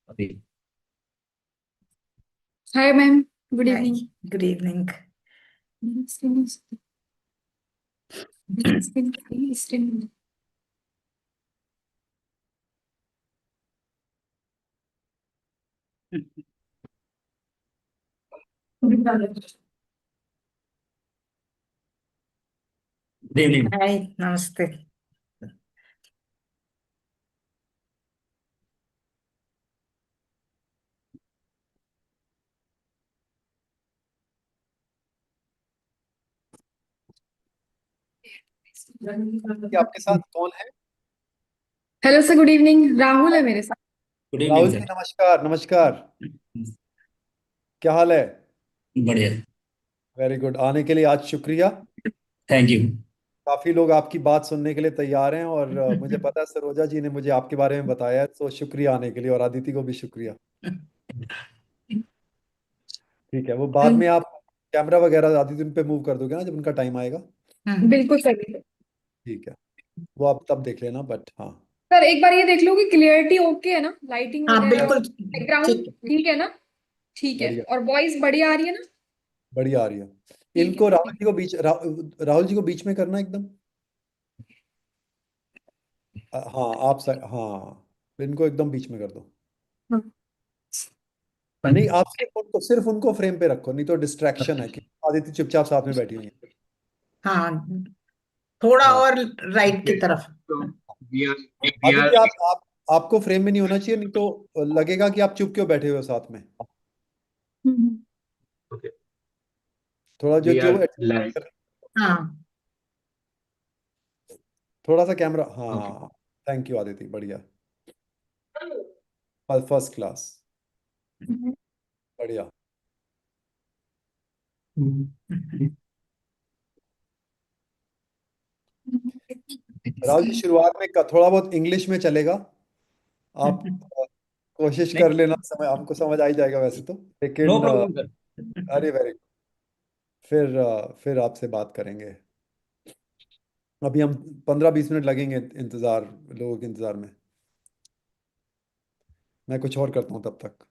अभी। Hi, ma'am. Good Hi, evening. good evening. Good evening. Hi, namaste. कि आपके साथ कौन है? Hello sir, good evening. Rahul है मेरे साथ। Good evening Rahul ji, sir. नमस्कार नमस्कार। क्या हाल है? बढ़िया। Very good. आने के लिए आज शुक्रिया। Thank you. काफी लोग आपकी बात सुनने के लिए तैयार हैं और मुझे पता है सरोजा जी ने मुझे आपके बारे में बताया है, तो शुक्रिया आने के लिए, और अदिति को भी शुक्रिया। ठीक है, वो बाद में आप कैमरा वगैरह अदिति उन पे मूव कर दोगे ना जब उनका टाइम आएगा? बिल्कुल सर। ठीक है, वो आप तब देख लेना, बट हाँ। सर एक बार ये देख लो कि क्लियरिटी ओके है ना, लाइटिंग हाँ वगैरह और बिल्कुल बैकग्राउंड ठीक है। ठीक है ना? ठीक है। बढ़िया। और वॉइस बढ़िया आ रही है ना? बढ़िया आ रही है। ठीक है इनको सर, राहुल ठीक जी को राहुल जी को बीच में करना एकदम। हाँ हाँ, इनको एकदम बीच में कर दो। है। नहीं, आप सिर्फ उनको फ्रेम पे रखो, नहीं तो डिस्ट्रैक्शन है कि आदित्य चुपचाप साथ में बैठी हुई है। हाँ थोड़ा हाँ, और राइट की तरफ। आदित्य आप आपको फ्रेम में नहीं होना चाहिए, नहीं तो लगेगा कि आप चुप क्यों बैठे हुए हो साथ में। हम्म। थोड़ा जो जो हाँ थोड़ा सा कैमरा, हाँ। थैंक यू आदित्य, बढ़िया। First class. बढ़िया। राहुल जी, शुरुआत में थोड़ा बहुत इंग्लिश में चलेगा। आप कोशिश कर लेना, समय हमको समझ आ ही जाएगा वैसे तो, नो लेकिन प्रॉब्लम सर। अरे वेरी। फिर आपसे बात करेंगे। अभी हम 15-20 मिनट लगेंगे इंतजार, लोगों के इंतजार में। मैं कुछ और करता हूँ तब तक।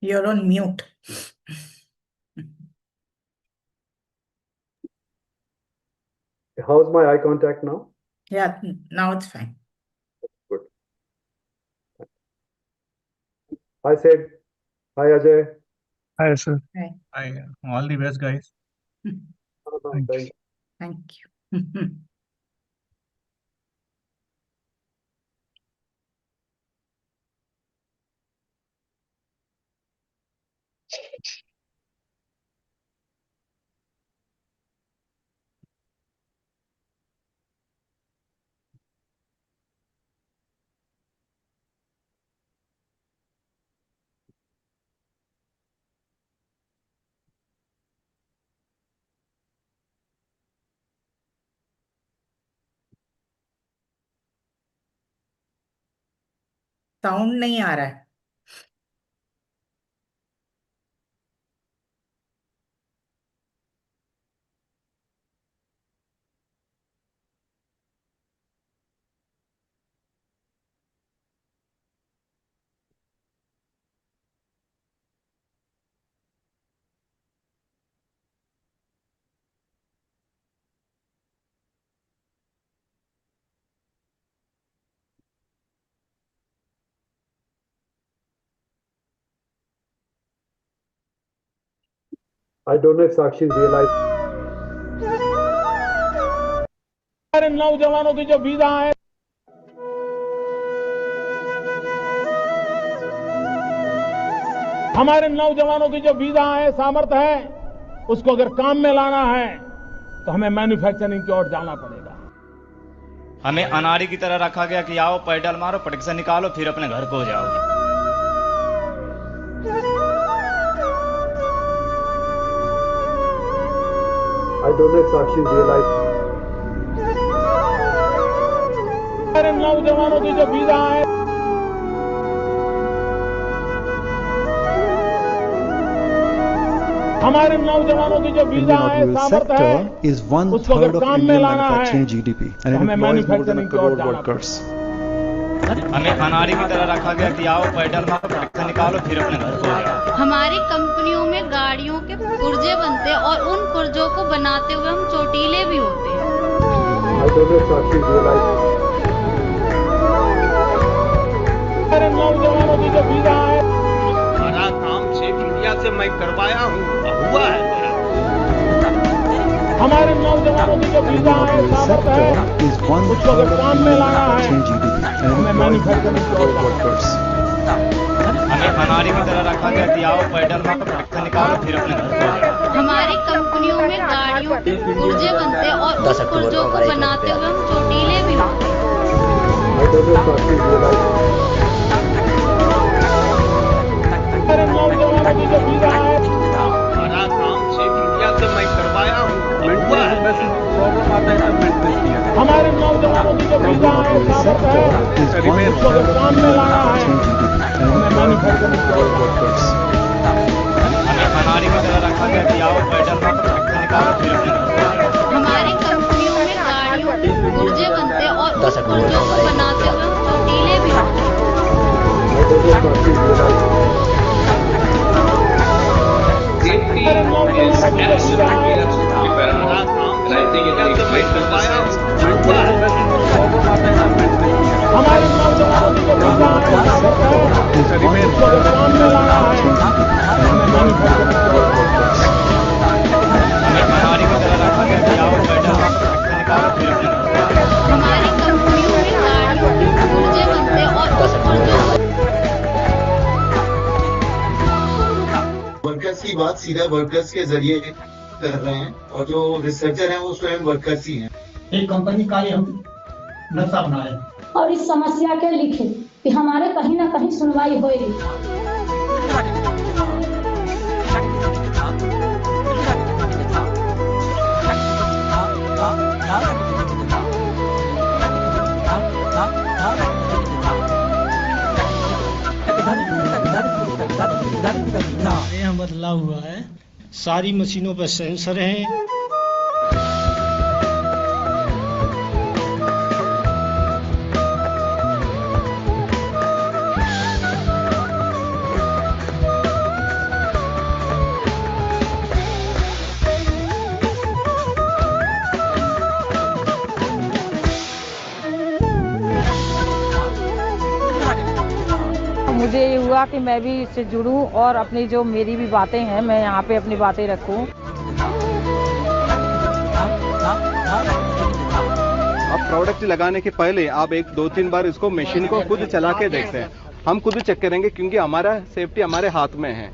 You're on mute. How's my eye contact now? Yeah, now it's fine. Good. Hi Sid. Hi Ajay. Hi, sir. Right. I all the best, guys. Thank you. Thank you. Sound नहीं आ रहा है। I don't know if Sakshi realized. हमारे नौजवानों की जो visa है, हमारे नौजवानों की जो वीजा है, सामर्थ्य है, उसको अगर काम में लाना है तो हमें मैन्युफैक्चरिंग की ओर जाना पड़ेगा। हमें अनाड़ी की तरह रखा गया कि आओ पैडल मारो, पटक से निकालो, फिर अपने घर को जाओ। I don't know if Sakshi realized. हमारे नौजवानों की जो वीजा है, हमारे नौजवानों की जो वीजा है, Indian automobile सामर्थ्य है, sector is one उसको अगर third of काम में Indian लाना है manufacturing GDP and तो it हमें employs more than a manufacturing की ओर crore जाना workers. हमें अनाड़ी की तरह रखा गया कि आओ पैडल मारो, पटक से निकालो, फिर अपने घर को जाओ। हमारी कंपनियों में गाड़ियों के पुर्जे बनते हैं और उन पुर्जों को बनाते हुए हम चोटीले भी होते हैं। I don't know if Sakshi realized. हमारे नौजवानों की जो वीजा है, सारा काम सेफ इंडिया से मैं करवाया हूँ, हुआ है मेरा। हमारे नौजवानों की जो वीजा Indian है, automobile सामर्थ्य है, sector is one उसको अगर third of काम में Indian लाना है manufacturing GDP and it हमें employs more manufacturing than a की ओर crore जाना workers. हमें अनाड़ी की तरह रखा गया कि आओ पैडल मारो, पटक से निकालो, फिर अपने घर को जाओ। हमारी कंपनियों में गाड़ियों के पुर्जे बनते हैं और उन पुर्जों को बनाते हुए हम चोटीले भी होते हैं। I don't know if Sakshi realized. हमारे नौजवानों की जो वीजा है, सारा काम सेफ इंडिया से मैं करवाया हूँ, हुआ है मेरा। हमारे नौजवानों की जो वीजा है, सामर्थ्य है, Is one उसको third अगर of काम में Indian लाना है manufacturing GDP and it हमें employs more manufacturing than a की ओर crore जाना workers. हमें अनाड़ी की तरह रखा गया कि आओ पैडल मारो, पटक से निकालो, फिर अपने घर को जाओ। हमारी कंपनियों में गाड़ियों के पुर्जे बनते हैं और उन पुर्जों को बनाते हुए हम चोटीले भी होते हैं। I don't know if Sakshi realized. Safety is absolutely paramount, and I think it makes great business sense. हुआ है। हमारे नौजवानों की जो वीजा है, सामर्थ्य है, उसको अगर काम में लाना है हमें मैन्युफैक्चरिंग की ओर जाना हमें अनाड़ी की तरह रखा गया कि आओ पैडल मारो, पटक से निकालो, फिर अपने घर को जाओ। हमारी कंपनियों में गाड़ियों के पुर्जे बनते हैं और उन पुर्जों को वर्कर्स की बात सीधा वर्कर्स के जरिए कर रहे हैं और जो रिसर्चर हैं वो स्वयं वर्कर्स ही हैं। एक कंपनी का ही हम नक्शा बनाए और इस समस्या के लिखे कि हमारे कहीं ना कहीं सुनवाई होगी। यहाँ बदलाव हुआ है, सारी मशीनों पर सेंसर हैं। मुझे ये हुआ कि मैं भी इससे जुड़ूं और अपनी जो मेरी भी बातें हैं मैं यहाँ पे अपनी बातें रखूं। आप प्रोडक्ट लगाने के पहले आप 1-2-3 बार इसको मशीन को खुद चला के देखते हैं। हम खुद चेक करेंगे क्योंकि हमारा सेफ्टी हमारे हाथ में है।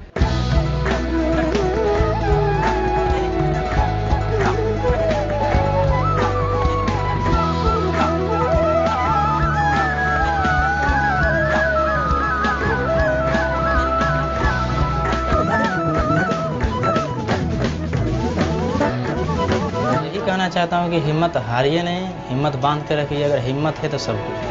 कहना चाहता हूँ कि हिम्मत हारिए नहीं, हिम्मत बांध के रखिए। अगर हिम्मत है तो सब कुछ है।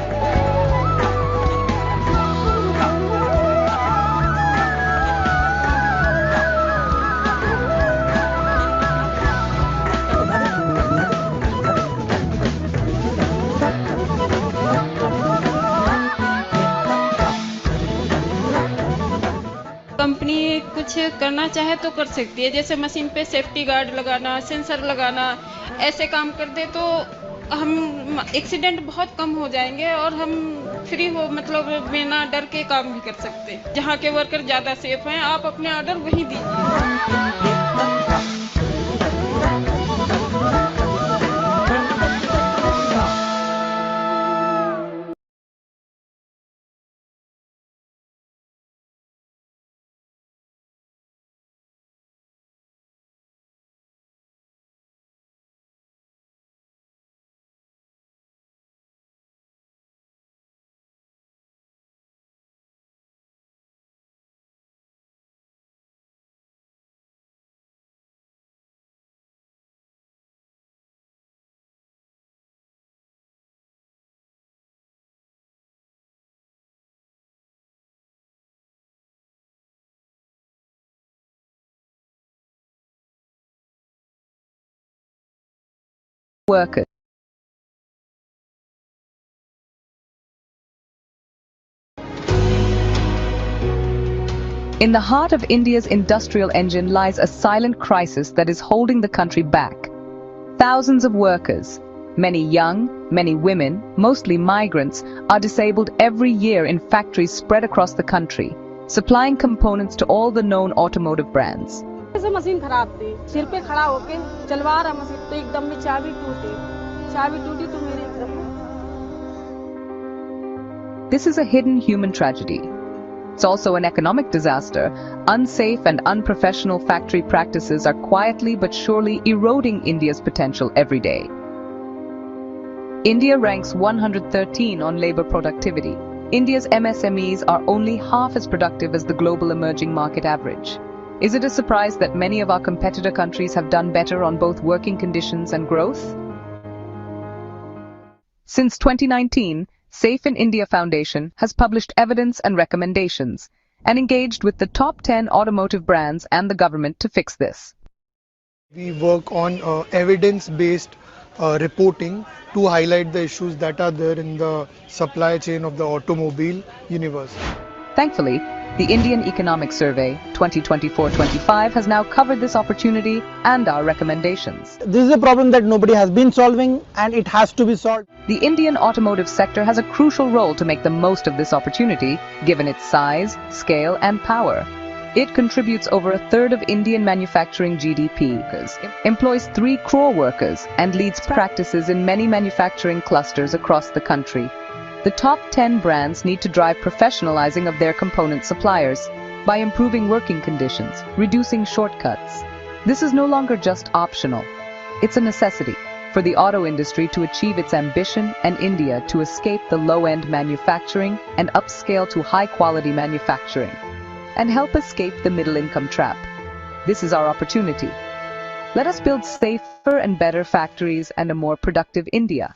करना चाहे तो कर सकती है, जैसे मशीन पे सेफ्टी गार्ड लगाना, सेंसर लगाना, ऐसे काम कर दे तो हम एक्सीडेंट बहुत कम हो जाएंगे और हम फ्री हो मतलब बिना डर के काम भी कर सकते हैं। जहाँ के वर्कर ज़्यादा सेफ हैं, आप अपने ऑर्डर वहीं दीजिए। Workers. In the heart of India's industrial engine lies a silent crisis that is holding the country back. Thousands of workers, many young, many women, mostly migrants, are disabled every year in factories spread across the country, supplying components to all the known automotive brands. Machine खराब थी, सिर पे खड़ा होके चलवा रहा machine तो एकदम में चाबी टूटी तो मेरे एकदम। This is a hidden human tragedy. It's also an economic disaster. Unsafe and unprofessional factory practices are quietly but surely eroding India's potential every day. India ranks 113 on labor productivity. India's MSMEs are only half as productive as the global emerging market average. Is it a surprise that many of our competitor countries have done better on both working conditions and growth? Since 2019, Safe in India Foundation has published evidence and recommendations and engaged with the top 10 automotive brands and the government to fix this. We work on evidence-based reporting to highlight the issues that are there in the supply chain of the automobile universe. Thankfully, the Indian Economic Survey 2024-25 has now covered this opportunity and our recommendations. This is a problem that nobody has been solving and it has to be solved. The Indian automotive sector has a crucial role to make the most of this opportunity, given its size, scale, and power. It contributes over a third of Indian manufacturing GDP, employs 3 crore workers, and leads practices in many manufacturing clusters across the country. The top 10 brands need to drive professionalizing of their component suppliers by improving working conditions, reducing shortcuts. This is no longer just optional. It's a necessity for the auto industry to achieve its ambition and India to escape the low-end manufacturing and upscale to high-quality manufacturing, and help escape the middle-income trap. This is our opportunity. Let us build safer and better factories and a more productive India.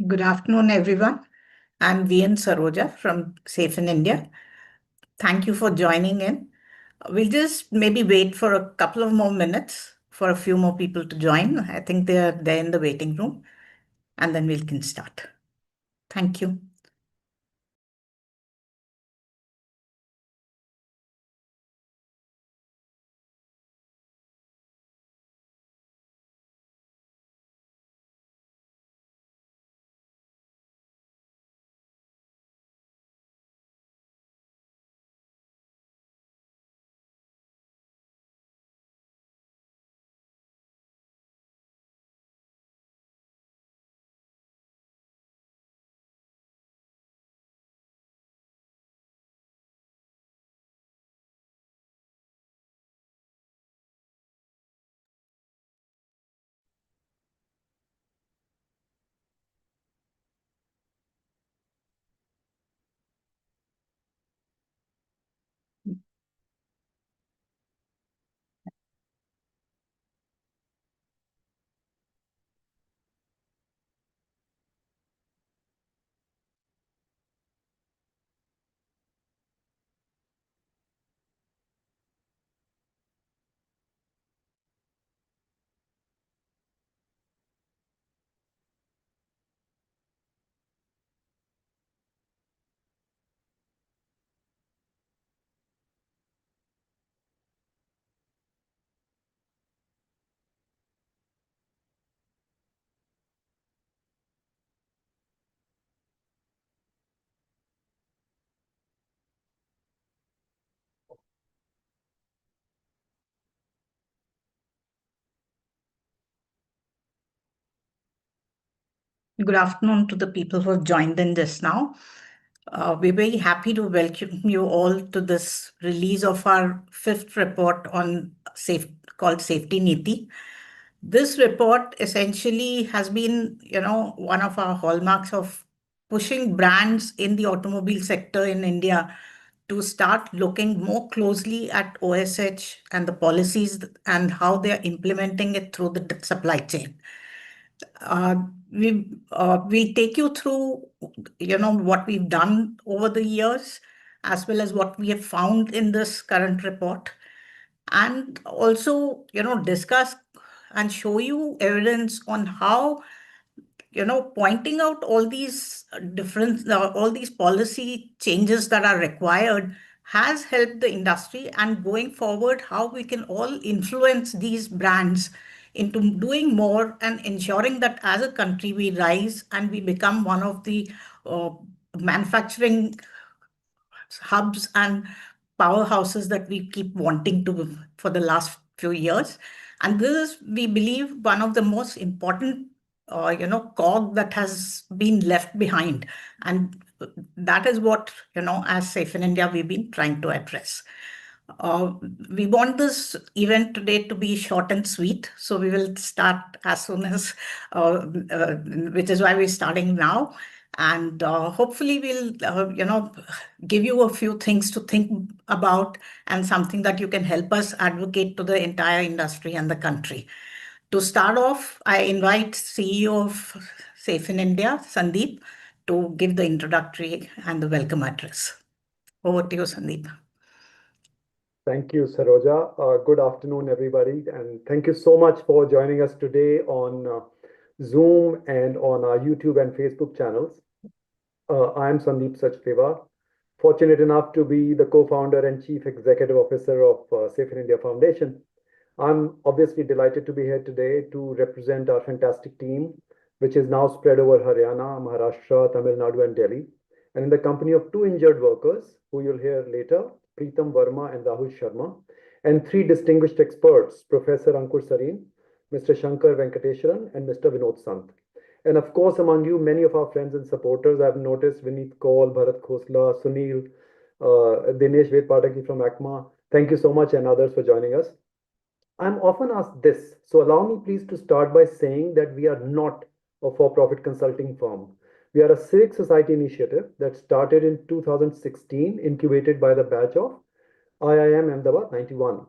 Good afternoon, everyone. I'm VN Saroja from Safe in India. Thank you for joining in. We'll just maybe wait for a couple of more minutes for a few more people to join. I think they're there in the waiting room, and then we can start. Thank you. Good afternoon to the people who have joined in just now. We're very happy to welcome you all to this release of our fifth report on called Safety Niti. This report essentially has been, one of our hallmarks of pushing brands in the automobile sector in India to start looking more closely at OSH and the policies and how they're implementing it through the supply chain. We'll take you through, what we've done over the years, as well as what we have found in this current report, and also, discuss and show you evidence on how, pointing out all these all these policy changes that are required has helped the industry, and going forward, how we can all influence these brands into doing more and ensuring that as a country we rise and we become one of the manufacturing hubs and powerhouses that we keep wanting to for the last few years. And this is, we believe, one of the most important, cog that has been left behind. And that is what, as Safe in India, we've been trying to address. We want this event today to be short and sweet, so we will start as soon as, which is why we're starting now. And hopefully we'll, give you a few things to think about and something that you can help us advocate to the entire industry and the country. To start off, I invite CEO of Safe in India, Sandeep, to give the introductory and the welcome address. Over to you, Sandeep. Thank you, Saroja. Good afternoon, everybody, and thank you so much for joining us today on Zoom and on our YouTube and Facebook channels. I am Sandeep Sachdeva, fortunate enough to be the co-founder and Chief Executive Officer of Safe in India Foundation. I'm obviously delighted to be here today to represent our fantastic team, which is now spread over Haryana, Maharashtra, Tamil Nadu, and Delhi, and in the company of two injured workers who you'll hear later, Preetam Verma and Rahul Sharma, and three distinguished experts, Professor Ankur Sareen, Mr. Shankar Venkateswaran, and Mr. Vinod Sant. And of course, among you, many of our friends and supporters. I've noticed Vineet Kaul, Bharat Khosla, Sunil, Dinesh Vedpataki from ACMA. Thank you so much, and others for joining us. I'm often asked this, so allow me please to start by saying that we are not a for-profit consulting firm. We are a civic society initiative that started in 2016, incubated by the batch of IIM Ahmedabad 91.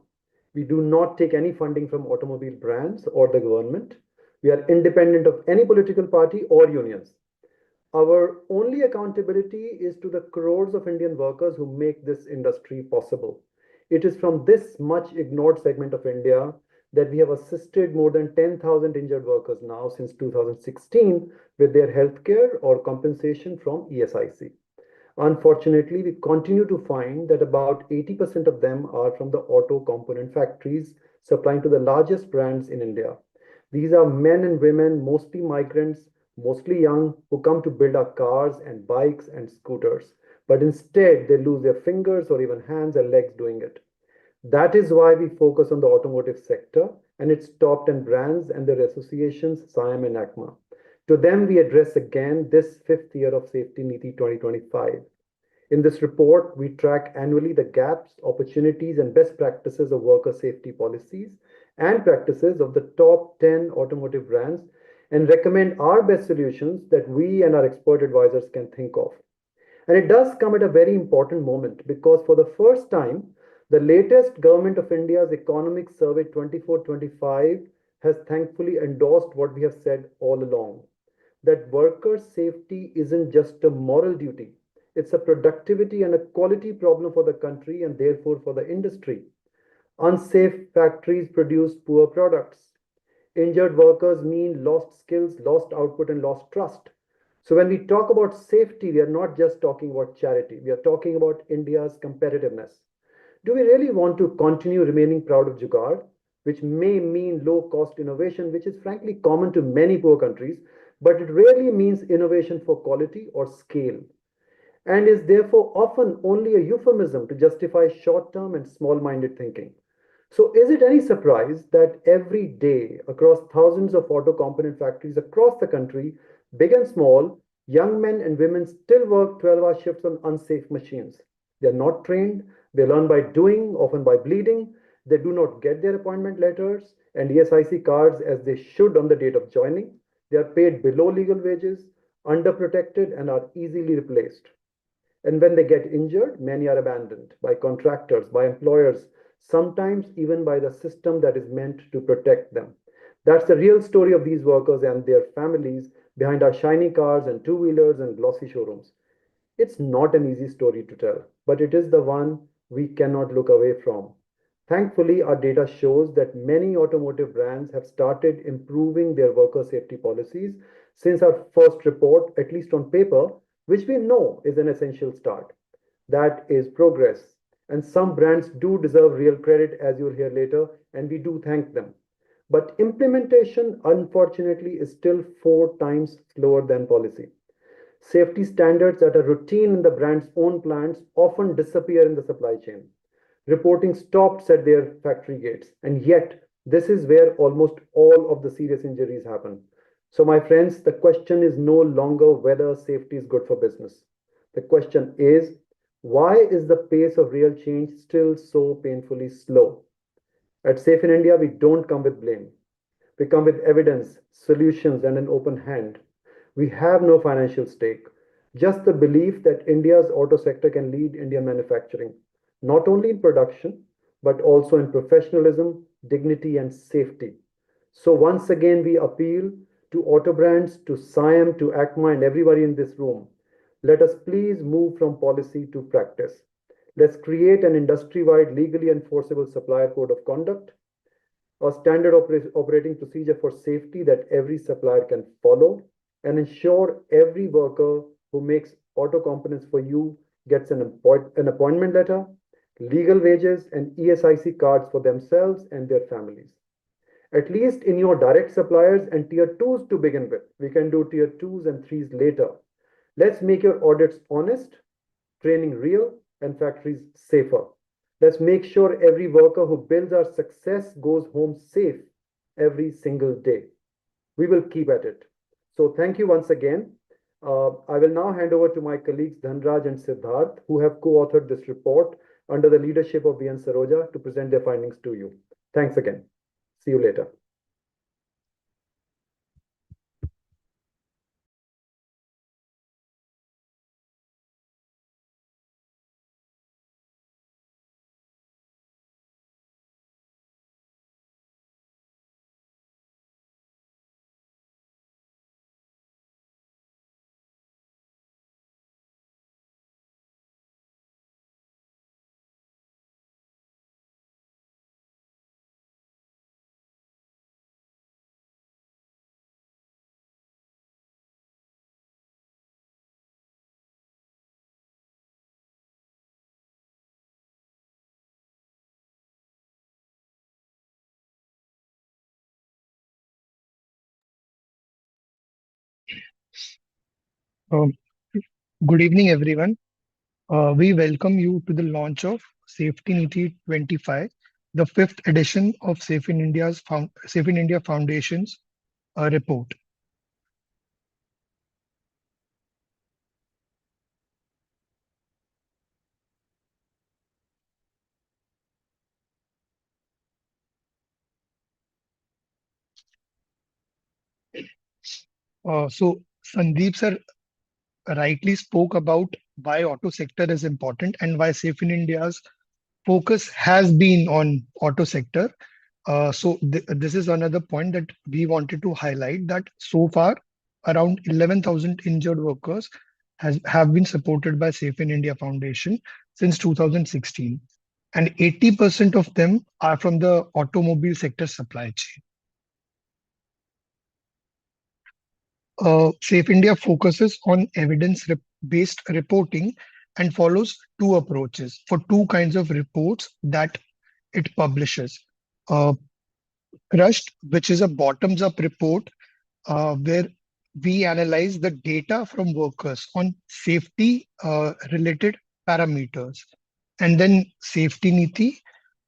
We do not take any funding from automobile brands or the government. We are independent of any political party or unions. Our only accountability is to the crores of Indian workers who make this industry possible. It is from this much ignored segment of India that we have assisted more than 10,000 injured workers now since 2016 with their healthcare or compensation from ESIC. Unfortunately, we continue to find that about 80% of them are from the auto component factories supplying to the largest brands in India. These are men and women, mostly migrants, mostly young, who come to build our cars and bikes and scooters. But instead, they lose their fingers or even hands and legs doing it. That is why we focus on the automotive sector and its top 10 brands and their associations, SIAM and ACMA. To them, we address again this fifth year of Safety Niti 2025. In this report, we track annually the gaps, opportunities, and best practices of worker safety policies and practices of the top 10 automotive brands and recommend our best solutions that we and our expert advisors can think of. And it does come at a very important moment because for the first time, the latest Government of India's Economic Survey 24-25 has thankfully endorsed what we have said all along, that worker safety isn't just a moral duty, it's a productivity and a quality problem for the country and therefore for the industry. Unsafe factories produce poor products. Injured workers mean lost skills, lost output, and lost trust. So when we talk about safety, we are not just talking about charity. We are talking about India's competitiveness. Do we really want to continue remaining proud of Jugaad, which may mean low-cost innovation, which is frankly common to many poor countries, but it rarely means innovation for quality or scale, and is therefore often only a euphemism to justify short-term and small-minded thinking. So is it any surprise that every day across thousands of auto component factories across the country, Big and small, young men and women still work 12-hour shifts on unsafe machines. They're not trained, they learn by doing, often by bleeding. They do not get their appointment letters and ESIC cards as they should on the date of joining. They are paid below legal wages, underprotected, and are easily replaced. And when they get injured, many are abandoned by contractors, by employers, sometimes even by the system that is meant to protect them. That's the real story of these workers and their families behind our shiny cars and two-wheelers and glossy showrooms. It's not an easy story to tell, but it is the one we cannot look away from. Thankfully, our data shows that many automotive brands have started improving their worker safety policies since our first report, at least on paper, which we know is an essential start. That is progress. And some brands do deserve real credit, as you'll hear later, and we do thank them. But implementation, unfortunately, is still 4 times slower than policy. Safety standards that are routine in the brand's own plants often disappear in the supply chain. Reporting stops at their factory gates, and yet this is where almost all of the serious injuries happen. So, my friends, the question is no longer whether safety is good for business. The question is, why is the pace of real change still so painfully slow? At Safe in India, we don't come with blame. We come with evidence, solutions, and an open hand. We have no financial stake, just the belief that India's auto sector can lead Indian manufacturing, not only in production, but also in professionalism, dignity, and safety. So, once again, we appeal to auto brands, to SIAM, to ACMA, and everybody in this room. Let us please move from policy to practice. Let's create an industry wide legally enforceable supplier code of conduct, a standard operating procedure for safety that every supplier can follow, and ensure every worker who makes auto components for you gets an appointment letter, legal wages, and ESIC cards for themselves and their families. At least in your direct suppliers and tier 2s to begin with. We can do tier 2s and 3s later. Let's make your audits honest, training real, and factories safer. Let's make sure every worker who builds our success goes home safe every single day. We will keep at it. So thank you once again. I will now hand over to my colleagues Dhanraj and Siddharth, who have co-authored this report under the leadership of VN Saroja to present their findings to you. Thanks again. See you later. Um, Good evening, everyone. We welcome you to the launch of SafetyNiti 25, the fifth edition of Safe in India Foundation's report. So Sandeep sir rightly spoke about why auto sector is important and why Safe in India's focus has been on auto sector. This is another point that we wanted to highlight, that so far around 11,000 injured workers have been supported by Safe in India Foundation since 2016, and 80% of them are from the automobile sector supply chain. Safe India focuses on evidence-based reporting and follows two approaches for two kinds of reports that it publishes. Crushed, which is a bottoms-up report where we analyze the data from workers on safety related parameters. And then Safety Niti,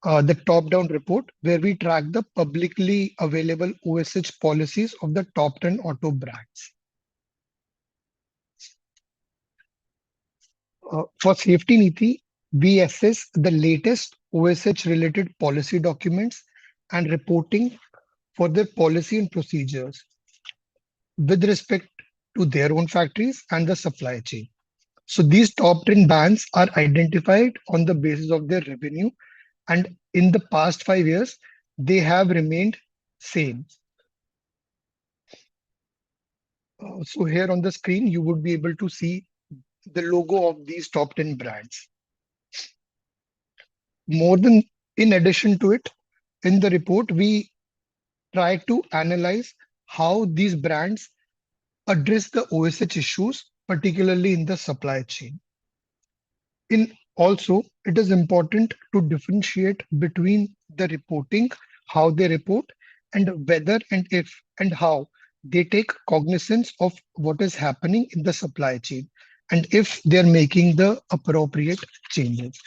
the top-down report, where we track the publicly available OSH policies of the top 10 auto brands. For Safety Niti, we assess the latest OSH related policy documents and reporting for their policy and procedures with respect to their own factories and the supply chain. So these top 10 brands are identified on the basis of their revenue, and in the past 5 years, they have remained same. So here on the screen, you would be able to see the logo of these top 10 brands. In addition to it, in the report, we try to analyze how these brands address the OSH issues, particularly in the supply chain. Also, it is important to differentiate between the reporting, how they report, and whether and if and how they take cognizance of what is happening in the supply chain, and if they're making the appropriate changes.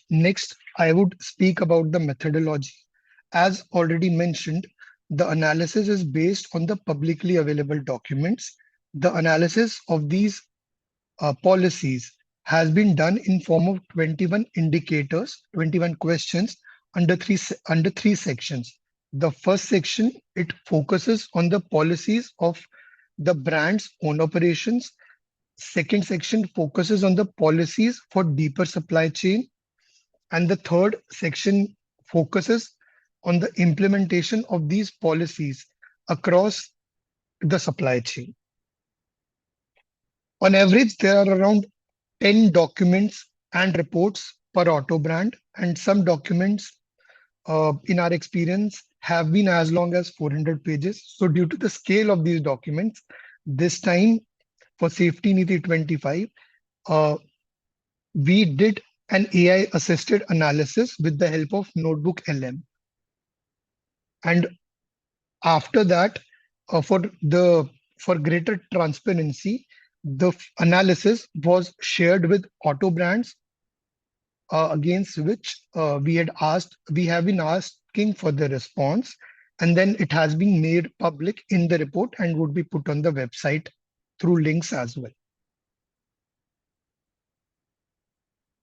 Next, I would speak about the methodology. As already mentioned, the analysis is based on the publicly available documents. The analysis of these policies has been done in form of 21 indicators, 21 questions under three sections. The first section, it focuses on the policies of the brand's own operations. Second section focuses on the policies for deeper supply chain. And the third section focuses on the implementation of these policies across the supply chain. On average, there are around 10 documents and reports per auto brand, and some documents, in our experience, have been as long as 400 pages. So due to the scale of these documents, this time for SafetyNiti2025, we did an AI-assisted analysis with the help of Notebook LM. And after that, for greater transparency, the analysis was shared with auto brands against which we have been asking for the response, and then it has been made public in the report and would be put on the website through links as well.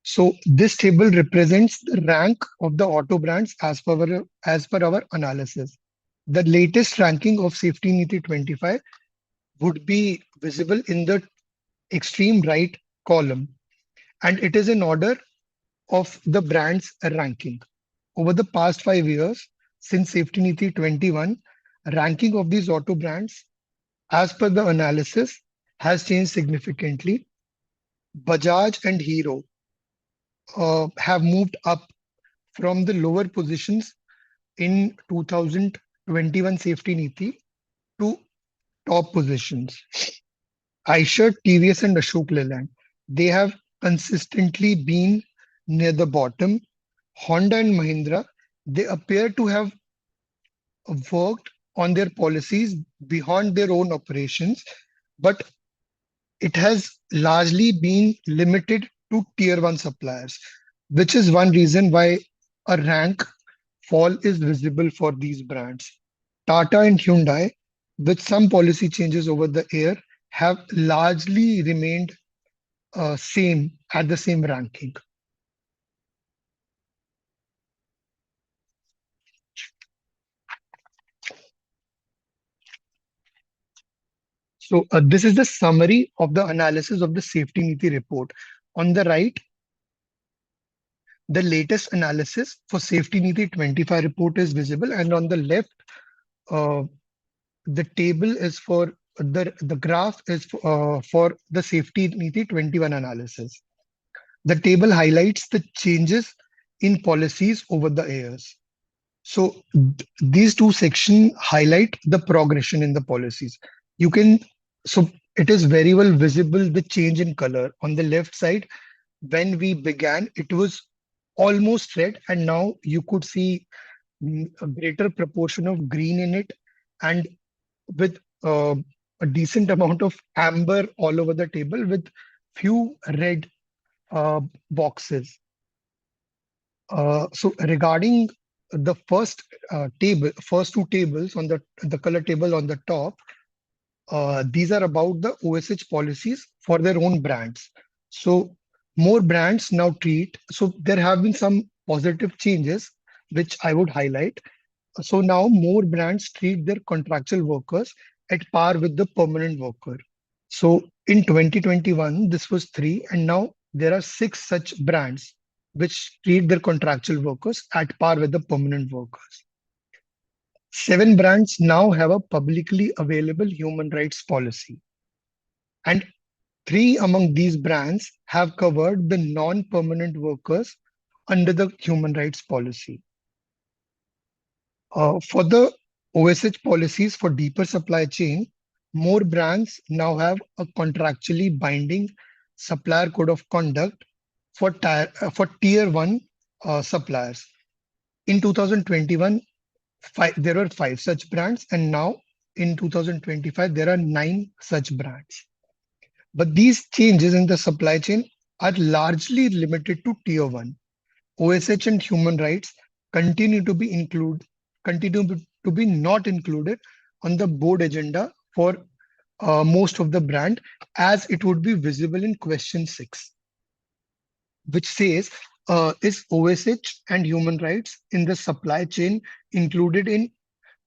So this table represents the rank of the auto brands as per our analysis. The latest ranking of SafetyNiti2025 would be visible in the extreme right column, and it is in order of the brand's ranking. Over the past 5 years, since SafetyNiti21, ranking of these auto brands, as per the analysis, has changed significantly. Bajaj and Hero have moved up from the lower positions in 2021 Safety Niti to top positions. Eicher, TVS, and Ashok Leyland, they have consistently been near the bottom. Honda and Mahindra, they appear to have worked on their policies beyond their own operations, but it has largely been limited to tier 1 suppliers, which is one reason why a rank fall is visible for these brands. Tata and Hyundai, with some policy changes over the year, have largely remained same at the same ranking. So this is the summary of the analysis of the Safety Niti report. On the right, the latest analysis for SafetyNiti2025 report is visible, and on the left, the table is for the graph is for the SafetyNiti21 analysis. The table highlights the changes in policies over the years. So these two sections highlight the progression in the policies. So it is very well visible, the change in color. On the left side, when we began, it was almost red, and now you could see a greater proportion of green in it, and with a decent amount of amber all over the table with few red boxes. So regarding the first two tables on the color table on the top, These are about the OSH policies for their own brands. So more brands now treat, so there have been some positive changes, which I would highlight. So now more brands treat their contractual workers at par with the permanent worker. So in 2021, this was 3, and now there are 6 such brands which treat their contractual workers at par with the permanent workers. 7 brands now have a publicly available human rights policy. And 3 among these brands have covered the non-permanent workers under the human rights policy. For the OSH policies for deeper supply chain, more brands now have a contractually binding supplier code of conduct for tier 1 suppliers. In 2021, there were 5 such brands, and now in 2025, there are 9 such brands. But these changes in the supply chain are largely limited to tier 1. OSH and human rights continue to be not included on the board agenda for most of the brand, as it would be visible in question 6, which says, is OSH and human rights in the supply chain included in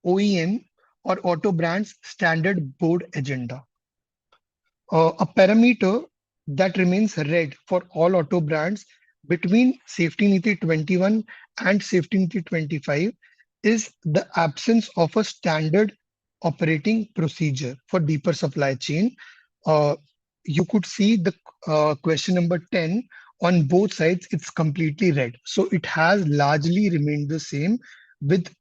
OEM or auto brands standard board agenda? A parameter that remains red for all auto brands between SafetyNiti 21 and SafetyNiti 25 is the absence of a standard operating procedure for deeper supply chain. You could see the question number 10 on both sides, it's completely red. So it has largely remained the same with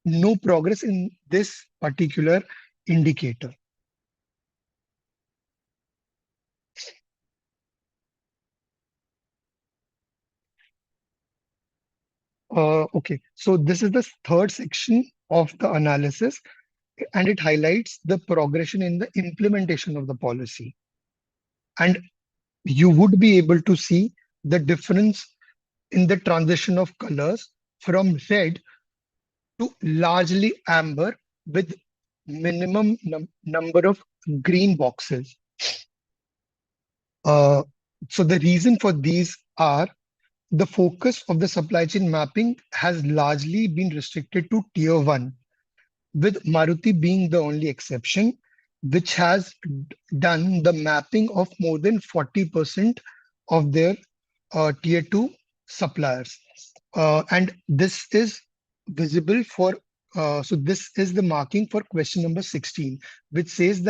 no progress in this particular indicator. Okay, so this is the third section of the analysis, and it highlights the progression in the implementation of the policy. And you would be able to see the difference in the transition of colors from red to largely amber with minimum number of green boxes. So the reason for these are the focus of the supply chain mapping has largely been restricted to tier 1, with Maruti being the only exception, which has done the mapping of more than 40% of their tier 2 suppliers. And this is visible for, so this is the marking for question number 16, which says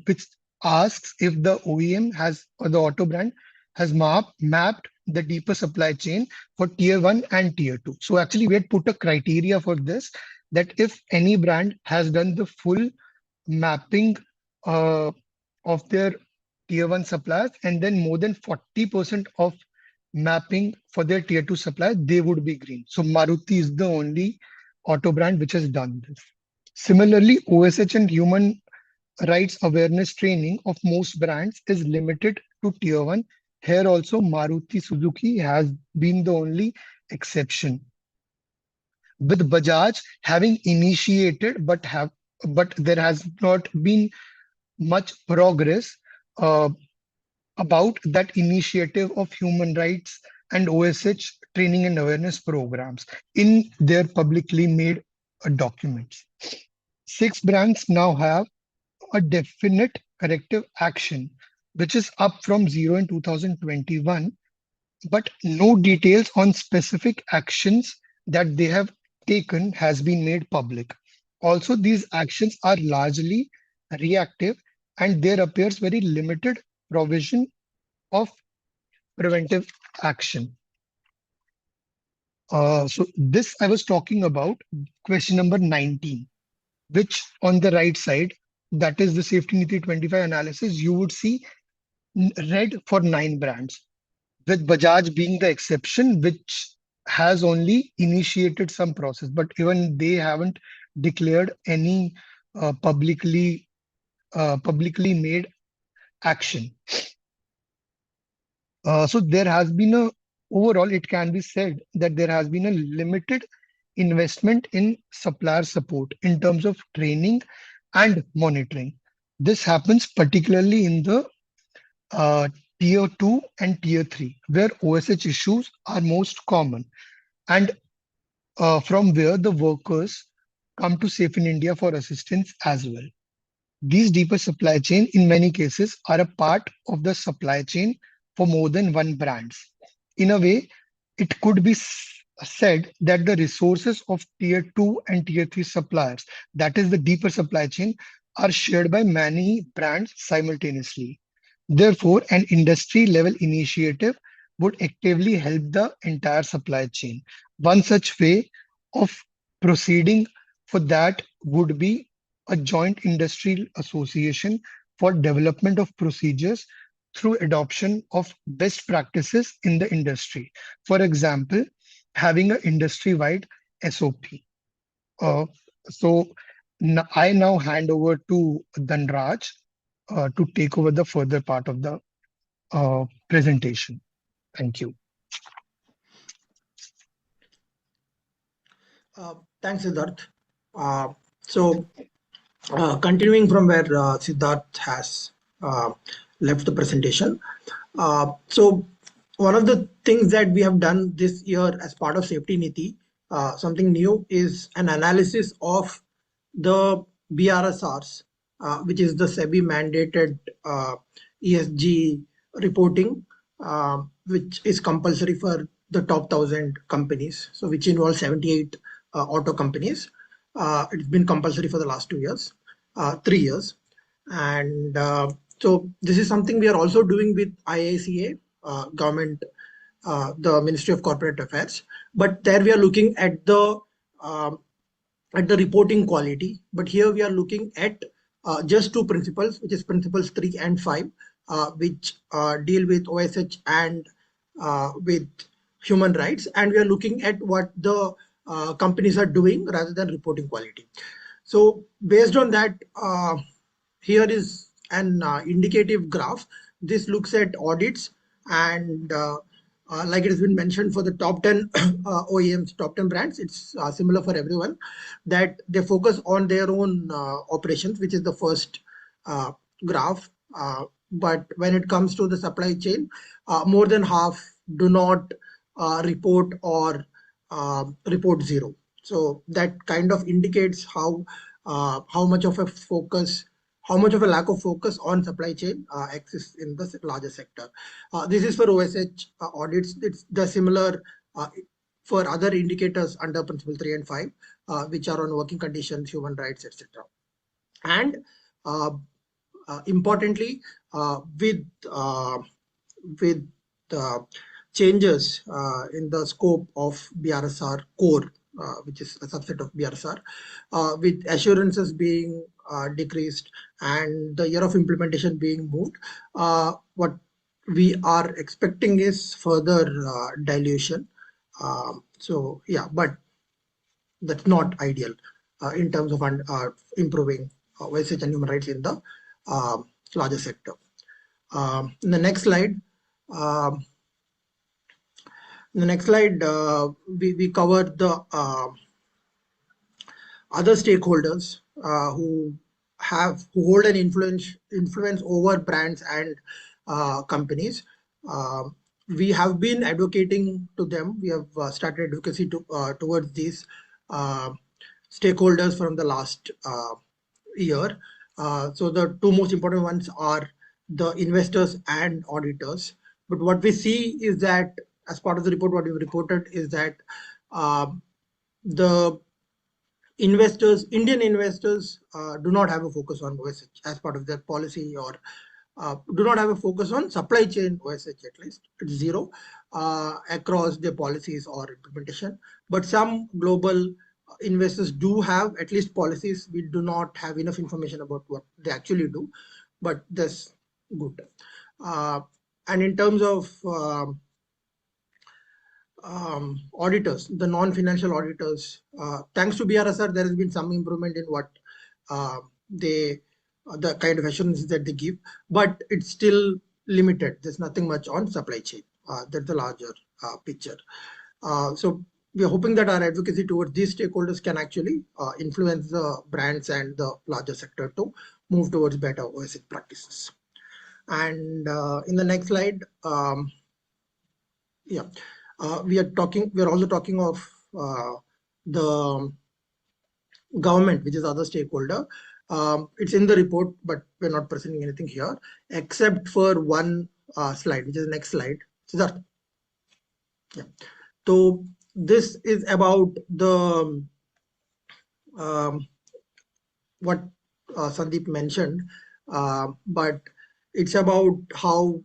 which asks if the OEM has, or the auto brand has mapped the deeper supply chain for tier 1 and tier 2. So actually we had put a criteria for this, that if any brand has done the full mapping of their tier 1 suppliers and then more than 40% of mapping for their tier 2 suppliers, they would be green. So Maruti is the only auto brand which has done this. Similarly, OSH and human rights awareness training of most brands is limited to tier 1. Here also Maruti Suzuki has been the only exception, with Bajaj having initiated but there has not been much progress about that initiative of human rights and OSH training and awareness programs in their publicly made documents. 6 brands now have a definite corrective action, which is up from 0 in 2021, but no details on specific actions that they have taken has been made public. Also, these actions are largely reactive, and there appears very limited provision of preventive action. So this I was talking about question number 19, which on the right side, that is the SafetyNiti 25 analysis, you would see red for 9 brands, with Bajaj being the exception, which has only initiated some process, but even they haven't declared any publicly made action. So there has been overall, it can be said that there has been a limited investment in supplier support in terms of training and monitoring. This happens particularly in the tier 2 and tier 3, where OSH issues are most common, and from where the workers come to Safe in India for assistance as well. These deeper supply chain, in many cases, are a part of the supply chain for more than one brands. In a way, it could be said that the resources of tier 2 and tier 3 suppliers, that is the deeper supply chain, are shared by many brands simultaneously. Therefore, an industry level initiative would actively help the entire supply chain. One such way of proceeding for that would be a joint industrial association for development of procedures through adoption of best practices in the industry. For example, having an industry-wide SOP. So I now hand over to Dhanraj to take over the further part of the presentation. Thank you. Thanks, Siddharth. Continuing from where Siddharth has left the presentation. So one of the things that we have done this year as part of Safety Niti, something new, is an analysis of the BRSRs, which is the SEBI mandated ESG reporting, which is compulsory for the top 1,000 companies, so which involves 78 auto companies. It's been compulsory for the last 2 years, 3 years. And so this is something we are also doing with IICA, government, the Ministry of Corporate Affairs. But there we are looking at the reporting quality. But here we are looking at just 2 principles, which is principles 3 and 5, which deal with OSH and with human rights. And we are looking at what the companies are doing rather than reporting quality. So based on that, here is an indicative graph. This looks at audits, and like it has been mentioned, for the top 10 OEMs, top 10 brands, it's similar for everyone, that they focus on their own operations, which is the first graph. But when it comes to the supply chain, more than half do not report or report zero. So that kind of indicates how much of a focus, how much of a lack of focus on supply chain exists in the larger sector. This is for OSH audits. It's the similar for other indicators under principle 3 and 5, which are on working conditions, human rights, etc. And importantly, with changes in the scope of BRSR core, which is a subset of BRSR, with assurances being decreased and the year of implementation being moved, what we are expecting is further dilution. So yeah, but that's not ideal in terms of improving OSH and human rights in the larger sector. In the next slide, we cover the other stakeholders who hold an influence over brands and companies. We have been advocating to them. We have started advocacy towards these stakeholders from the last year. So the 2 most important ones are the investors and auditors. But what we see is that, as part of the report, what we've reported is that the investors, Indian investors, do not have a focus on OSH as part of their policy, or do not have a focus on supply chain OSH, at least. It's zero across their policies or implementation. But some global investors do have at least policies. We do not have enough information about what they actually do, but that's good. And in terms of auditors, the non-financial auditors, thanks to BRSR, there has been some improvement in what the kind of assurances that they give, but it's still limited. There's nothing much on supply chain. That's the larger picture. So we are hoping that our advocacy towards these stakeholders can actually influence the brands and the larger sector to move towards better OSH practices. And in the next slide, we are also talking of the government, which is other stakeholder. It's in the report, but we're not presenting anything here, except for one slide, which is the next slide. Siddharth. Yeah. So this is about the what Sandeep mentioned, but it's about how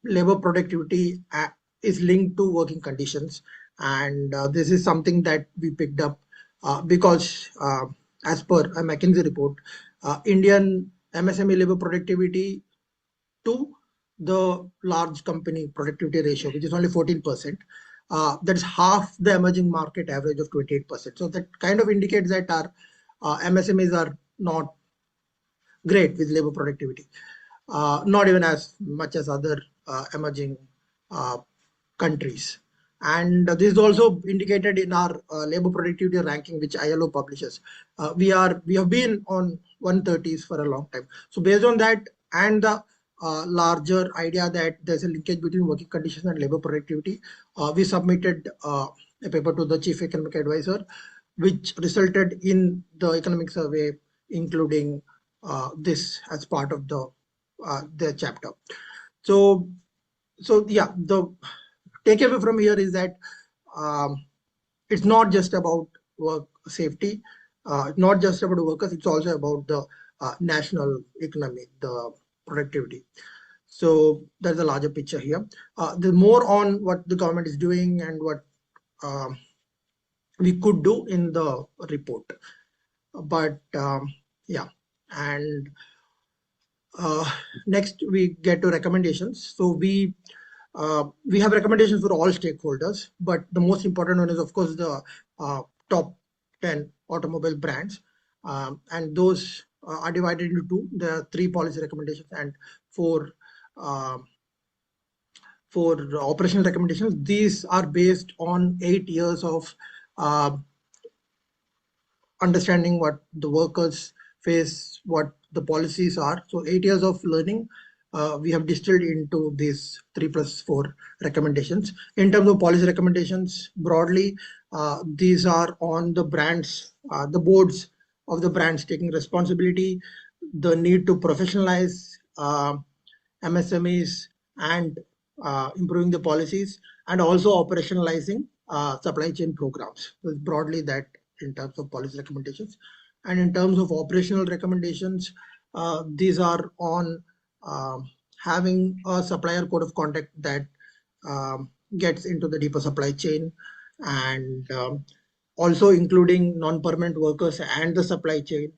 labor productivity is linked to working conditions. And this is something that we picked up because as per a McKinsey report, Indian MSME labor productivity to the large company productivity ratio, which is only 14%. That's half the emerging market average of 28%. So that kind of indicates that our MSMEs are not great with labor productivity, not even as much as other emerging countries. And this is also indicated in our labor productivity ranking, which ILO publishes. We have been on 130s for a long time. So based on that and the larger idea that there's a linkage between working conditions and labor productivity, we submitted a paper to the chief economic advisor, which resulted in the economic survey, including this as part of the chapter. So yeah, the takeaway from here is that it's not just about work safety, not just about workers, it's also about the national economy, the productivity. So there's a larger picture here. The more on what the government is doing and what we could do in the report. But yeah, and next we get to recommendations. So we have recommendations for all stakeholders, but the most important one is, of course, the top 10 automobile brands. And those are divided into two. There are 3 policy recommendations and 4 operational recommendations. These are based on 8 years of understanding what the workers face, what the policies are. So 8 years of learning we have distilled into these 3+4 recommendations. In terms of policy recommendations, broadly, these are on the brands, the boards of the brands taking responsibility, the need to professionalize MSMEs and improving the policies, and also operationalizing supply chain programs. So broadly that in terms of policy recommendations. And in terms of operational recommendations, these are on having a supplier code of conduct that gets into the deeper supply chain, and also including non-permanent workers and the supply chain,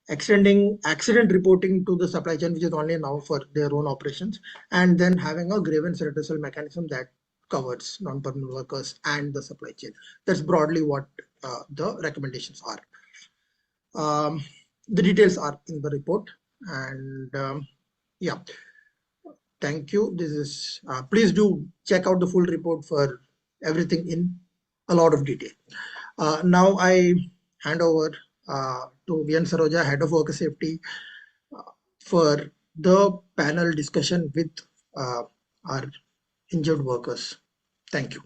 extending accident reporting to the supply chain, which is only now for their own operations, and then having a grievance redressal mechanism that covers non-permanent workers and the supply chain. That's broadly what the recommendations are. The details are in the report, and yeah, thank you. This is please do check out the full report for everything in a lot of detail. Now I hand over to VN Saroja, Head of Worker Safety, for the panel discussion with our injured workers. Thank you.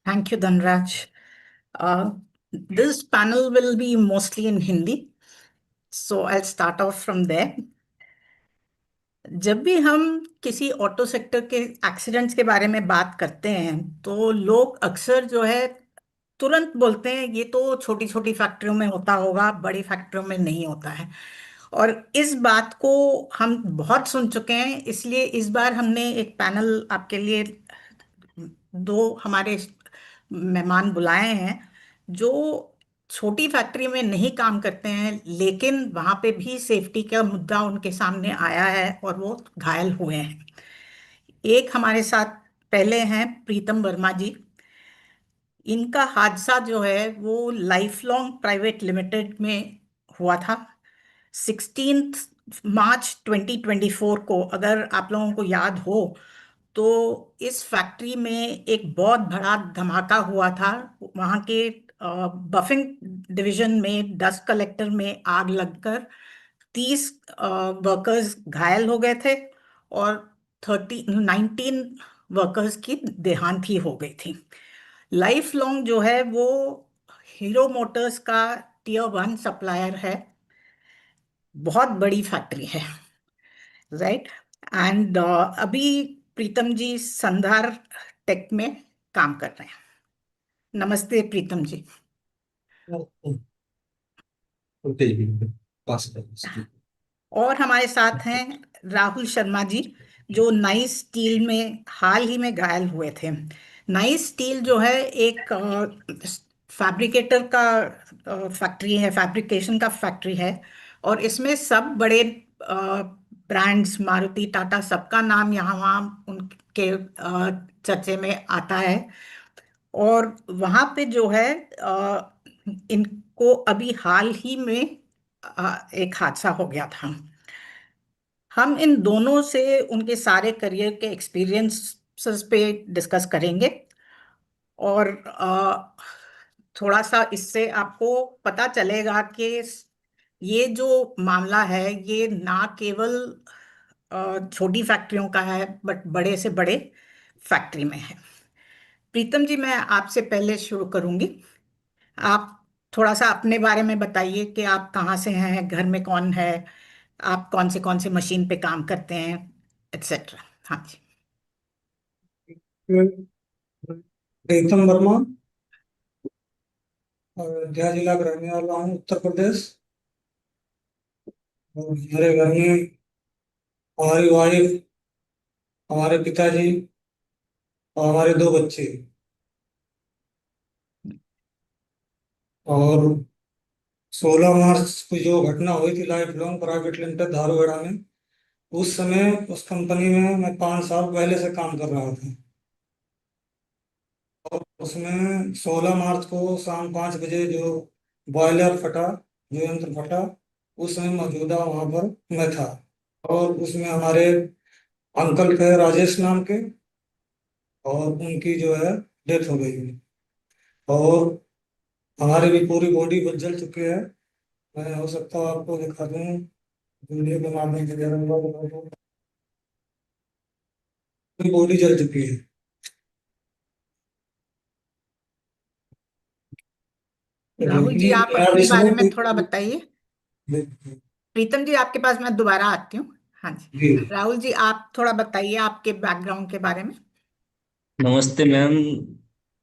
Thank you, Dhanraj. This panel will be mostly in Hindi, so I'll start off from there. जब भी हम किसी auto sector के accidents के बारे में बात करते हैं तो लोग अक्सर जो है तुरंत बोलते हैं ये तो छोटी छोटी फैक्ट्रियों में होता होगा, बड़ी फैक्ट्रियों में नहीं होता है। और इस बात को हम बहुत सुन चुके हैं, इसलिए इस बार हमने एक पैनल आपके लिए 2 हमारे मेहमान बुलाए हैं जो छोटी फैक्ट्री में नहीं काम करते हैं, लेकिन वहां पे भी सेफ्टी का मुद्दा उनके सामने आया है और वो घायल हुए हैं। एक हमारे साथ पहले हैं प्रीतम वर्मा जी। इनका हादसा जो है वो लाइफ लॉन्ग प्राइवेट लिमिटेड में हुआ था 16 मार्च 2024 को। अगर आप लोगों को याद हो तो इस फैक्ट्री में एक बहुत बड़ा धमाका हुआ था। वहाँ के बफिंग डिवीजन में डस्ट कलेक्टर में आग लगकर 30 वर्कर्स घायल हो गए थे और 19 वर्कर्स की देहांत हो गई थी। लाइफ लॉन्ग जो है वो हीरो मोटर्स का Tier 1 सप्लायर है, बहुत बड़ी फैक्ट्री है, राइट। एंड अभी प्रीतम जी संधार टेक में काम कर रहे हैं। नमस्ते प्रीतम जी। और हमारे साथ हैं राहुल शर्मा जी, जो नाइस स्टील में हाल ही में घायल हुए थे। नाइस स्टील जो है एक फैब्रिकेटर का फैक्ट्री है, फैब्रिकेशन का फैक्ट्री है, और इसमें सब बड़े ब्रांड्स मारुति टाटा सबका नाम यहाँ वहाँ उनके चर्चे में आता है। और वहाँ पे जो है इनको अभी हाल ही में एक हादसा हो गया था। हम इन दोनों से उनके सारे करियर के एक्सपीरियंसेस पे डिस्कस करेंगे, और थोड़ा सा इससे आपको पता चलेगा कि ये जो मामला है ये ना केवल छोटी फैक्ट्रियों का है, बट बड़े से बड़े फैक्ट्री में है। प्रीतम जी, मैं आपसे पहले शुरू करूंगी। आप थोड़ा सा अपने बारे में बताइए कि आप कहाँ से हैं, घर में कौन है, आप कौन से मशीन पे काम करते हैं, एक्सेट्रा। हाँ जी। प्रीतम वर्मा, अयोध्या जिला का रहने वाला हूँ, उत्तर प्रदेश। और मेरे घर में हमारी वाइफ, हमारे पिताजी और हमारे 2 बच्चे। और 16 मार्च को जो घटना हुई थी life long private limited Dharuhera में, उस समय उस कंपनी में मैं 5 साल पहले से काम कर रहा था। और उसमें 16 मार्च को शाम 5 बजे जो बॉयलर फटा, जो यंत्र फटा, उस समय मौजूदा वहां पर मैं था। और उसमें हमारे अंकल थे राजेश नाम के, और उनकी जो है डेथ हो गई। और हमारी भी पूरी बॉडी जल चुकी है। मैं हो सकता है आपको दिखा दूं वीडियो के माध्यम से, पूरी बॉडी जल चुकी है। राहुल जी, आप अब अपने बारे इसमें में थोड़ा बताइए। प्रीतम जी, आपके पास मैं दोबारा आती हूँ। हाँ जी, राहुल जी आप थोड़ा बताइए आपके बैकग्राउंड के बारे में। नमस्ते मैम,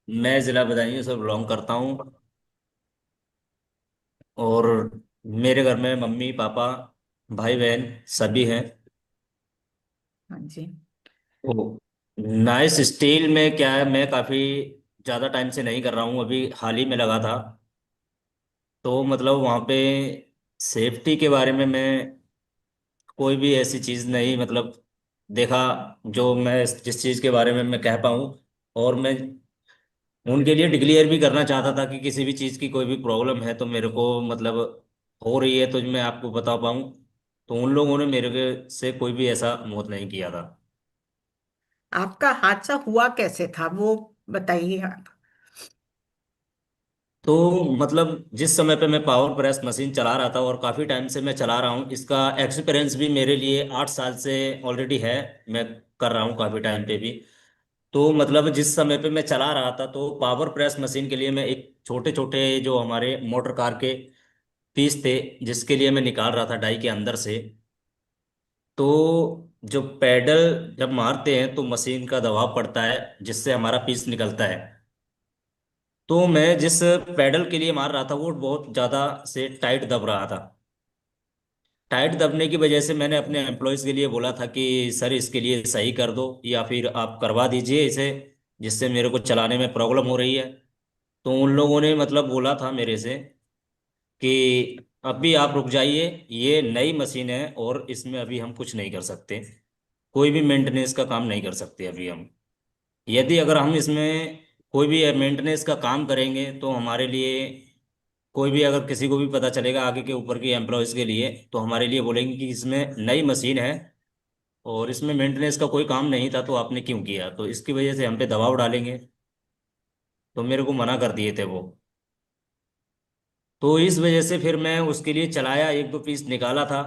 मैं जिला बदायूं से बिलोंग करता हूँ। और मेरे घर में मम्मी पापा भाई बहन सभी हैं। हाँ जी। तो नाइस स्टील में क्या है, मैं काफ़ी ज़्यादा टाइम से नहीं कर रहा हूँ, अभी हाल ही में लगा था। तो मतलब वहाँ पे सेफ्टी के बारे में मैं कोई भी ऐसी चीज़ नहीं मतलब देखा जो मैं जिस चीज़ के बारे में मैं कह पाऊँ। और मैं उनके लिए डिक्लेयर भी करना चाहता था कि किसी भी चीज़ की कोई भी प्रॉब्लम है तो मेरे को मतलब हो रही है तो मैं आपको बता पाऊँ। तो उन लोगों ने से कोई भी ऐसा मौत नहीं किया था। आपका हादसा हुआ कैसे था वो बताइए आप। तो मतलब जिस समय पे मैं पावर प्रेस मशीन चला रहा था, और काफ़ी टाइम से मैं चला रहा हूँ, इसका एक्सपीरियंस भी मेरे लिए 8 साल से ऑलरेडी है। मैं कर रहा हूँ काफ़ी टाइम पे भी। तो मतलब जिस समय पे मैं चला रहा था तो पावर प्रेस मशीन के लिए मैं एक छोटे छोटे जो हमारे मोटर कार के पीस थे, जिसके लिए मैं निकाल रहा था डाई के अंदर से। तो जो पैडल जब मारते हैं तो मशीन का दबाव पड़ता है जिससे हमारा पीस निकलता है। तो मैं जिस पैडल के लिए मार रहा था वो बहुत ज़्यादा से टाइट दब रहा था। टाइट दबने की वजह से मैंने अपने एम्प्लॉयज़ के लिए बोला था कि सर इसके लिए सही कर दो या फिर आप करवा दीजिए इसे, जिससे मेरे को चलाने में प्रॉब्लम हो रही है। तो उन लोगों ने मतलब बोला था मेरे से कि अभी आप रुक जाइए, ये नई मशीन है और इसमें अभी हम कुछ नहीं कर सकते, कोई भी मेंटेनेंस का काम नहीं कर सकते अभी हम। यदि अगर हम इसमें कोई भी मेंटेनेंस का काम करेंगे तो हमारे लिए कोई भी अगर किसी को भी पता चलेगा आगे के ऊपर के एम्प्लॉयज़ के लिए तो हमारे लिए बोलेंगे कि इसमें नई मशीन है और इसमें मेंटेनेंस का कोई काम नहीं था, तो आपने क्यों किया, तो इसकी वजह से हम पे दबाव डालेंगे। तो मेरे को मना कर दिए थे वो। तो इस वजह से फिर मैं उसके लिए चलाया, एक दो पीस निकाला था।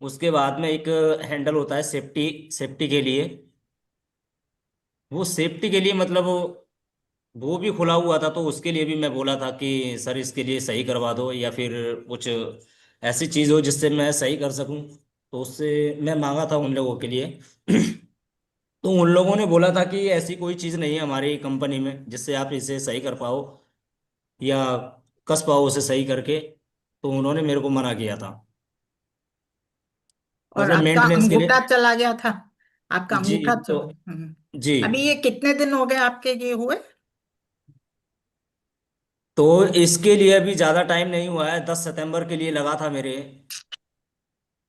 उसके बाद में एक हैंडल होता है सेफ्टी सेफ्टी के लिए। वो सेफ्टी के लिए मतलब वो भी खुला हुआ था, तो उसके लिए भी मैं बोला था कि सर इसके लिए सही करवा दो, या फिर कुछ ऐसी चीज़ हो जिससे मैं सही कर सकूं। तो उससे मैं मांगा था उन लोगों के लिए। तो उन लोगों ने बोला था कि ऐसी कोई चीज़ नहीं है हमारी कंपनी में जिससे आप इसे सही कर पाओ या कस पाओ उसे सही करके। तो उन्होंने मेरे को मना किया था, और मतलब आपका मेंटेनेंस के लिए। अंगूठा चला गया था? आपका जी अंगूठा तो जी। अभी ये कितने दिन हो गए आपके ये हुए? तो इसके लिए अभी ज़्यादा टाइम नहीं हुआ है, 10 सितंबर के लिए लगा था मेरे,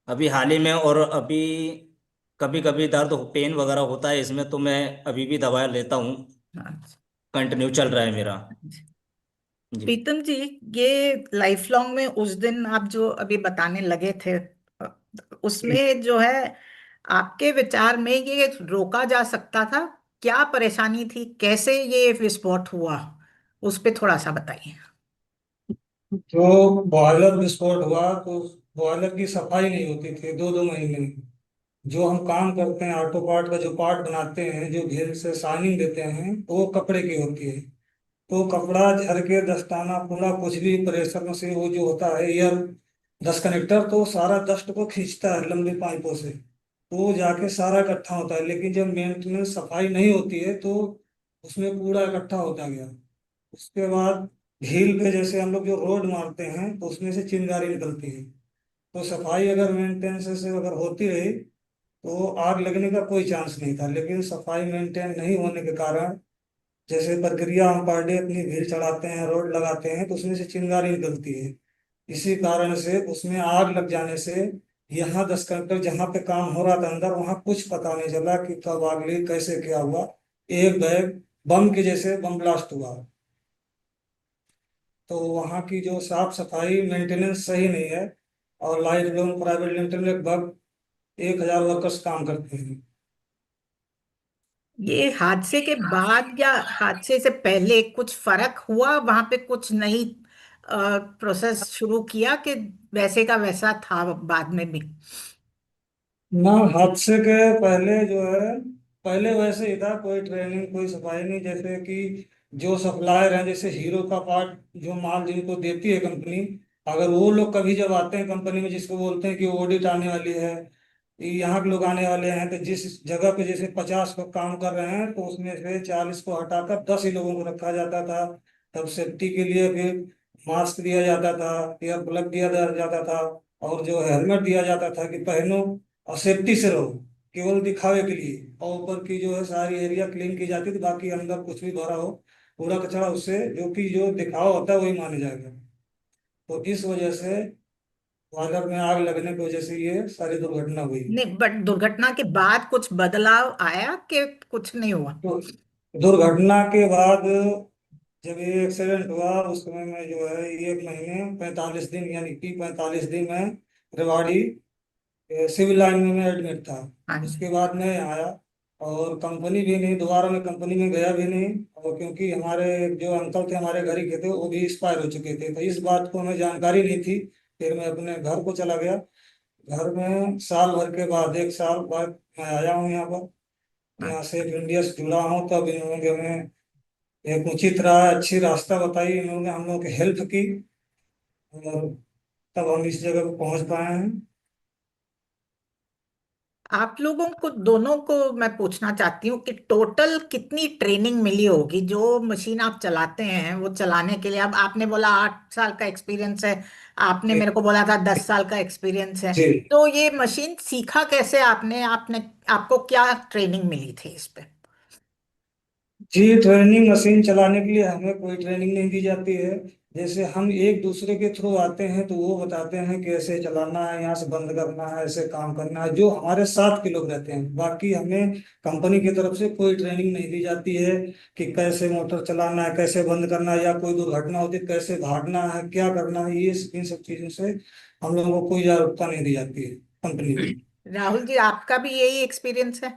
अभी हाल ही में। और अभी कभी कभी दर्द पेन वगैरह होता है इसमें, तो मैं अभी भी दवा लेता हूँ, अच्छा। कंटिन्यू चल रहा है मेरा। जी। प्रीतम जी, ये लाइफ लॉन्ग में उस दिन आप जो अभी बताने लगे थे, अ, उसमें जो है आपके विचार में ये रोका जा सकता था? क्या परेशानी थी, कैसे ये विस्फोट हुआ, उस पे थोड़ा सा बताइए। जो बॉयलर विस्फोट हुआ तो बॉयलर की सफाई नहीं होती थी 2-2 महीने। जो हम काम करते हैं ऑटो पार्ट का जो पार्ट बनाते हैं, जो घेर से शाइनिंग देते हैं, वो कपड़े की होती है। तो कपड़ा झर के दस्ताना पूरा कुछ भी प्रेशर में से वो जो होता है एयर डस्ट कनेक्टर, तो सारा डस्ट को खींचता है लंबे पाइपों से, तो वो जाके सारा इकट्ठा होता है। लेकिन जब मेंटेनेंस सफाई नहीं होती है तो उसमें कूड़ा इकट्ठा होता गया। उसके बाद झील पे जैसे हम लोग जो रोड मारते हैं तो उसमें से चिंगारी निकलती है। तो सफाई अगर मेंटेनेंस से अगर होती रही तो आग लगने का कोई चांस नहीं था। लेकिन सफाई मेंटेन नहीं होने के कारण, जैसे प्रक्रिया हम पर डे अपनी भीड़ चढ़ाते हैं, रोड लगाते हैं, तो उसमें से चिंगारी निकलती है। इसी कारण से उसमें आग लग जाने से यहाँ 10 घंटे जहाँ पे काम हो रहा था अंदर, वहाँ कुछ पता नहीं चला कि कब आग लगी, कैसे क्या हुआ। एक बैग बम के जैसे बम ब्लास्ट हुआ। तो वहाँ की जो साफ सफाई मेंटेनेंस सही नहीं है। और लाइट लोन प्राइवेट लिमिटेड में लगभग 1,000 वर्कर्स काम करते हैं। ये हादसे के बाद या हादसे से पहले कुछ फर्क हुआ वहां पे? कुछ नई प्रोसेस शुरू किया कि वैसे का वैसा था बाद में भी? ना, हादसे के पहले जो है, पहले वैसे ही था, कोई ट्रेनिंग कोई सफाई नहीं। जैसे कि जो सप्लायर हैं, जैसे हीरो का पार्ट जो माल जिनको देती है कंपनी, अगर वो लोग कभी जब आते हैं कंपनी में, जिसको बोलते हैं कि ऑडिट आने वाली है, यहाँ के लोग आने वाले हैं, तो जिस जगह पे जैसे 50 लोग काम कर रहे हैं तो उसमें से 40 को हटाकर 10 ही लोगों को रखा जाता था। तब सेफ्टी के लिए फिर मास्क दिया जाता था, एयर प्लग दिया जाता था, और जो हेलमेट दिया जाता था कि पहनो और सेफ्टी से रहो, केवल दिखावे के लिए। और ऊपर की जो है सारी एरिया क्लीन की जाती थी, बाकी अंदर कुछ भी भरा हो कूड़ा कचरा, उससे जो कि जो दिखावा होता है वही माने जाएगा। तो इस वजह से बॉयलर में आग लगने की वजह से ये सारी दुर्घटना हुई। नहीं, बट दुर्घटना के बाद कुछ बदलाव आया कि कुछ नहीं हुआ? तो दुर्घटना के बाद जब ये एक्सीडेंट हुआ उस समय में जो है 1 महीने 45 दिन, यानी कि 45 दिन में रेवाड़ी सिविल लाइन में मैं एडमिट था। हाँ जी। उसके बाद मैं आया, और कंपनी भी नहीं, दोबारा मैं कंपनी में गया भी नहीं। और क्योंकि हमारे जो अंकल थे हमारे घर ही के थे, वो भी एक्सपायर हो चुके थे, तो इस बात को हमें जानकारी नहीं थी। फिर मैं अपने घर को चला गया। घर में साल भर के बाद, 1 साल बाद मैं आया हूँ यहाँ पर। यहाँ से इंडिया से जुड़ा हूँ, तब इन्होंने हमें एक उचित राह, अच्छी रास्ता बताई, इन्होंने हम लोग की हेल्प की, और तब हम इस जगह पर पहुंच पाए हैं। आप लोगों को दोनों को मैं पूछना चाहती हूँ कि टोटल कितनी ट्रेनिंग मिली होगी? जो मशीन आप चलाते हैं वो चलाने के लिए, अब आपने बोला 8 साल का एक्सपीरियंस है, आपने जी मेरे को बोला था 10 साल का एक्सपीरियंस है। जी। तो ये मशीन सीखा कैसे आपने? आपने आपको क्या ट्रेनिंग मिली थी इस पे? जी, ट्रेनिंग मशीन चलाने के लिए हमें कोई ट्रेनिंग नहीं दी जाती है। जैसे हम एक दूसरे के थ्रू आते हैं तो वो बताते हैं कि ऐसे चलाना है, यहाँ से बंद करना है, ऐसे काम करना है, जो हमारे साथ के लोग रहते हैं। बाकी हमें कंपनी की तरफ से कोई ट्रेनिंग नहीं दी जाती है कि कैसे मोटर चलाना है, कैसे बंद करना है, या कोई दुर्घटना होती है कैसे भागना है, क्या करना है। ये इन सब चीजों से हम लोगों को कोई जागरूकता नहीं दी जाती है कंपनी में। राहुल जी, आपका भी यही एक्सपीरियंस है?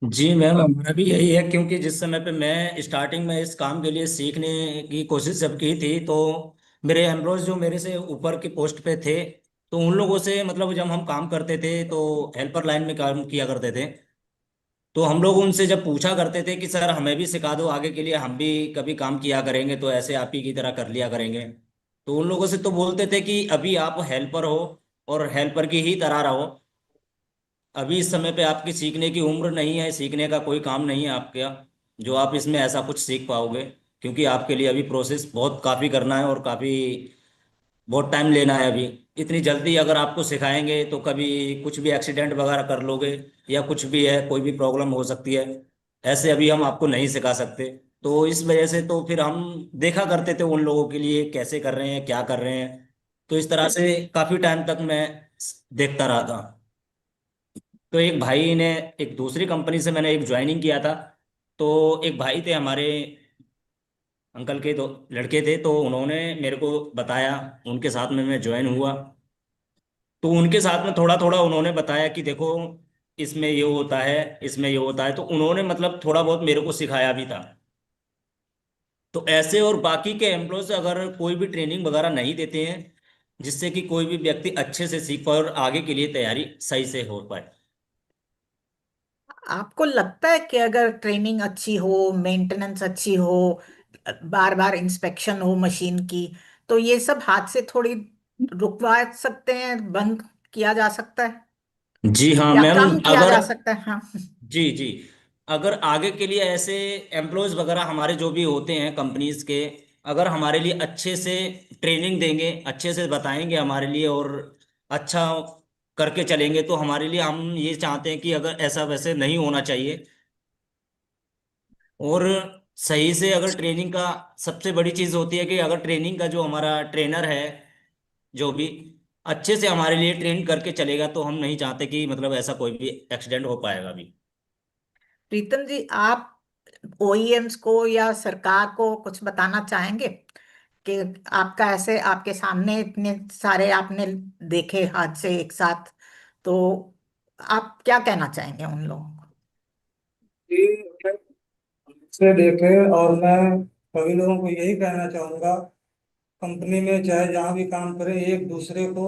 जी मैम, हमारा भी यही है, क्योंकि जिस समय पे मैं स्टार्टिंग में इस काम के लिए सीखने की कोशिश जब की थी, तो मेरे एम्प्लॉयज जो मेरे से ऊपर के पोस्ट पे थे, तो उन लोगों से मतलब जब हम काम करते थे तो हेल्पर लाइन में काम किया करते थे, तो हम लोग उनसे जब पूछा करते थे कि सर हमें भी सिखा दो, आगे के लिए हम भी कभी काम किया करेंगे तो ऐसे आप ही की तरह कर लिया करेंगे। तो उन लोगों से तो बोलते थे कि अभी आप हेल्पर हो और हेल्पर की ही तरह रहो। अभी इस समय पे आपकी सीखने की उम्र नहीं है, सीखने का कोई काम नहीं है आपका जो आप इसमें ऐसा कुछ सीख पाओगे, क्योंकि आपके लिए अभी प्रोसेस बहुत काफ़ी करना है और काफ़ी बहुत टाइम लेना है अभी। इतनी जल्दी अगर आपको सिखाएंगे तो कभी कुछ भी एक्सीडेंट वगैरह कर लोगे, या कुछ भी है, कोई भी प्रॉब्लम हो सकती है, ऐसे अभी हम आपको नहीं सिखा सकते। तो इस वजह से तो फिर हम देखा करते थे उन लोगों के लिए कैसे कर रहे हैं, क्या कर रहे हैं। तो इस तरह से काफ़ी टाइम तक मैं देखता रहा था। तो एक भाई ने, एक दूसरी कंपनी से मैंने एक ज्वाइनिंग किया था, तो एक भाई थे हमारे अंकल के, दो लड़के थे, तो उन्होंने मेरे को बताया, उनके साथ में मैं ज्वाइन हुआ। तो उनके साथ में थोड़ा थोड़ा उन्होंने बताया कि देखो इसमें ये होता है, इसमें ये होता है, तो उन्होंने मतलब थोड़ा बहुत मेरे को सिखाया भी था। तो ऐसे और बाकी के एम्प्लॉयज अगर कोई भी ट्रेनिंग वगैरह नहीं देते हैं जिससे कि कोई भी व्यक्ति अच्छे से सीख पाए और आगे के लिए तैयारी सही से हो पाए। आपको लगता है कि अगर ट्रेनिंग अच्छी हो, मेंटेनेंस अच्छी हो, बार बार इंस्पेक्शन हो मशीन की, तो ये सब हादसे थोड़ी रुकवा सकते हैं, बंद किया जा सकता है जी हाँ या मैम। कम किया अगर जा सकता है? हाँ। जी जी, अगर आगे के लिए ऐसे एम्प्लॉयज वगैरह हमारे जो भी होते हैं कंपनीज के, अगर हमारे लिए अच्छे से ट्रेनिंग देंगे, अच्छे से बताएंगे हमारे लिए और अच्छा करके चलेंगे, तो हमारे लिए, हम ये चाहते हैं कि अगर ऐसा वैसे नहीं होना चाहिए। और सही से अगर ट्रेनिंग का, सबसे बड़ी चीज़ होती है कि अगर ट्रेनिंग का जो हमारा ट्रेनर है जो भी अच्छे से हमारे लिए ट्रेन करके चलेगा, तो हम नहीं चाहते कि मतलब ऐसा कोई भी एक्सीडेंट हो पाएगा भी। प्रीतम जी, आप ओईएम्स को या सरकार को कुछ बताना चाहेंगे कि आपका ऐसे आपके सामने इतने सारे आपने देखे हादसे एक साथ, तो आप क्या कहना चाहेंगे उन लोगों को? कि से देखे, और मैं सभी लोगों को यही कहना चाहूंगा, कंपनी में चाहे जहाँ भी काम करें, एक दूसरे को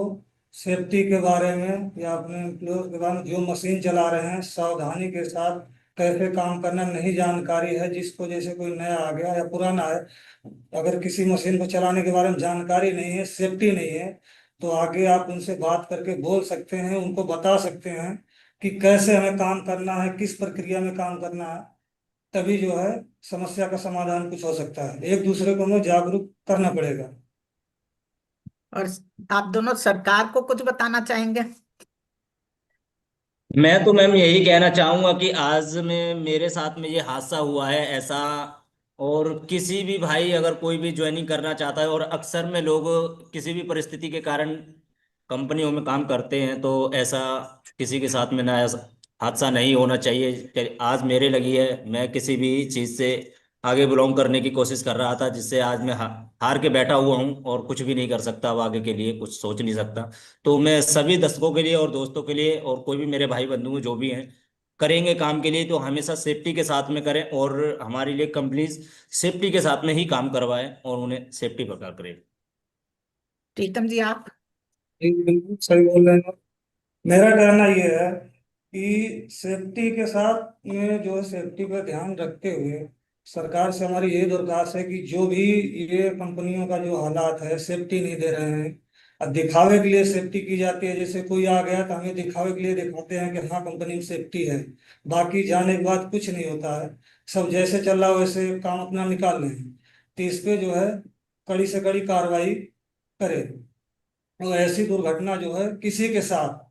सेफ्टी के बारे में या अपने एम्प्लॉय के बारे में, जो मशीन चला रहे हैं सावधानी के साथ कैसे काम करना, नहीं जानकारी है जिसको, जैसे कोई नया आ गया या पुराना है, अगर किसी मशीन को चलाने के बारे में जानकारी नहीं है, सेफ्टी नहीं है, तो आगे आप उनसे बात करके बोल सकते हैं, उनको बता सकते हैं कि कैसे हमें काम करना है, किस प्रक्रिया में काम करना है। तभी जो है समस्या का समाधान कुछ हो सकता है। एक दूसरे को हमें जागरूक करना पड़ेगा। और आप दोनों सरकार को कुछ बताना चाहेंगे? मैं तो मैम यही कहना चाहूंगा कि आज में मेरे साथ में ये हादसा हुआ है ऐसा, और किसी भी भाई अगर कोई भी ज्वाइनिंग करना चाहता है, और अक्सर में लोग किसी भी परिस्थिति के कारण कंपनियों में काम करते हैं, तो ऐसा किसी के साथ में ना ऐसा हादसा नहीं होना चाहिए कि आज मेरे लगी है, मैं किसी भी चीज़ से आगे बिलोंग करने की कोशिश कर रहा था, जिससे आज मैं हार के बैठा हुआ हूँ और कुछ भी नहीं कर सकता, अब आगे के लिए कुछ सोच नहीं सकता। तो मैं सभी दर्शकों के लिए और दोस्तों के लिए और कोई भी मेरे भाई बंधु जो भी हैं करेंगे काम के लिए, तो हमेशा सेफ्टी के साथ में करें, और हमारे लिए कंपनीज सेफ्टी के साथ में ही काम करवाएं और उन्हें सेफ्टी प्रदान करें। प्रीतम जी, आप? जी, बिल्कुल सही बोल रहे हैं। मेरा कहना यह है कि सेफ्टी के साथ में जो है, सेफ्टी पर ध्यान रखते हुए सरकार से हमारी यही दरख्वास्त है कि जो भी ये कंपनियों का जो हालात है, सेफ्टी नहीं दे रहे हैं, अब दिखावे के लिए सेफ्टी की जाती है, जैसे कोई आ गया तो हमें दिखावे के लिए दिखाते हैं कि हाँ कंपनी में सेफ्टी है, बाकी जाने के बाद कुछ नहीं होता है, सब जैसे चल रहा है वैसे काम अपना निकाल रहे हैं। तो इस पे जो है कड़ी से कड़ी कार्रवाई करे, तो ऐसी दुर्घटना जो है किसी के साथ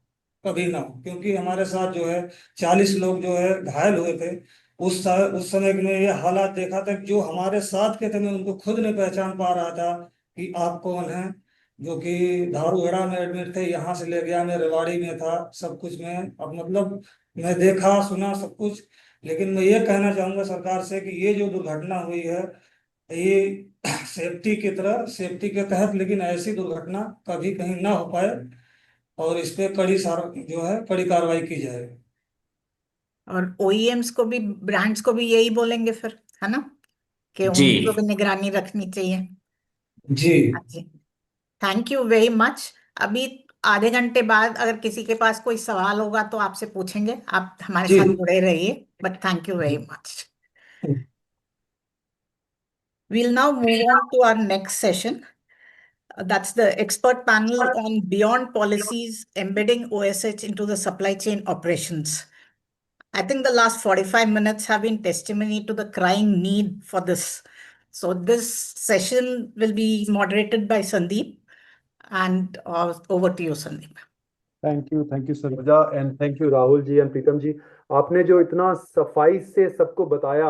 कभी ना हो, क्योंकि हमारे साथ जो है 40 लोग जो है घायल हुए थे। उस समय में ये हालात देखा था कि जो हमारे साथ के थे, मैं उनको खुद नहीं पहचान पा रहा था कि आप कौन हैं, जो कि धारूहेड़ा में एडमिट थे, यहाँ से ले गया, मैं रेवाड़ी में था, सब कुछ में अब मतलब मैं देखा सुना सब कुछ। लेकिन मैं ये कहना चाहूंगा सरकार से कि ये जो दुर्घटना हुई है, ये सेफ्टी की तरह, सेफ्टी के तहत, लेकिन ऐसी दुर्घटना कभी कहीं ना हो पाए, और इस पे कड़ी जो है कड़ी कार्रवाई की जाए। और ओईएम्स को भी, ब्रांड्स को भी यही बोलेंगे फिर, है ना, कि जी उनको भी निगरानी रखनी चाहिए। जी हाँ जी, थैंक यू वेरी मच। अभी आधे घंटे बाद अगर किसी के पास कोई सवाल होगा तो आपसे पूछेंगे, आप हमारे जी साथ जुड़े रहिए, but thank you very much. We'll now move on to our next session. That's the expert panel on beyond policies embedding OSH into the supply chain operations. I think the last 45 minutes have been testimony to the crying need for this. So this session will be moderated by Sandeep, and over to you, Sandeep. Thank you Saroja and thank you Rahul ji and Pritam ji. आपने जो इतना सफाई से सबको बताया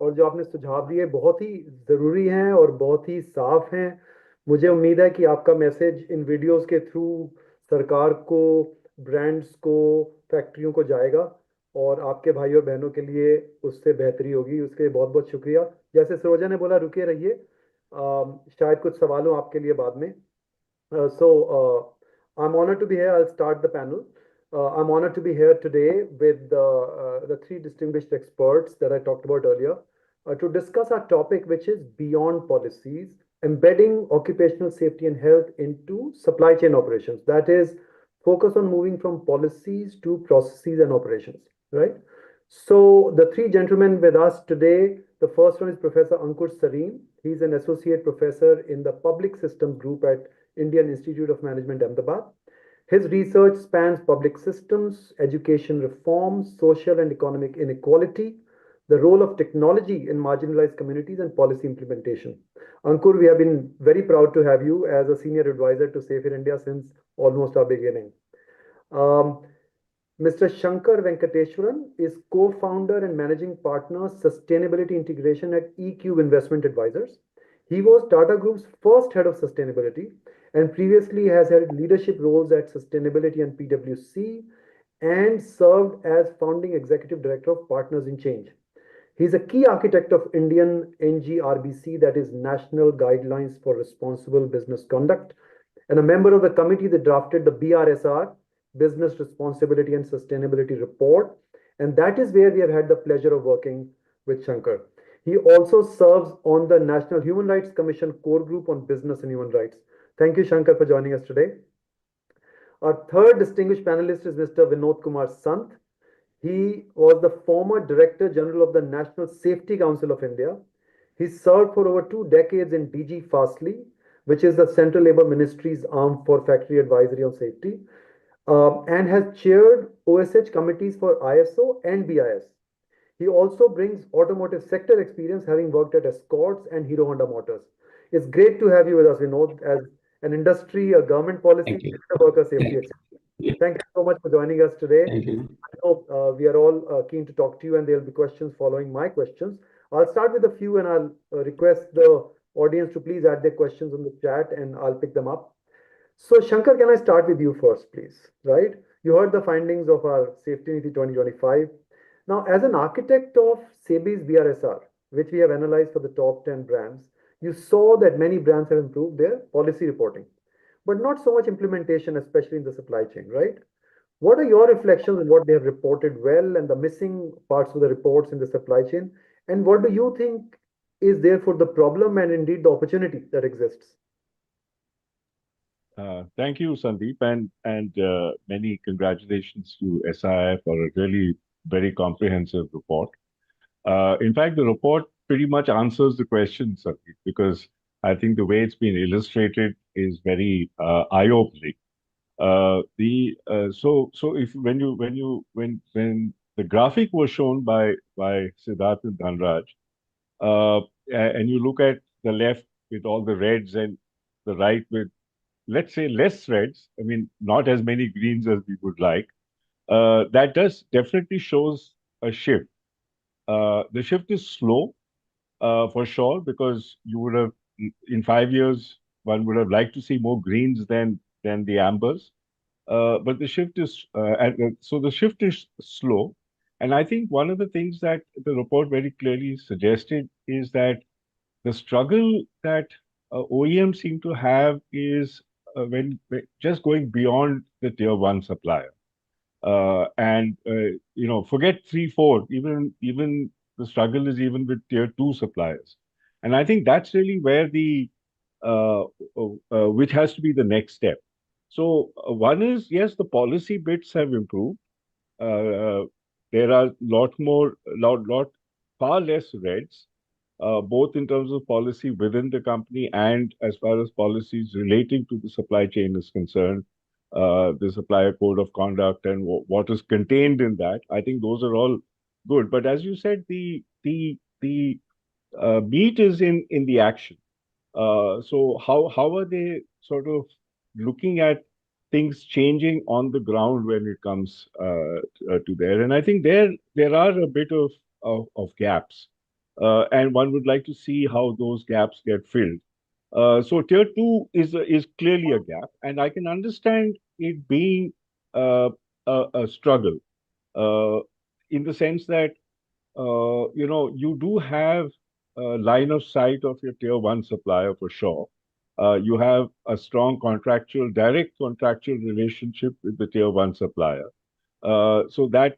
और जो आपने सुझाव दिए बहुत ही जरूरी हैं और बहुत ही साफ हैं। मुझे उम्मीद है कि आपका मैसेज इन वीडियोस के थ्रू सरकार को, ब्रांड्स को, फैक्ट्रियों को जाएगा और आपके भाई और बहनों के लिए उससे बेहतरी होगी। उसके लिए बहुत बहुत शुक्रिया। जैसे सरोजा ने बोला, रुके रहिए, शायद कुछ सवाल हो आपके लिए बाद में। I'm honored to be here. I'll start the panel. I'm honored to be here today with the three distinguished experts that I talked about earlier to discuss our topic, which is beyond policies, embedding occupational safety and health into supply chain operations. That is, focus on moving from policies to processes and operations, right? So the three gentlemen with us today, the first one is Professor Ankur Sarin. He's an associate professor in the Public Systems Group at Indian Institute of Management, Ahmedabad. His research spans public systems, education reform, social and economic inequality, the role of technology in marginalized communities, and policy implementation. Ankur, we have been very proud to have you as a senior advisor to Safe in India since almost our beginning. Mr. Shankar Venkateshwaran is co-founder and managing partner, Sustainability Integration at eCube Investment Advisors. He was Tata Group's first head of sustainability and previously has held leadership roles at Sustainability and PwC and served as founding executive director of Partners in Change. He's a key architect of Indian NGRBC, that is National Guidelines for Responsible Business Conduct, and a member of the committee that drafted the BRSR, Business Responsibility and Sustainability Report. And that is where we have had the pleasure of working with Shankar. He also serves on the National Human Rights Commission Core Group on Business and Human Rights. Thank you, Shankar, for joining us today. Our third distinguished panelist is Mr. Vinod Kumar Sant. He was the former Director General of the National Safety Council of India. He served for over 2 decades in DG Fastly, which is the Central Labour Ministry's arm for factory advisory on safety, and has chaired OSH committees for ISO and BIS. He also brings automotive sector experience, having worked at Escorts and Hero Honda Motors. It's great to have you with us, Vinod, as an industry, a government policy, and a worker safety expert. Thank you so much for joining us today. Thank you. I know we are all keen to talk to you, and there will be questions following my questions. I'll start with a few, and I'll request the audience to please add their questions in the chat, and I'll pick them up. So, Shankar, can I start with you first, please? Right? You heard the findings of our SafetyNiti 2025. Now, as an architect of SEBI's BRSR, which we have analyzed for the top 10 brands, you saw that many brands have improved their policy reporting, but not so much implementation, especially in the supply chain, right? What are your reflections on what they have reported well and the missing parts of the reports in the supply chain? And what do you think is therefore the problem and indeed the opportunity that exists? Thank you, Sandeep, and many congratulations to SII for a really very comprehensive report. In fact, the report pretty much answers the question, Sandeep, because I think the way it's been illustrated is very eye-opening. So if when the graphic was shown by Siddharth and Dhanraj, and you look at the left with all the reds and the right with, let's say, less reds, I mean, not as many greens as we would like, that does definitely shows a shift. The shift is slow, for sure, because you would have, in 5 years, one would have liked to see more greens than the ambers. But the shift is, so the shift is slow. And I think one of the things that the report very clearly suggested is that the struggle that OEMs seem to have is just going beyond the tier one supplier, and forget 3, 4. Even the struggle is even with tier two suppliers, and I think that's really where the which has to be the next step. So one is, yes, the policy bits have improved. Uh, there are lot far less reds, both in terms of policy within the company and as far as policies relating to the supply chain is concerned, the supplier code of conduct and what is contained in that. I think those are all good. But as you said, the meat is in the action. So how are they sort of looking at things changing on the ground when it comes to there? And I think there are a bit of gaps, and one would like to see how those gaps get filled. So tier two is clearly a gap, and I can understand it being a struggle uh, in the sense that you do have a line of sight of your tier one supplier for sure. You have a strong direct contractual relationship with the tier one supplier. So that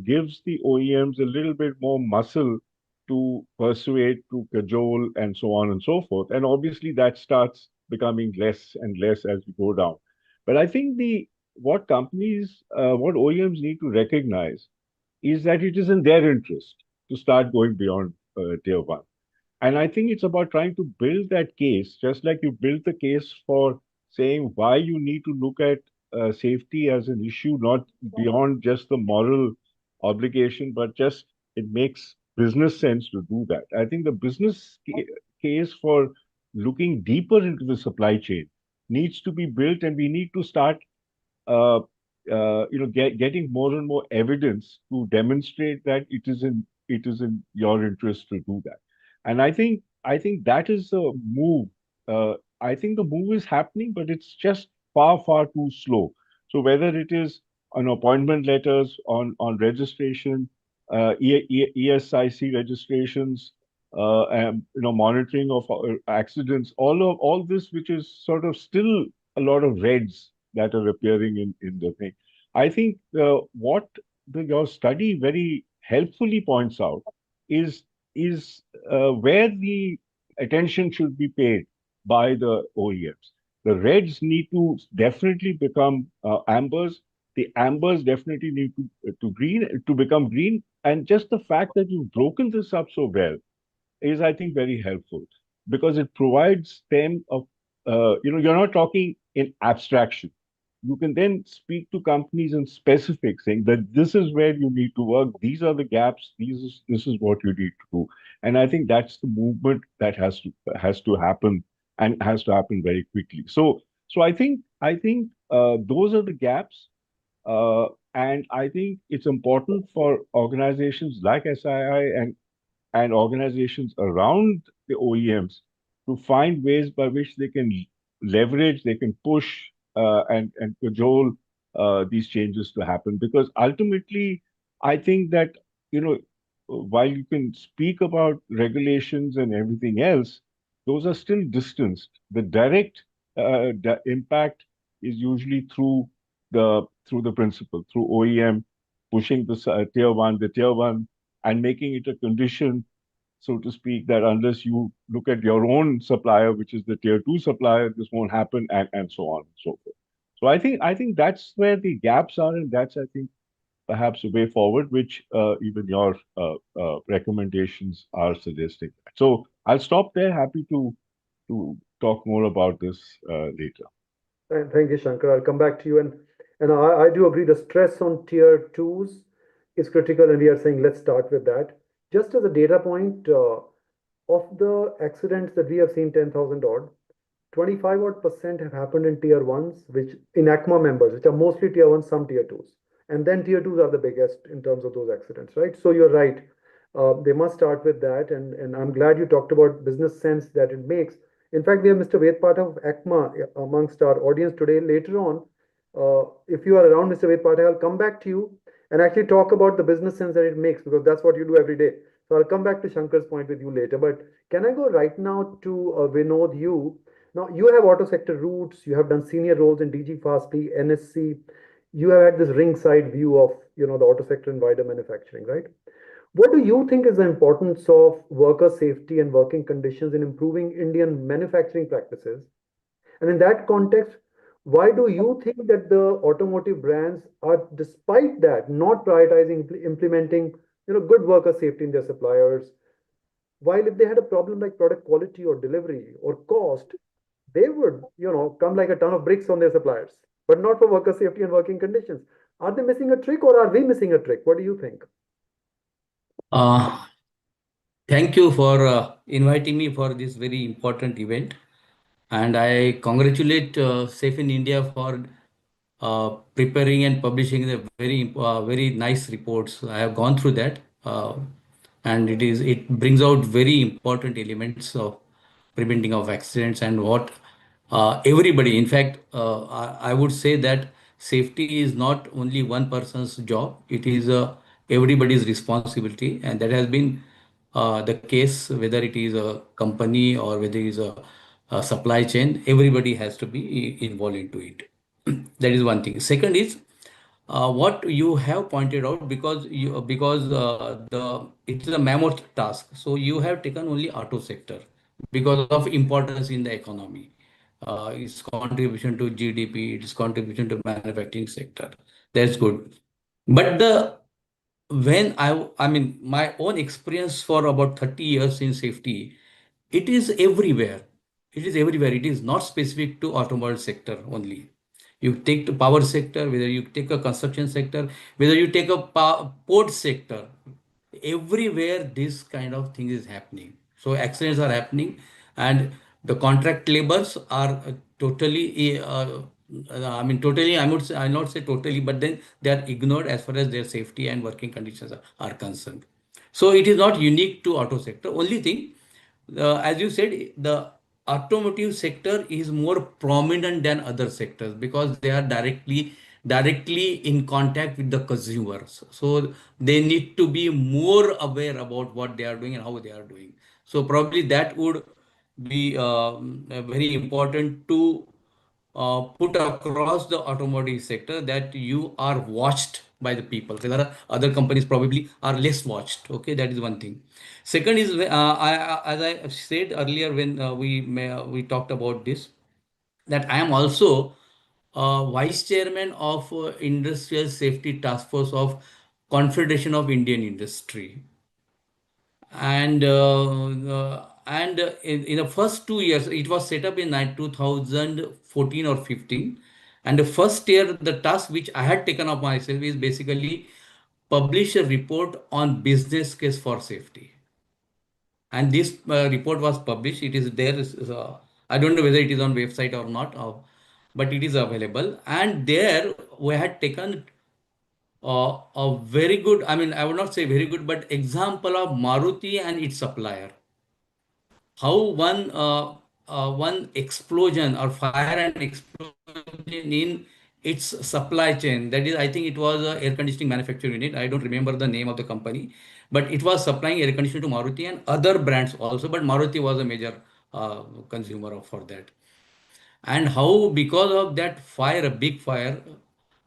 gives the OEMs a little bit more muscle to persuade, to cajole, and so on and so forth. And obviously, that starts becoming less and less as we go down. But I think what OEMs need to recognize is that it is in their interest to start going beyond tier one. And I think it's about trying to build that case, just like you built the case for saying why you need to look at safety as an issue, not beyond just the moral obligation, but just it makes business sense to do that. I think the case for looking deeper into the supply chain needs to be built, and we need to start uh, getting more and more evidence to demonstrate that it is in your interest to do that. And I think that is a move. I think the move is happening, but it's just far too slow. So whether it is on appointment letters, on registration, ESIC registrations, and monitoring of accidents, all this, which is sort of still a lot of reds that are appearing in the thing. I think what your study very helpfully points out is where the attention should be paid by the OEMs. The reds need to definitely become ambers. The ambers definitely need to become green. And just the fact that you've broken this up so well is, I think, very helpful because it provides them you're not talking in abstraction. You can then speak to companies in specifics, saying that this is where you need to work. These are the gaps. This is what you need to do. And I think that's the movement that has to happen and has to happen very quickly. So I think those are the gaps. And I think it's important for organizations like SII and organizations around the OEMs to find ways by which they can leverage, they can push and cajole these changes to happen. Because ultimately, I think that, while you can speak about regulations and everything else, those are still distanced. The direct impact is usually through the principle, through OEM pushing the tier one, and making it a condition, so to speak, that unless you look at your own supplier, which is the tier two supplier, this won't happen, and so on and so forth. So I think that's where the gaps are, and that's, I think, perhaps a way forward, which even your recommendations are suggesting. So I'll stop there. Happy to talk more about this later. Thank you, Shankar. I'll come back to you. And I do agree the stress on tier twos is critical, and we are saying let's start with that. Just as a data point, of the accidents that we have seen, 10,000 odd, 25 odd percent have happened in tier ones, which in ACMA members, which are mostly tier ones, some tier twos. And then tier twos are the biggest in terms of those accidents, right? So you're right. They must start with that. And I'm glad you talked about business sense that it makes. In fact, we have Mr. Vedpata of ACMA amongst our audience today. Later on, if you are around, Mr. Vedpata, I'll come back to you and actually talk about the business sense that it makes, because that's what you do every day. So I'll come back to Shankar's point with you later. But can I go right now to Vinod, you? Now, you have auto sector roots, you have done senior roles in DG Fastly, NSC, you have had this ringside view of, the auto sector and wider manufacturing, right? What do you think is the importance of worker safety and working conditions in improving Indian manufacturing practices? And in that context, why do you think that the automotive brands are, despite that, not prioritizing implementing, good worker safety in their suppliers? While if they had a problem like product quality or delivery or cost, they would, come like a ton of bricks on their suppliers, but not for worker safety and working conditions. Are they missing a trick or are we missing a trick? What do you think? Uh, Thank you for inviting me for this very important event. And I congratulate Safe in India for preparing and publishing the very nice reports. I have gone through that, and it brings out very important elements of preventing of accidents and what everybody. In fact, I would say that safety is not only one person's job; it is everybody's responsibility, and that has been the case whether it is a company or whether it is a supply chain. Everybody has to be involved into it. That is one thing. Second is what you have pointed out, because it's a mammoth task. So you have taken only auto sector because of importance in the economy, its contribution to GDP, its contribution to manufacturing sector. That's good. But when I mean, my own experience for about 30 years in safety, it is everywhere. It is everywhere. It is not specific to automobile sector only. You take the power sector, whether you take a construction sector, whether you take a port sector, everywhere this kind of thing is happening. So accidents are happening, and the contract labors are totally. I mean, totally. I not say totally, but then they are ignored as far as their safety and working conditions are concerned. So it is not unique to auto sector. Only thing, as you said, the automotive sector is more prominent than other sectors because they are directly in contact with the consumers. So they need to be more aware about what they are doing and how they are doing. So probably that would be very important to put across the automotive sector, that you are watched by the people. There are other companies probably are less watched. Okay, that is one thing. Second is, as I said earlier when we talked about this, that I am also vice chairman of Industrial Safety Task Force of Confederation of Indian Industry. And in the first 2 years, it was set up in 2014 or 15. And the first year, the task which I had taken up myself is basically publish a report on business case for safety. And this report was published. It is there. I don't know whether it is on website or not, but it is available. And there we had taken a very good, I mean, I would not say very good, but example of Maruti and its supplier. How one explosion or fire and explosion in its supply chain. That is, I think it was a air conditioning manufacturing unit. I don't remember the name of the company, but it was supplying air conditioning to Maruti and other brands also. But Maruti was a major consumer for that. And how, because of that fire, a big fire,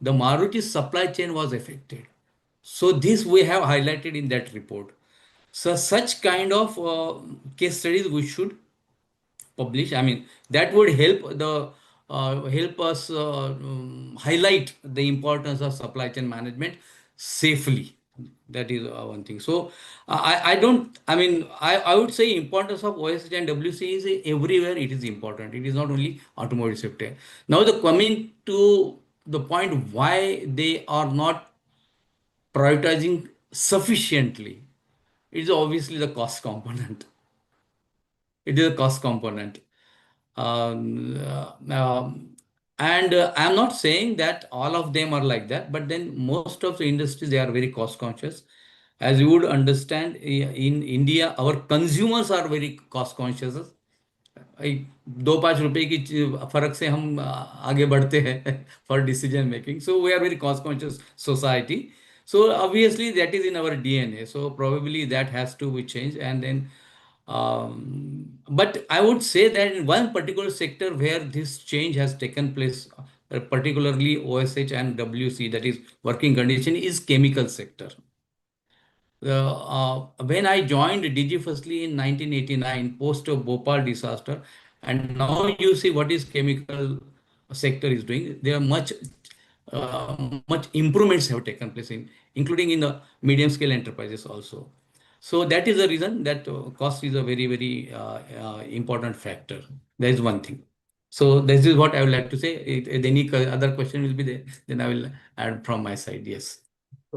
the Maruti supply chain was affected. So this we have highlighted in that report. So such kind of case studies we should publish. I mean, that would help us highlight the importance of supply chain management safely. That is one thing. So I don't. I mean, I would say importance of OSH and WC is everywhere. It is important. It is not only automotive safety. Now, the coming to the point why they are not prioritizing sufficiently, it is obviously the cost component. It is a cost component. Um, and I'm not saying that all of them are like that, but then most of the industries, they are very cost conscious. As you would understand, in India, our consumers are very cost conscious. दो पाँच रुपए की फर्क से हम आगे बढ़ते हैं for decision making. So we are very cost conscious society. So obviously that is in our DNA. So probably that has to be changed. And then But I would say that in one particular sector where this change has taken place, particularly OSH and WC, that is working condition, is chemical sector. When I joined DG firstly in 1989, post of Bhopal disaster, and now you see what is chemical sector is doing. There are much improvements have taken place including in the medium scale enterprises also. So that is the reason that cost is a very important factor. That is one thing. So this is what I would like to say. If any other question will be there, then I will add from my side. Yes.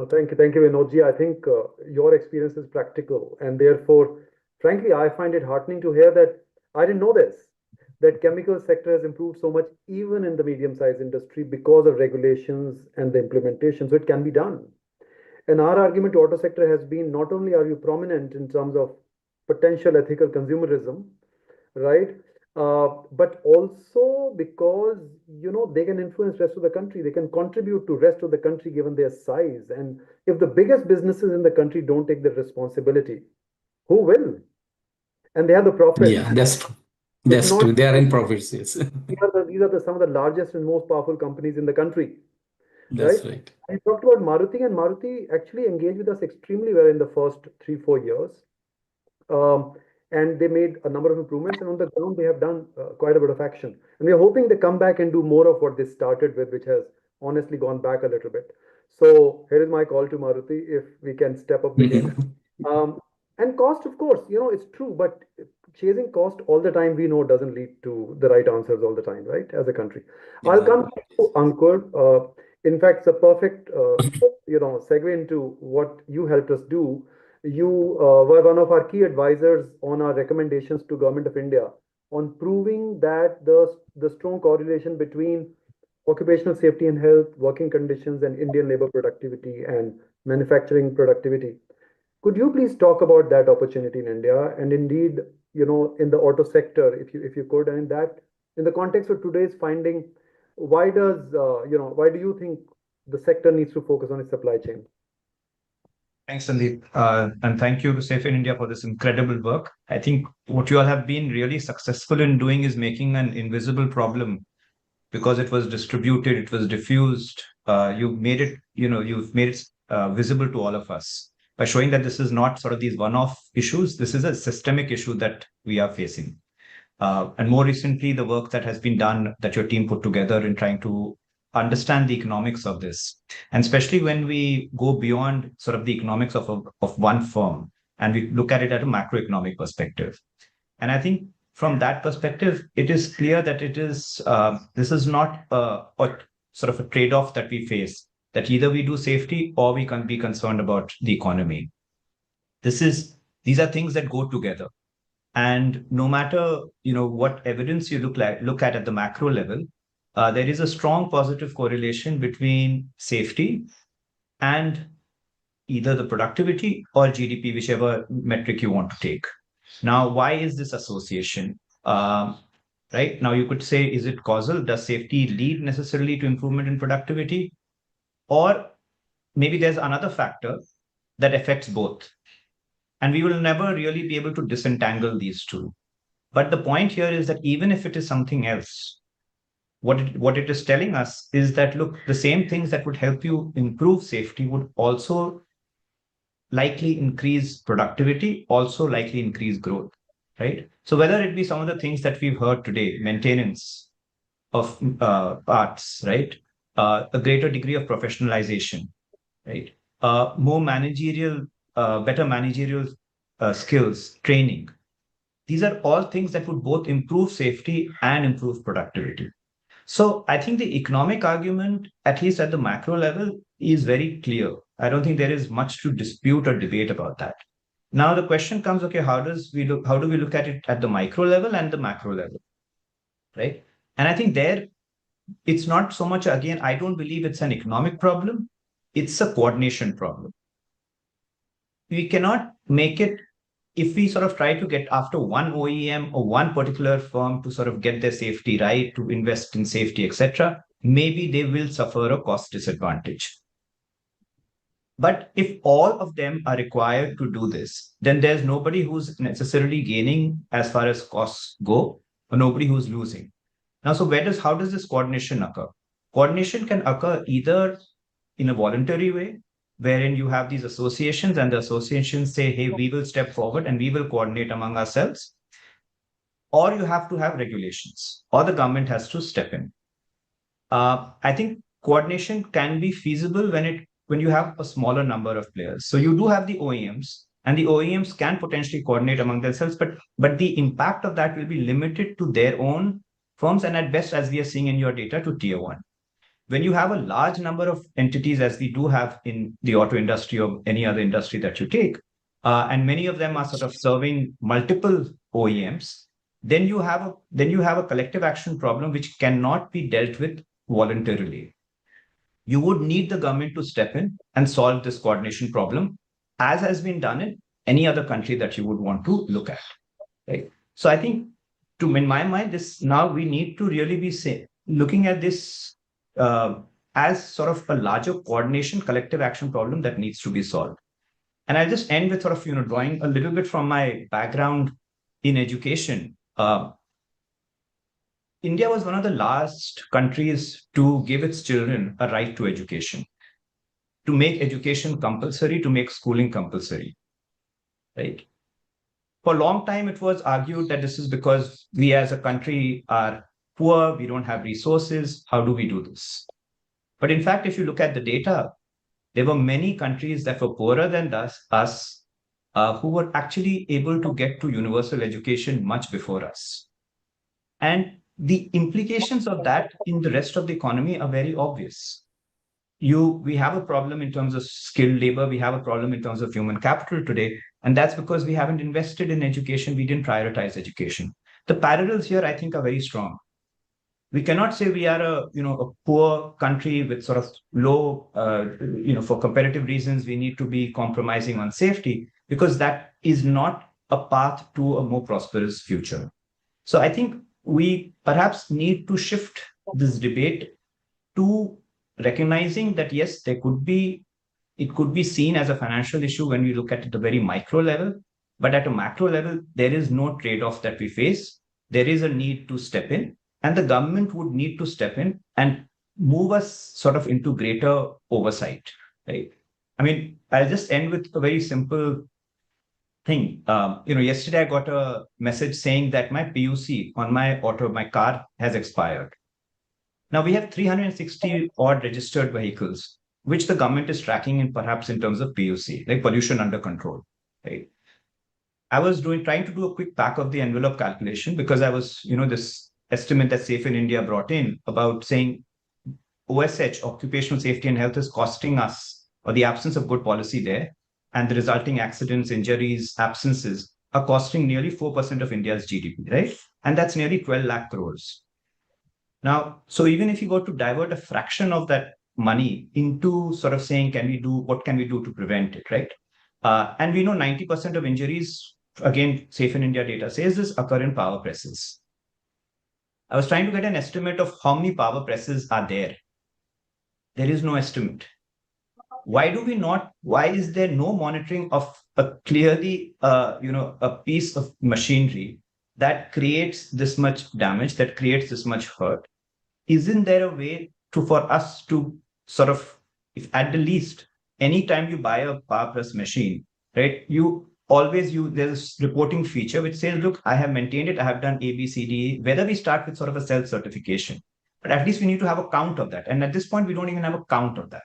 Thank you, Vinodji. I think your experience is practical, and therefore, frankly, I find it heartening to hear that I didn't know this, that chemical sector has improved so much even in the medium-sized industry because of regulations and the implementation. So it can be done. And our argument to auto sector has been not only are you prominent in terms of potential ethical consumerism, right? But also because they can influence rest of the country, they can contribute to rest of the country given their size. And if the biggest businesses in the country don't take the responsibility, who will? And they have the profits. Yeah, that's true. They are in profits. Yes. These are some of the largest and most powerful companies in the country. That's right. I talked about Maruti, and Maruti actually engaged with us extremely well in the first 3-4 years. And they made a number of improvements, and on the ground they have done quite a bit of action. And we are hoping they come back and do more of what they started with, which has honestly gone back a little bit. So here is my call to Maruti, if we can step up the game. And cost, of course, it's true, but chasing cost all the time, we know doesn't lead to the right answers all the time, right? As a country. I'll come to Ankur. In fact, it's a perfect, segue into what you helped us do. You were one of our key advisors on our recommendations to Government of India on proving that the strong correlation between occupational safety and health, working conditions, and Indian labor productivity and manufacturing productivity. Could you please talk about that opportunity in India and indeed, in the auto sector, if you could, and in the context of today's finding, why do you think the sector needs to focus on its supply chain? Thanks, Sandeep. And thank you to Safe in India for this incredible work. I think what you all have been really successful in doing is making an invisible problem, because it was distributed, it was diffused. You've made it visible to all of us by showing that this is not sort of these one-off issues. This is a systemic issue that we are facing. And more recently, the work that has been done, that your team put together in trying to understand the economics of this, and especially when we go beyond sort of the economics of one firm and we look at it at a macroeconomic perspective. And I think from that perspective, it is clear that this is not a sort of a trade-off that we face, that either we do safety or we can be concerned about the economy. These are things that go together. And no matter what evidence you look at the macro level, there is a strong positive correlation between safety and either the productivity or GDP, whichever metric you want to take. Now, why is this association? Right now, you could say, is it causal? Does safety lead necessarily to improvement in productivity? Or maybe there's another factor that affects both. And we will never really be able to disentangle these two. But the point here is that even if it is something else, what it is telling us is that, look, the same things that would help you improve safety would also likely increase productivity, also likely increase growth, right? So whether it be some of the things that we've heard today, maintenance of parts, right? A greater degree of professionalization, right? More managerial, better managerial skills, training. These are all things that would both improve safety and improve productivity. So I think the economic argument, at least at the macro level, is very clear. I don't think there is much to dispute or debate about that. Now the question comes, okay, how do we look at it at the micro level and the macro level, right? And I think there, it's not so much, again, I don't believe it's an economic problem. It's a coordination problem. We cannot make it, if we sort of try to get after one OEM or one particular firm to sort of get their safety right, to invest in safety, etc., maybe they will suffer a cost disadvantage. But if all of them are required to do this, then there's nobody who's necessarily gaining as far as costs go, or nobody who's losing. Now, so how does this coordination occur? Coordination can occur either in a voluntary way, wherein you have these associations and the associations say, hey, we will step forward and we will coordinate among ourselves, or you have to have regulations, or the government has to step in. I think coordination can be feasible when you have a smaller number of players. So you do have the OEMs, and the OEMs can potentially coordinate among themselves, but the impact of that will be limited to their own firms, and at best, as we are seeing in your data, to tier one. When you have a large number of entities, as we do have in the auto industry or any other industry that you take, and many of them are sort of serving multiple OEMs, then you have a collective action problem which cannot be dealt with voluntarily. You would need the government to step in and solve this coordination problem, as has been done in any other country that you would want to look at. Right? So I think, in my mind, we need to really be looking at this as sort of a larger coordination, collective action problem that needs to be solved. And I'll just end with sort of drawing a little bit from my background in education. India was one of the last countries to give its children a right to education, to make education compulsory, to make schooling compulsory. Right? For a long time, it was argued that this is because we as a country are poor, we don't have resources. How do we do this? But in fact, if you look at the data, there were many countries that were poorer than us who were actually able to get to universal education much before us. And the implications of that in the rest of the economy are very obvious. We have a problem in terms of skilled labor. We have a problem in terms of human capital today. And that's because we haven't invested in education. We didn't prioritize education. The parallels here, I think, are very strong. We cannot say we are a poor country with sort of low, for competitive reasons, we need to be compromising on safety, because that is not a path to a more prosperous future. So I think we perhaps need to shift this debate to recognizing that, yes, it could be seen as a financial issue when we look at the very micro level, but at a macro level, there is no trade-off that we face. There is a need to step in, and the government would need to step in and move us sort of into greater oversight, right? I mean, I'll just end with a very simple thing. Yesterday I got a message saying that my PUC on my car has expired. Now we have 360 odd registered vehicles, which the government is tracking in perhaps in terms of PUC, like pollution under control, right? I was trying to do a quick back of the envelope calculation, because I was, this estimate that Safe in India brought in about saying OSH, occupational safety and health, is costing us, or the absence of good policy there, and the resulting accidents, injuries, absences are costing nearly 4% of India's GDP, right? And that's nearly 12 lakh crores. Now, so even if you go to divert a fraction of that money into sort of saying, what can we do to prevent it, right? And we know 90% of injuries, again, Safe in India data says this, occur in power presses. I was trying to get an estimate of how many power presses are there. There is no estimate. Why is there no monitoring of a clearly, a piece of machinery that creates this much damage, that creates this much hurt? Isn't there a way for us to sort of, if at the least, anytime you buy a power press machine, right, there's a reporting feature which says, look, I have maintained it, I have done A, B, C, D, whether we start with sort of a self-certification, but at least we need to have a count of that. And at this point, we don't even have a count of that.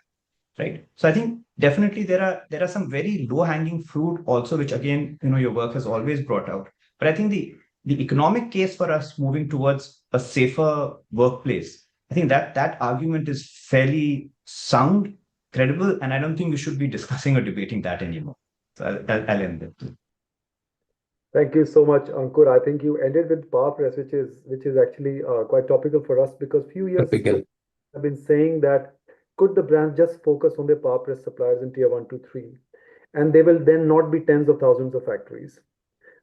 Right. So I think definitely there are some very low-hanging fruit also, which again, your work has always brought out. But I think the economic case for us moving towards a safer workplace, I think that argument is fairly sound, credible, and I don't think we should be discussing or debating that anymore. So I'll end there. Thank you so much, Ankur. I think you ended with power press, which is actually quite topical for us, because few years ago, I've been saying that could the brand just focus on their power press suppliers in tier 1 to 3, and they will then not be tens of thousands of factories,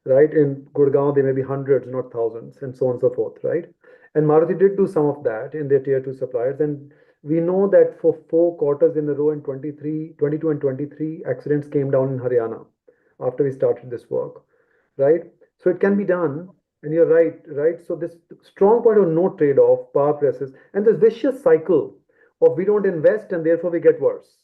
right? In Gurgaon, there may be hundreds, not thousands, and so on and so forth, right? And Maruti did do some of that in their tier 2 suppliers, and We know that for 4 quarters in a row in 23, 22 and 23, accidents came down in Haryana after we started this work, right? So it can be done, and you're right, right? So this strong point of no trade-off, power prices, and this vicious cycle of we don't invest and therefore we get worse.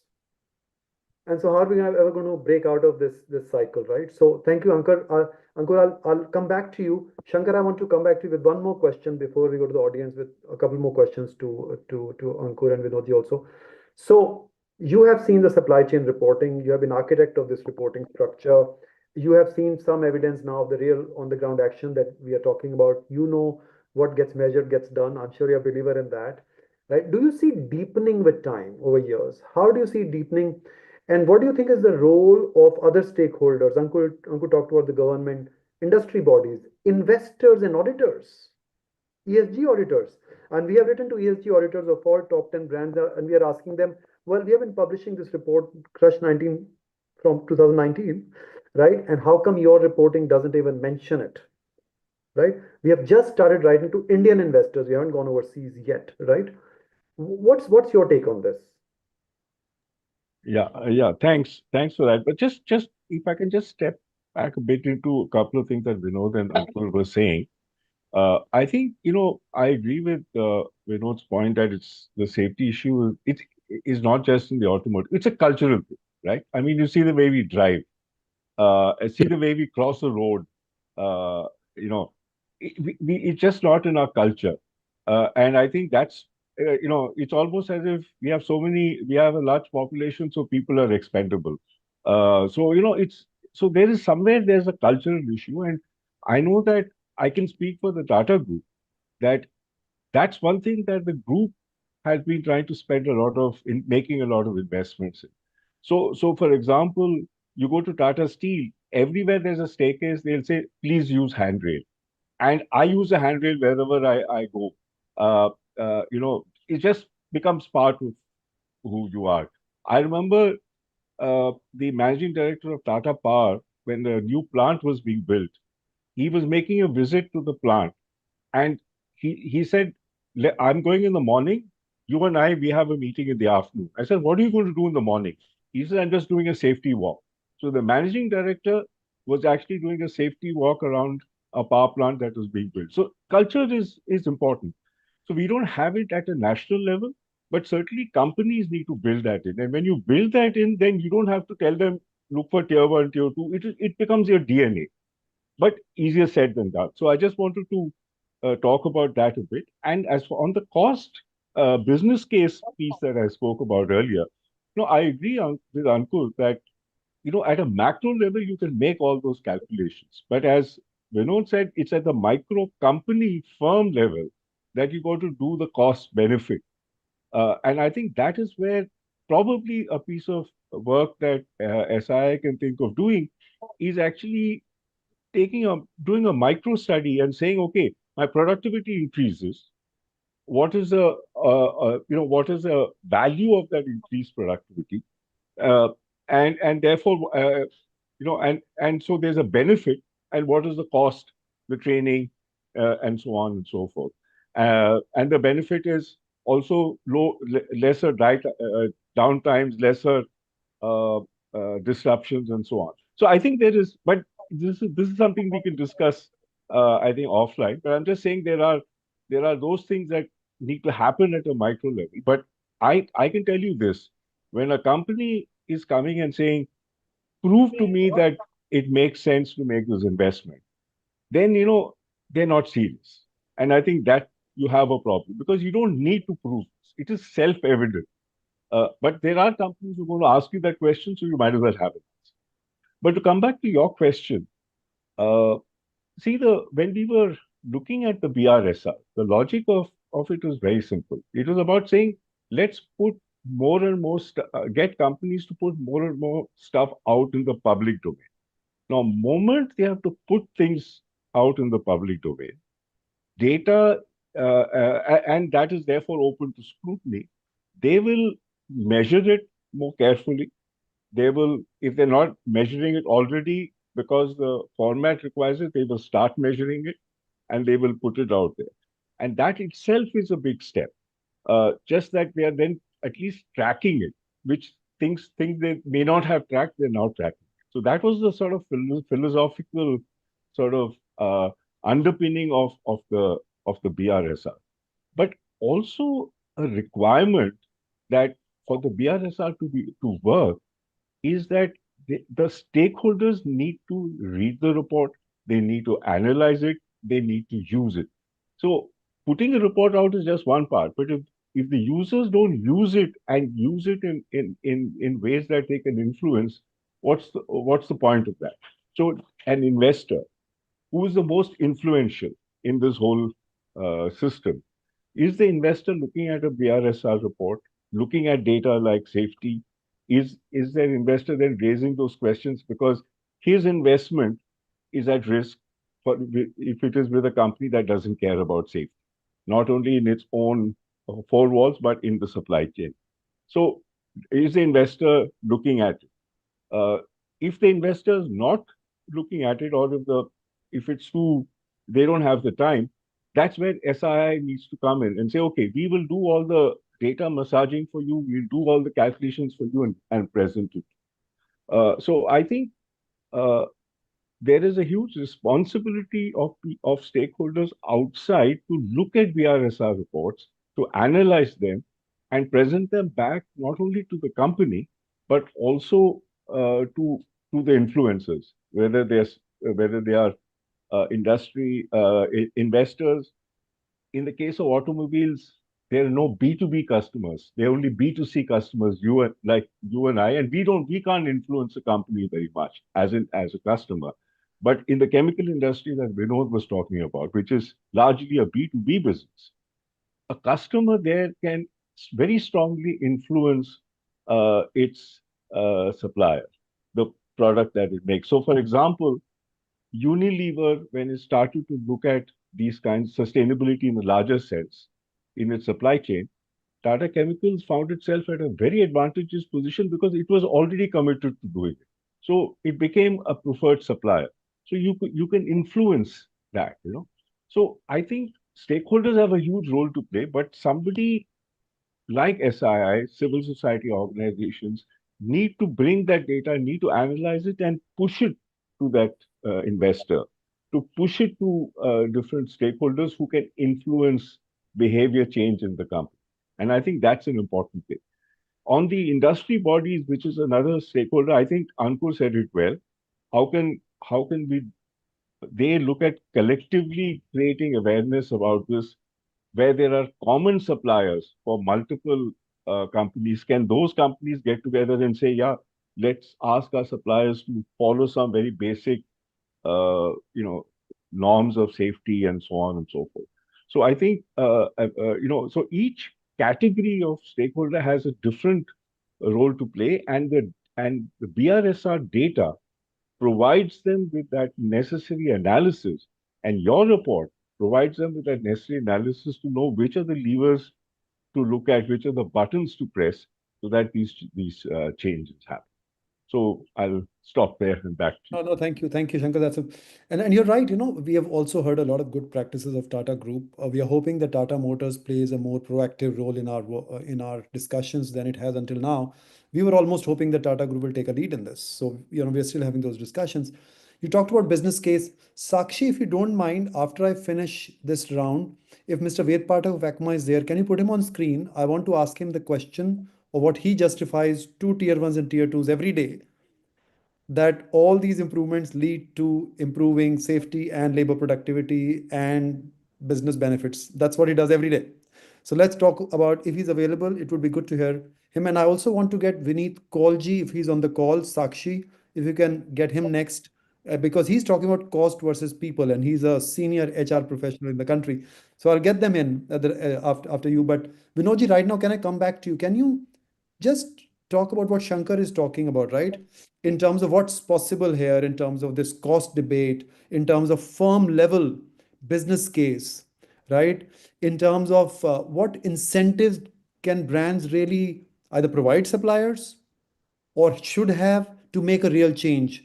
And so how are we ever going to break out of this cycle, right? So thank you, Ankur. Ankur, I'll come back to you. Shankar, I want to come back to you with one more question before we go to the audience with a couple more questions to Ankur and Vinodji also. So you have seen the supply chain reporting. You have been architect of this reporting structure. You have seen some evidence now of the real on the ground action that we are talking about. You know what gets measured gets done. I'm sure you're a believer in that, right? Do you see deepening with time over years? How do you see deepening? And what do you think is the role of other stakeholders? Ankur talked about the government, industry bodies, investors, and auditors, ESG auditors. And we have written to ESG auditors of all top 10 brands, and we are asking them, well, we have been publishing this report, Crush 19 from 2019, right? And how come your reporting doesn't even mention it, right? We have just started writing to Indian investors. We haven't gone overseas yet, right? What's your take on this? Yeah. Thanks for that. But just if I can just step back a bit into a couple of things that Vinod and Ankur were saying. I think, I agree with Vinod's point that it's the safety issue. It is not just in the automotive. It's a cultural thing, right? I mean, you see the way we drive, see the way we cross the road. Uh, you know, it's just not in our culture. And I think that's, it's almost as if we have a large population, so people are expendable. So there is somewhere there's a cultural issue. And I know that I can speak for the Tata Group that that's one thing that the group has been trying to spend a lot of in making a lot of investments in. So for example, you go to Tata Steel, everywhere there's a staircase, they'll say, please use handrail. And I use a handrail wherever I go. It just becomes part of who you are. I remember the managing director of Tata Power, when the new plant was being built, he was making a visit to the plant and he said, I'm going in the morning. You and I, we have a meeting in the afternoon. I said, what are you going to do in the morning? He said, I'm just doing a safety walk. So the managing director was actually doing a safety walk around a power plant that was being built. So culture is important. So we don't have it at a national level, but certainly companies need to build that in. And when you build that in, then you don't have to tell them, look for tier one, tier two. It becomes your DNA, but easier said than done. So I just wanted to talk about that a bit. And as for on the cost business case piece that I spoke about earlier, I agree with Ankur that at a macro level you can make all those calculations, but as Vinod said, it's at the micro company firm level that you got to do the cost benefit, and I think that is where probably a piece of work that SI can think of doing is actually doing a micro study and saying, okay, my productivity increases. What is what is the value of that increased productivity? Uh, and therefore, and so there's a benefit, and what is the cost, the training, and so on and so forth. And the benefit is also lesser downtimes, lesser uh, disruptions, and so on. So I think but this is something we can discuss, I think, offline. But I'm just saying there are those things that need to happen at a micro level. But I can tell you this: when a company is coming and saying, "Prove to me that it makes sense to make this investment," then they're not serious. And I think that you have a problem because you don't need to prove this. It is self-evident. But there are companies who are going to ask you that question, so you might as well have it. But to come back to your question, uh, see, when we were looking at the BRSR, the logic of it was very simple. It was about saying, let's put more and more get companies to put more and more stuff out in the public domain. Now, moment they have to put things out in the public domain, data, and that is therefore open to scrutiny, they will measure it more carefully. They will, if they're not measuring it already because the format requires it, they will start measuring it and they will put it out there. And that itself is a big step. just that they are then at least tracking it, which things they may not have tracked, they're now tracking. So that was the sort of philosophical sort of underpinning of the BRSR, but also a requirement that for the BRSR to work is that the stakeholders need to read the report, they need to analyze it, they need to use it. So putting a report out is just one part, but if the users don't use it and use it in ways that they can influence, what's the point of that? So an investor who is the most influential in this whole system is the investor looking at a BRSR report, looking at data like safety? Is the investor then raising those questions because his investment is at risk if it is with a company that doesn't care about safety, not only in its own four walls, but in the supply chain? So is the investor looking at it? If the investor is not looking at it, or if it's too, they don't have the time, that's where SII needs to come in and say, okay, we will do all the data massaging for you, we'll do all the calculations for you and present it. So I think uh, there is a huge responsibility of stakeholders outside to look at BRSR reports, to analyze them, and present them back not only to the company but also to the influencers, whether they are industry investors. In the case of automobiles, there are no B2B customers. There are only B2C customers, you and I, and we can't influence a company very much as a customer. But in the chemical industry that Vinod was talking about, which is largely a B2B business, a customer there can very strongly influence its supplier, the product that it makes. So, for example, Unilever, when it started to look at these kinds of sustainability in a larger sense in its supply chain, Tata Chemicals found itself at a very advantageous position because it was already committed to doing it. So it became a preferred supplier. So you can influence that. So I think stakeholders have a huge role to play, but somebody like SII, civil society organizations, need to bring that data, need to analyze it and push it to that investor, to push it to different stakeholders who can influence behavior change in the company. And I think that's an important thing. On the industry bodies, which is another stakeholder, I think Ankur said it well. How can we they look at collectively creating awareness about this where there are common suppliers for multiple companies? Can those companies get together and say, yeah, let's ask our suppliers to follow some very basic, norms of safety and so on and so forth? So I think, so each category of stakeholder has a different role to play, and the BRSR data provides them with that necessary analysis, and your report provides them with that necessary analysis to know which are the levers to look at, which are the buttons to press, so that these changes happen. So I'll stop there and back to you. No, thank you, Shankar. And you're right. We have also heard a lot of good practices of Tata Group. We are hoping that Tata Motors plays a more proactive role in our discussions than it has until now. We were almost hoping that Tata Group will take a lead in this. So we are still having those discussions. You talked about business case. Sakshi, if you don't mind, after I finish this round, if Mr. Ved Pathak of ACMA is there, can you put him on screen? I want to ask him the question of what he justifies to tier 1s and tier 2s every day, that all these improvements lead to improving safety and labor productivity and business benefits. That's what he does every day. So let's talk about, if he's available, it would be good to hear him. And I also want to get Vineet Kolji, if he's on the call. Sakshi, if you can get him next, because he's talking about cost versus people, and he's a senior HR professional in the country. So I'll get them in after you. But Vinodji, right now, can I come back to you? Can you just talk about what Shankar is talking about, right? In terms of what's possible here, in terms of this cost debate, in terms of firm level business case, right? In terms of what incentives can brands really either provide suppliers or should have to make a real change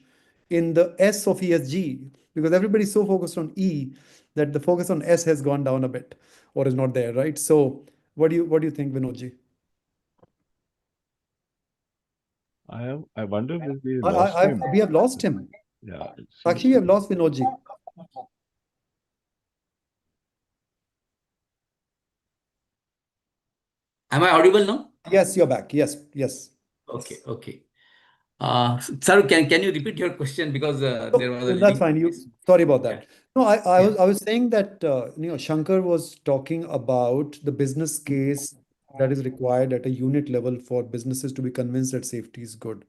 in the S of ESG, because everybody's so focused on E that the focus on S has gone down a bit or is not there, right? So What do you think, Vinodji? I wonder if we lost him. We have lost him. Yeah. Actually, we have lost Vinodji. Am I audible now? Yes, you're back. Yes. Okay. Sir, can you repeat your question because there was a That's link. fine. Sorry about that. Yeah. No, I was saying that Shankar was talking about the business case that is required at a unit level for businesses to be convinced that safety is good,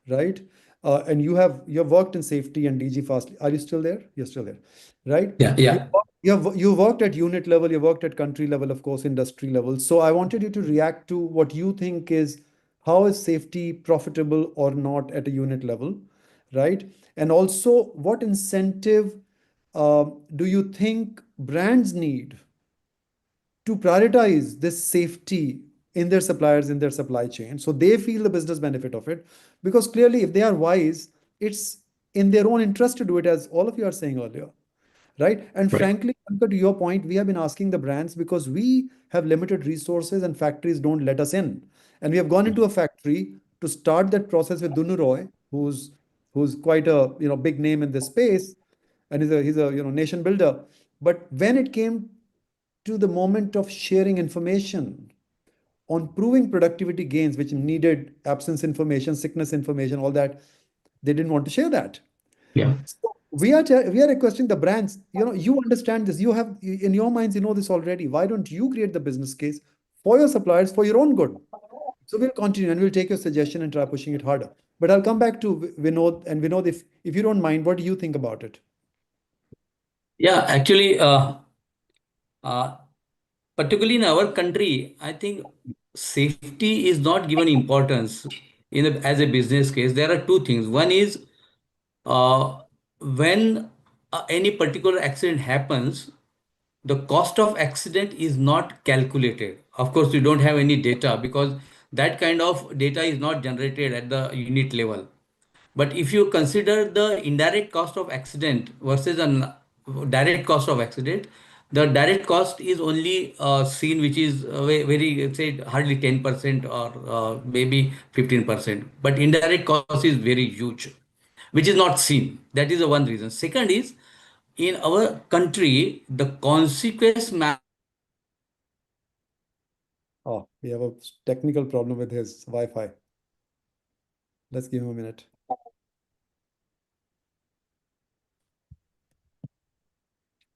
right? And you have worked in safety and DG Fastly. Are you still there? You're still there, right? Yeah. You worked at unit level, you worked at country level, of course, industry level. So I wanted you to react to what you think is how is safety profitable or not at a unit level, right? And also, what incentive do you think brands need to prioritize this safety in their suppliers, in their supply chain, so they feel the business benefit of it? Because clearly, if they are wise, it's in their own interest to do it, as all of you are saying earlier, right? And Right. frankly, Ankur, to your point, we have been asking the brands because we have limited resources and factories don't let us in. And we have gone into a factory to start that process with Dunu Roy, who's quite a big name in this space, and he's a nation builder. But when it came to the moment of sharing information on proving productivity gains, which needed absence information, sickness information, all that, they didn't want to share that. Yeah. So we are requesting the brands, you understand this, you have in your minds, this already. Why don't you create the business case for your suppliers for your own good? So we'll continue and we'll take your suggestion and try pushing it harder. But I'll come back to Vinod. And Vinod, if you don't mind, what do you think about it? Yeah. Actually, uh, particularly in our country, I think safety is not given importance as a business case. There are two things. One is when any particular accident happens, the cost of accident is not calculated. Of course, you don't have any data because that kind of data is not generated at the unit level. But if you consider the indirect cost of accident versus a direct cost of accident, the direct cost is only seen, which is very, say, hardly 10% or maybe 15%. But indirect cost is very huge, which is not seen. That is the one reason. Second is, in our country, the consequence. Oh, we have a technical problem with his Wi-Fi. Let's give him a minute.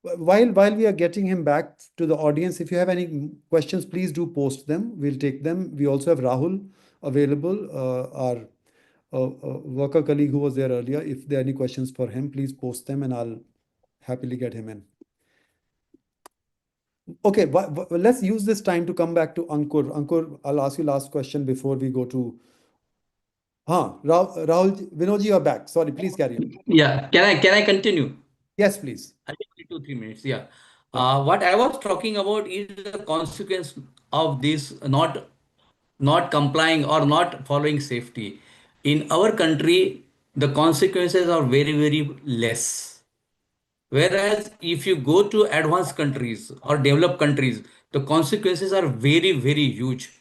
While we are getting him back to the audience, if you have any questions, please do post them. We'll take them. We also have Rahul available, our worker colleague who was there earlier. If there are any questions for him, please post them and I'll happily get him in. Okay, let's use this time to come back to Ankur. Ankur, I'll ask you last question before we go to Rahul, Vinodji, you're back. Sorry, please carry on. Yeah, can I continue? Yes, please. I'll take 2-3 minutes. Yeah. What I was talking about is the consequence of this not complying or not following safety. In our country, the consequences are very, very less. Whereas if you go to advanced countries or developed countries, the consequences are very, very huge.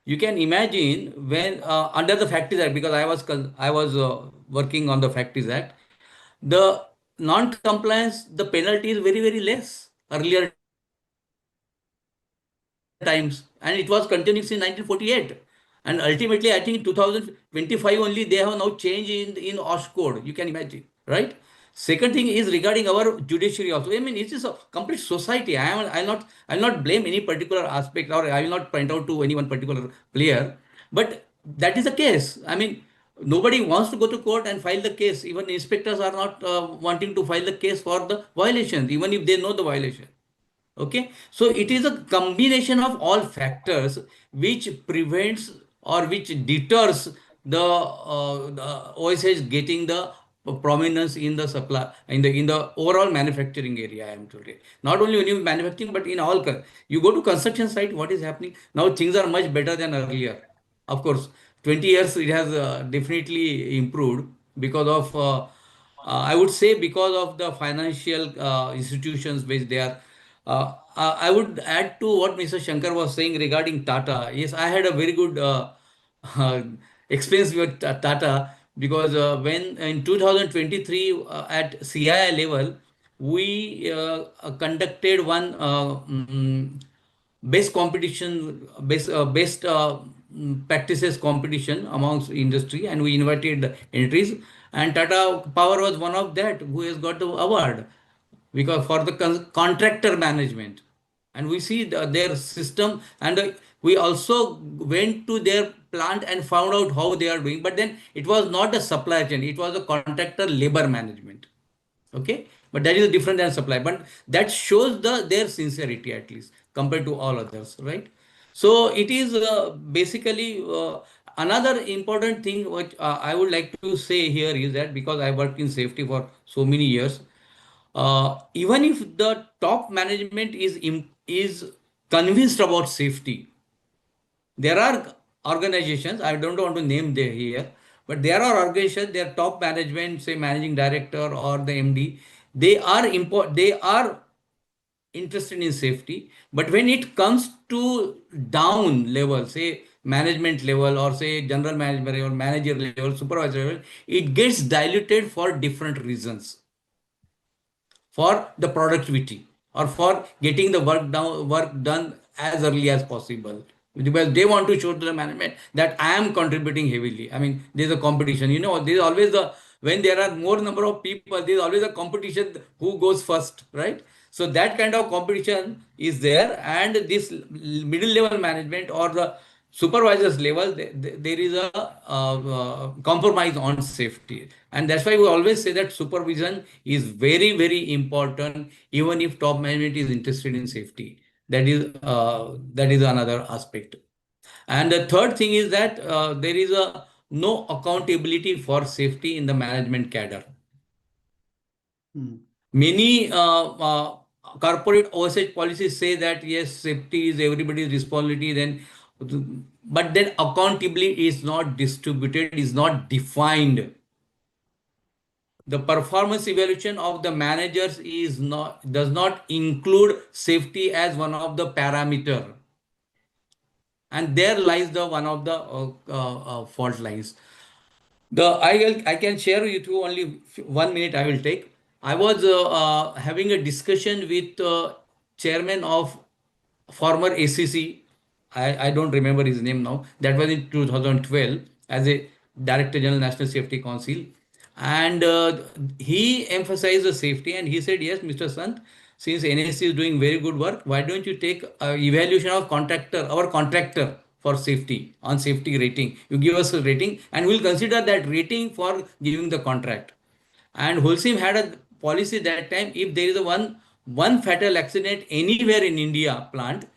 You can imagine when under the Factories Act, because I was working on the Factories Act, the non-compliance, the penalty is very, very less earlier times, and it was continuing since 1948. And ultimately, I think in 2025 only they have now changed in OSH code. You can imagine, right? Second thing is regarding our judiciary also. I mean, it is a complete society. I'll not blame any particular aspect, or I will not point out to any one particular player, but that is the case. I mean, nobody wants to go to court and file the case. Even inspectors are not wanting to file the case for the violations, even if they know the violation. Okay, so it is a combination of all factors which prevents or which deters the OSH getting the prominence in the supply in the overall manufacturing area. I am today not only when you manufacturing but in all you go to construction site. What is happening now? Things are much better than earlier. Of course, 20 years it has definitely improved because of I would say because of the financial institutions which they are I would add to what Mr. Shankar was saying regarding Tata. Yes, I had a very good uh, experience with Tata, because when in 2023 at CII level, we conducted one best competition, best practices competition amongst industry, and we invited entries, and Tata Power was one of that who has got the award, because for the contractor management. And we see their system, and we also went to their plant and found out how they are doing, but then it was not a supply chain, it was a contractor labor management. Okay, but that is different than supply, but that shows their sincerity, at least compared to all others, right? So it is basically another important thing which I would like to say here is that, because I worked in safety for so many years, even if the top management is convinced about safety, there are organizations, I don't want to name them here, but there are organizations, their top management, say managing director or the MD, they are interested in safety, but when it comes to down level, say management level, or say general management level, manager level, supervisor level, it gets diluted for different reasons, for the productivity or for getting the work done as early as possible, because they want to show to the management that I am contributing heavily. I mean, there's a competition, there's always when there are more number of people, there's always a competition who goes first, right? So that kind of competition is there, and this middle level management or the supervisors level, there is a compromise on safety, and that's why we always say that supervision is very, very important, even if top management is interested in safety. That is another aspect. And the third thing is that there is a no accountability for safety in the management cadre. Many corporate OSH policies say that yes, safety is everybody's responsibility, but then accountability is not distributed, is not defined. The performance evaluation of the managers does not include safety as one of the parameter, and there lies the one of the fault lines. I can share with you only 1 minute I will take. I was having a discussion with chairman of former ACC. I don't remember his name now. That was in 2012 as a Director General National Safety Council. And he emphasized the safety, and he said, yes, Mr. Sant, since NSC is doing very good work, why don't you take evaluation of our contractor for safety, on safety rating. You give us a rating and we'll consider that rating for giving the contract. And Holcim had a policy that time, if there is one fatal accident anywhere in India plant,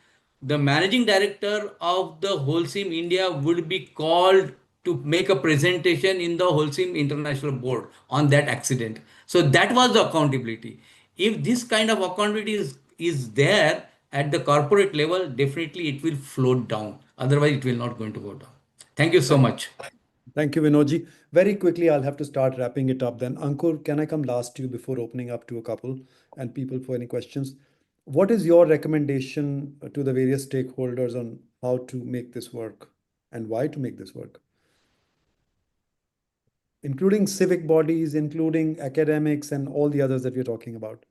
the managing director of the Holcim India would be called to make a presentation in the Holcim International Board on that accident. So that was the accountability. If this kind of accountability is there at the corporate level, definitely it will float down. Otherwise, it will not going to go down. Thank you so much. Thank you, Vinodji. Very quickly, I'll have to start wrapping it up then. Ankur, can I come last to you before opening up to a couple and people for any questions? What is your recommendation to the various stakeholders on how to make this work and why to make this work? Including civic bodies, including academics, and all the others that we're talking about.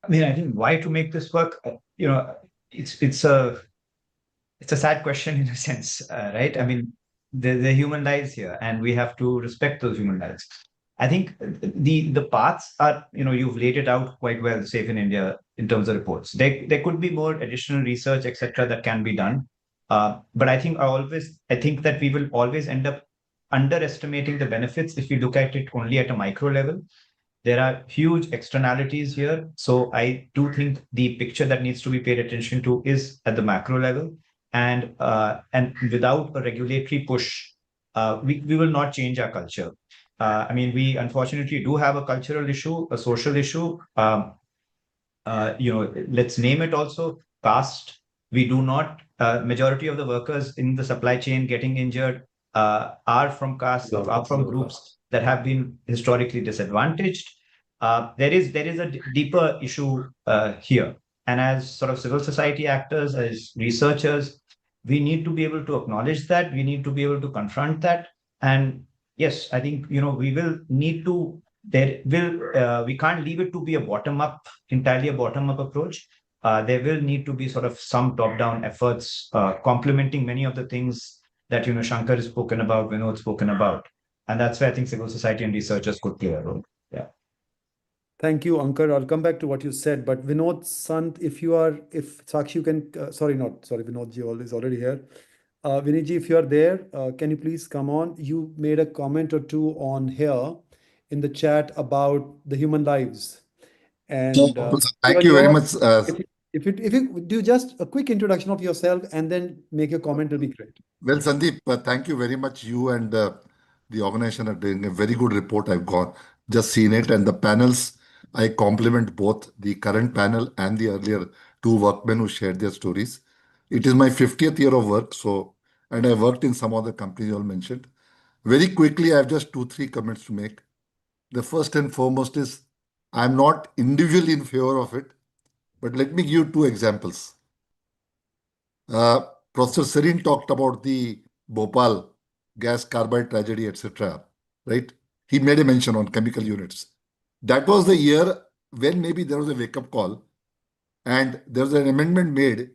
I mean, I think why to make this work, it's a sad question in a sense, right? I mean, they're human lives here, and we have to respect those human lives. I think the paths are, you've laid it out quite well, Safe in India, in terms of reports. There could be more additional research, etc., that can be done. But I think that we will always end up underestimating the benefits if we look at it only at a micro level. There are huge externalities here. So I do think the picture that needs to be paid attention to is at the macro level. And without a regulatory push, we will not change our culture. I mean, we unfortunately do have a cultural issue, a social issue. Let's name it also, caste. We do not, majority of the workers in the supply chain getting injured are from caste, are from groups that have been historically disadvantaged. there is a deeper issue here. And as sort of civil society actors, as researchers, we need to be able to acknowledge that. We need to be able to confront that. And yes, I think we will need to. We can't leave it to be entirely a bottom up approach. There will need to be sort of some top down efforts complementing many of the things that Shankar has spoken about, Vinod spoken about, and that's where I think civil society and researchers could play a role. Yeah. Thank you, Ankar. I'll come back to what you said, but Vinod, Sant, if Sakshi, you can, Vinod ji is already here. Vinay ji, if you are there, can you please come on? You made a comment or two on here in the chat about the human lives. And thank you very much. if you do just a quick introduction of yourself and then make your comment, it'll be great. Well, Sandeep, thank you very much. You and the organization are doing a very good report. I've just seen it, and the panels, I compliment both the current panel and the earlier two workmen who shared their stories. It is my 50th year of work, and I worked in some of the companies you all mentioned. Very quickly, I have just 2-3 comments to make. The first and foremost is I'm not individually in favor of it, but let me give you 2 examples. Professor Serene talked about the Bhopal gas carbide tragedy, etc. Right? He made a mention on chemical units. That was the year when maybe there was a wake-up call, and there was an amendment made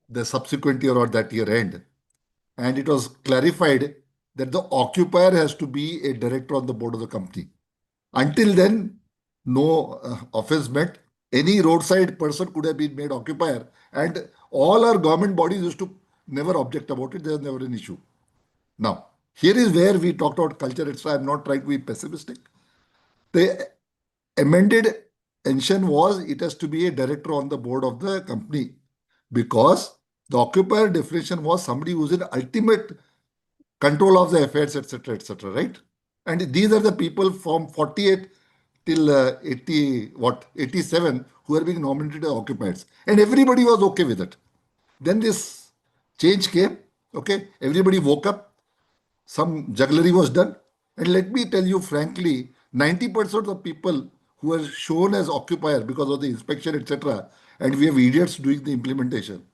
the subsequent year or that year end, and it was clarified that the occupier has to be a director on the board of the company. Until then, no offense meant. Any roadside person could have been made occupier, and all our government bodies used to never object about it. There was never an issue. Now, here is where we talked about culture, etc. I'm not trying to be pessimistic. The amended mention was it has to be a director on the board of the company, because the occupier definition was somebody who's in ultimate control of the affairs, etc., etc., right? And these are the people from 48 till 87 who are being nominated as occupiers. And everybody was okay with it. Then this change came, okay? Everybody woke up. Some jugglery was done. And let me tell you frankly, 90% of people who are shown as occupier because of the inspection, etc., and we have idiots doing the implementation,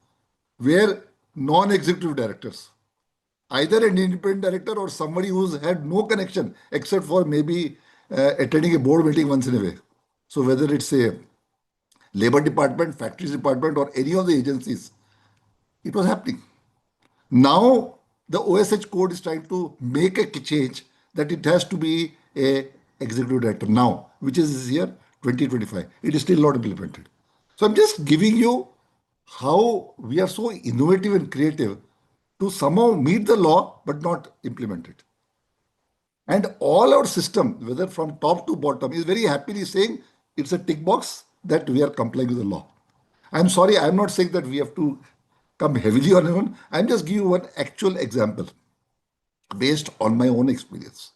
were non-executive directors. Either an independent director or somebody who's had no connection except for maybe attending a board meeting once in a way. So whether it's a labor department, factories department, or any of the agencies, it was happening. Now the OSH code is trying to make a change that it has to be a executive director now, which is this year 2025. It is still not implemented. So I'm just giving you how we are so innovative and creative to somehow meet the law but not implement it. And all our system, whether from top to bottom, is very happily saying it's a tick box that we are complying with the law. I'm sorry, I'm not saying that we have to come heavily on everyone. I'm just giving you one actual example based on my own experience.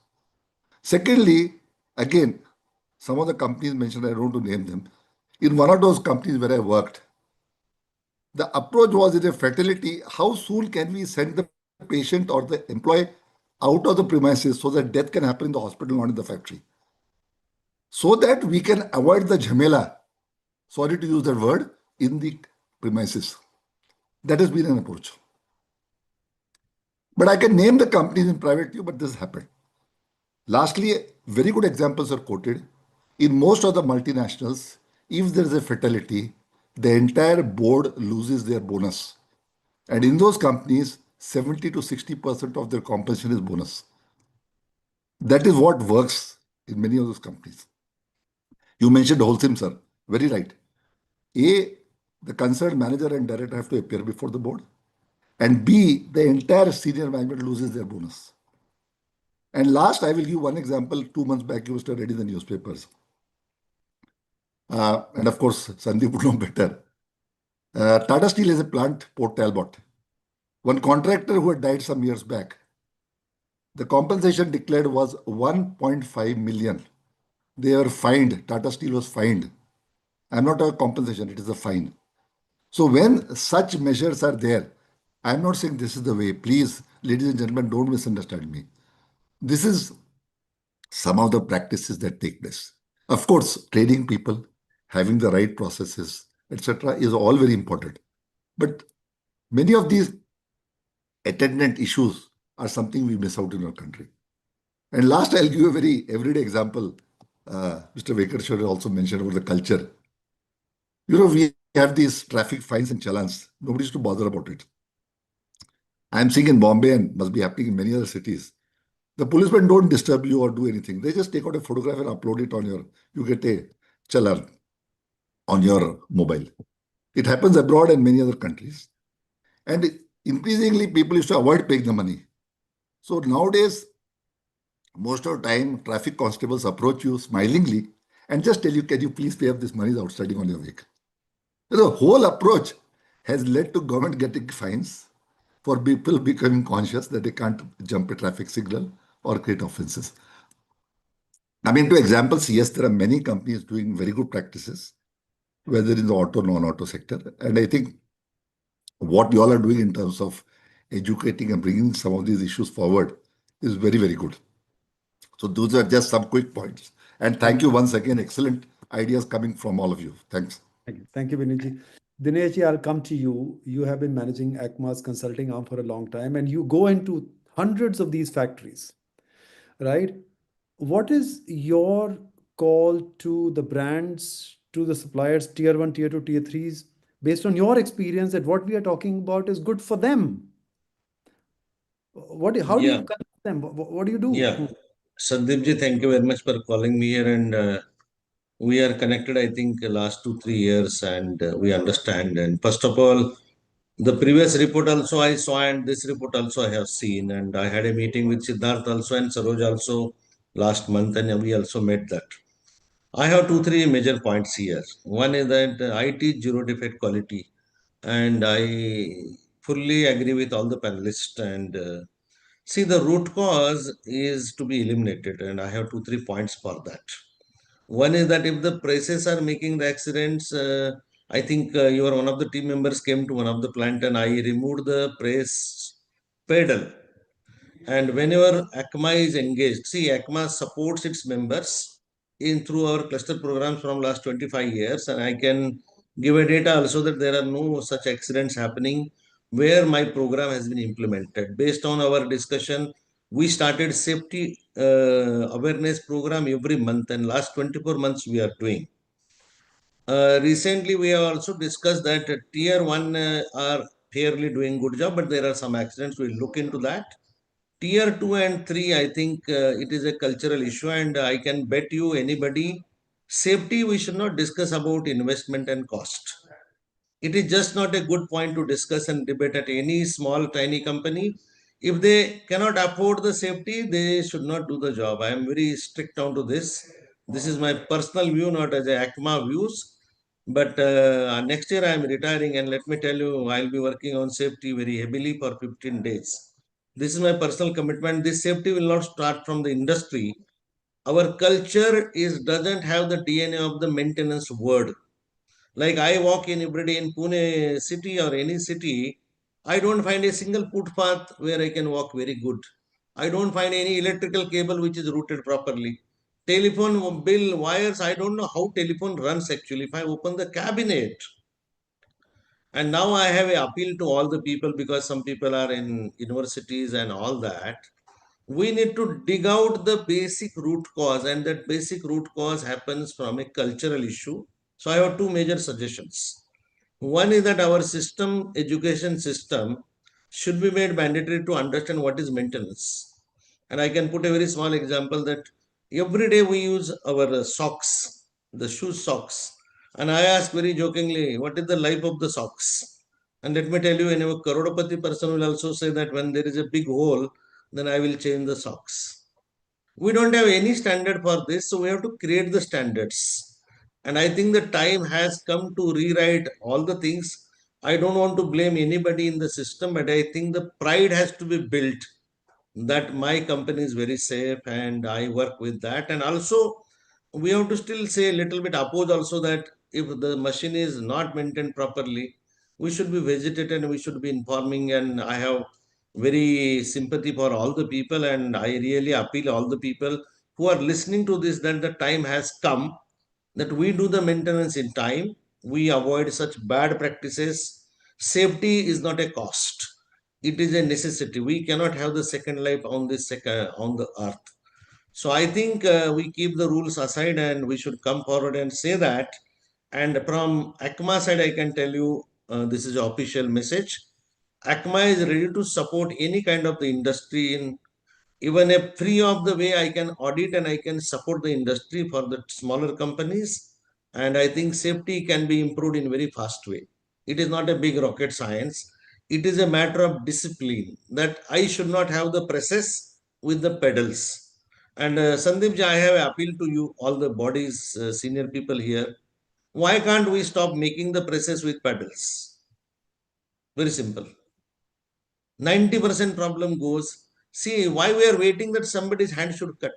Secondly, again, some of the companies mentioned, I don't want to name them. In one of those companies where I worked, the approach was in a fatality, how soon can we send the patient or the employee out of the premises so that death can happen in the hospital, not in the factory? So that we can avoid the jhamela, sorry to use that word, in the premises. That has been an approach. But I can name the companies in private view, but this happened. Lastly, very good examples are quoted. In most of the multinationals, if there is a fatality, the entire board loses their bonus. And in those companies, 70 to 60% of their compensation is bonus. That is what works in many of those companies. You mentioned Holcim, sir. Very right. A, the concerned manager and director have to appear before the board. And B, the entire senior management loses their bonus. And last, I will give one example. 2 months back, you must have read in the newspapers. And of course, Sandeep would know better. Tata Steel has a plant, Port Talbot. One contractor who had died some years back, the compensation declared was 1.5 million. They were fined. Tata Steel was fined. I'm not a compensation, it is a fine. So when such measures are there, I'm not saying this is the way. Please, ladies and gentlemen, don't misunderstand me. This is some of the practices that take place. Of course, training people, having the right processes, etc., is all very important. But many of these attendant issues are something we miss out in our country. And last, I'll give you a very everyday example. Mr. Venkateshwar also mentioned about the culture. We have these traffic fines and challans. Nobody used to bother about it. I'm seeing in Bombay and must be happening in many other cities. The policemen don't disturb you or do anything. They just take out a photograph and upload it on you get a challan on your mobile. It happens abroad and many other countries. And increasingly, people used to avoid paying the money. So nowadays, most of the time, traffic constables approach you smilingly and just tell you, can you please pay up this money is outstanding on your vehicle. The whole approach has led to government getting fines for people becoming conscious that they can't jump a traffic signal or create offenses. To examples, yes, there are many companies doing very good practices, whether in the auto, non-auto sector. And I think what you all are doing in terms of educating and bringing some of these issues forward is very, very good. So those are just some quick points. And thank you once again. Excellent ideas coming from all of you. Thanks. Thank you. Thank you, Vinayji. Dineshji, I'll come to you. You have been managing ACMA's consulting arm for a long time, and you go into hundreds of these factories, right? What is your call to the brands, to the suppliers, tier one, tier two, tier threes, based on your experience that what we are talking about is good for them? How do you connect them? What do you do? Yeah. Sandeepji, thank you very much for calling me here. And we are connected, I think, last 2-3 years, and we understand. And first of all, the previous report also I saw, and this report also I have seen. And I had a meeting with Siddharth also and Saroj also last month, and we also met that. I have 2-3 major points here. One is that IT is zero defect quality, and I fully agree with all the panelists. And see, the root cause is to be eliminated, and I have 2-3 points for that. One is that if the presses are making the accidents, I think your one of the team members came to one of the plant and I removed the press pedal. And whenever ACMA is engaged, see, ACMA supports its members in through our cluster programs from last 25 years, and I can give a data also that there are no such accidents happening where my program has been implemented. Based on our discussion, we started safety awareness program every month, and last 24 months we are doing. Recently, we have also discussed that tier 1 are fairly doing good job, but there are some accidents. We'll look into that. Tier 2 and 3, I think it is a cultural issue, and I can bet you anybody, safety, we should not discuss about investment and cost. It is just not a good point to discuss and debate at any small, tiny company. If they cannot afford the safety, they should not do the job. I am very strict on to this. This is my personal view, not as a ACMA views. But next year I am retiring, and let me tell you, I'll be working on safety very heavily for 15 days. This is my personal commitment. This safety will not start from the industry. Our culture doesn't have the DNA of the maintenance word. Like I walk in every day in Pune city or any city, I don't find a single footpath where I can walk very good. I don't find any electrical cable which is routed properly. Telephone bill wires, I don't know how telephone runs actually. If I open the cabinet, and now I have an appeal to all the people, because some people are in universities and all that. We need to dig out the basic root cause, and that basic root cause happens from a cultural issue. So I have two major suggestions. One is that our education system should be made mandatory to understand what is maintenance. And I can put a very small example that every day we use our socks, the shoe socks. And I ask very jokingly, what is the life of the socks? And let me tell you, a Karodapati person will also say that when there is a big hole, then I will change the socks. We don't have any standard for this, so we have to create the standards. And I think the time has come to rewrite all the things. I don't want to blame anybody in the system, but I think the pride has to be built that my company is very safe and I work with that. And also, we have to still say a little bit oppose also that if the machine is not maintained properly, we should be vegetated and we should be informing. And I have very sympathy for all the people, and I really appeal all the people. who are listening to this that the time has come that we do the maintenance in time, we avoid such bad practices. Safety is not a cost, it is a necessity. We cannot have the second life on this on the earth. So I think we keep the rules aside and we should come forward and say that. And from ACMA side, I can tell you this is an official message. ACMA is ready to support any kind of the industry in even a free of the way. I can audit and I can support the industry for the smaller companies, and I think safety can be improved in very fast way. It is not a big rocket science. It is a matter of discipline that I should not have the presses with the pedals. And Sandeep ji, I have appealed to you all the bodies, senior people here, why can't we stop making the presses with pedals? Very simple. 90% problem goes. See, why we are waiting that somebody's hand should cut?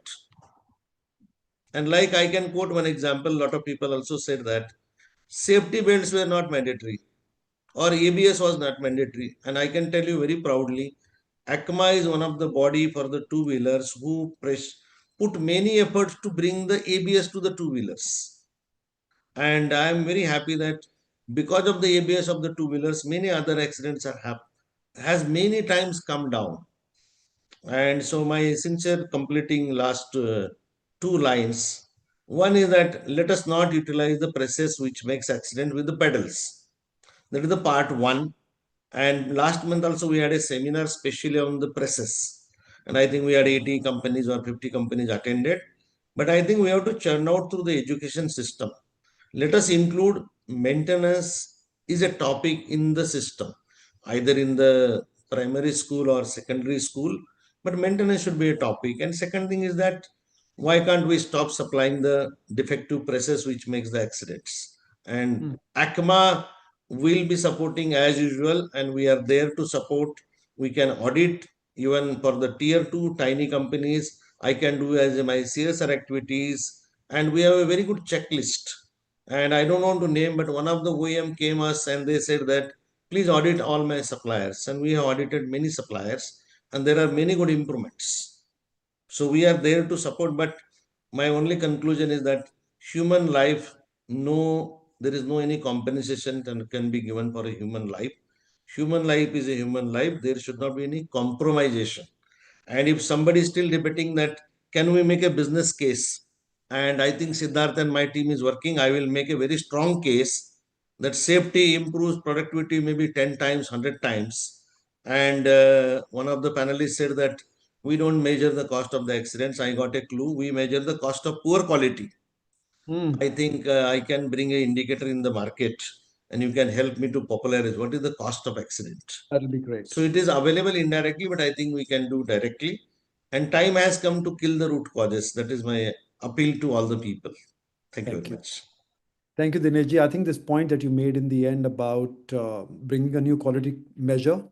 And like I can quote one example, a lot of people also said that safety belts were not mandatory or ABS was not mandatory. And I can tell you very proudly, ACMA is one of the body for the two-wheelers who put many efforts to bring the ABS to the two-wheelers. And I am very happy that because of the ABS of the two-wheelers, many other accidents has many times come down. And so my sincere completing last two lines. One is that let us not utilize the presses which makes accident with the pedals. That is the part one. And last month also we had a seminar specially on the presses. And I think we had 80 companies or 50 companies attended. But I think we have to churn out through the education system. Let us include maintenance is a topic in the system, either in the primary school or secondary school, but maintenance should be a topic. And second thing is that why can't we stop supplying the defective presses which makes the accidents? And ACMA will be supporting as usual, and we are there to support. We can audit even for the tier 2 tiny companies. I can do as my CSR activities, and we have a very good checklist. And I don't want to name, but one of the OEM came us and they said that please audit all my suppliers. And we have audited many suppliers, and there are many good improvements. So we are there to support. But my only conclusion is that human life, no, there is no any compensation that can be given for a human life. Human life is a human life. There should not be any compromisation. And if somebody is still debating that, can we make a business case? And I think Siddharth and my team is working. I will make a very strong case that safety improves productivity maybe 10 times, 100 times. And one of the panelists said that we don't measure the cost of the accidents. I got a clue. We measure the cost of poor quality. I think I can bring an indicator in the market and you can help me to popularize what is the cost of accident. That'll be great. So it is available indirectly, but I think we can do directly. And time has come to kill the root causes. That is my appeal to all the people. Thank you very much. Thank you, Dineshji. I think this point that you made in the end about bringing a new quality measure,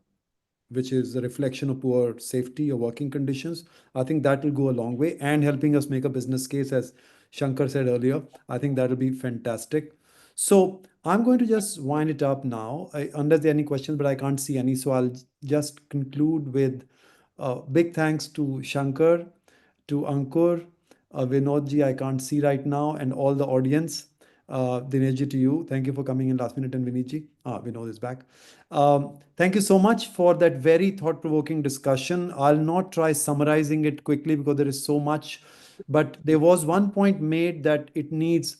which is a reflection of poor safety or working conditions, I think that will go a long way, and helping us make a business case, as Shankar said earlier. I think that will be fantastic. So I'm going to just wind it up now, unless there are any questions, but I can't see any. So I'll just conclude with big thanks to Shankar, to Ankur, Vinodji, I can't see right now, and all the audience. Dineshji, to you, thank you for coming in last minute, and Vinodji, Vinod is back. Thank you so much for that very thought-provoking discussion. I'll not try summarizing it quickly because there is so much, but there was one point made that it needs,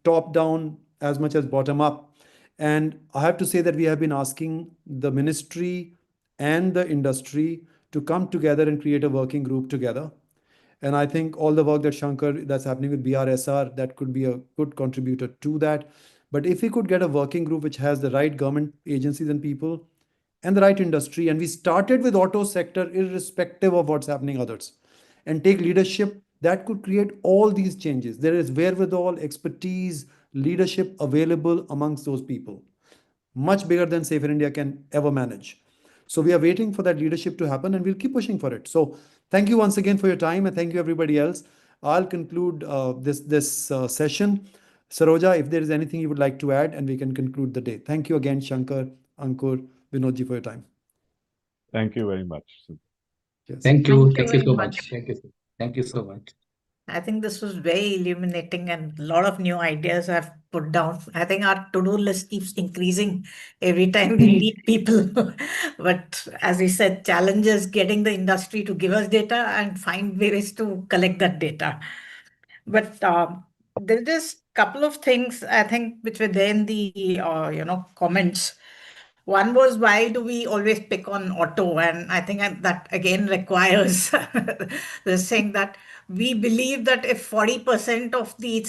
top down as much as bottom up. And I have to say that we have been asking the ministry and the industry to come together and create a working group together. And I think all the work that Shankar that's happening with BRSR, that could be a good contributor to that. But if we could get a working group which has the right government agencies and people and the right industry, and we started with auto sector irrespective of what's happening others, and take leadership, that could create all these changes. There is wherewithal, expertise, leadership available amongst those people, much bigger than Safe in India can ever manage. So we are waiting for that leadership to happen, and we'll keep pushing for it. So thank you once again for your time, and thank you everybody else. I'll conclude this session. Saroja, if there is anything you would like to add, and we can conclude the day. Thank you again, Shankar, Ankur, Vinodji, for your time. Thank you very much. Yes. Thank you. Thank you Thank you very so much. much. Thank you. Thank you so much. I think this was very illuminating and a lot of new ideas I've put down. I think our to-do list keeps increasing every time we meet people. But as we said, challenge is getting the industry to give us data and find ways to collect that data. But there are just a couple of things I think which were there in the comments. One was, why do we always pick on auto? And I think that again requires the saying that we believe that if 40% of the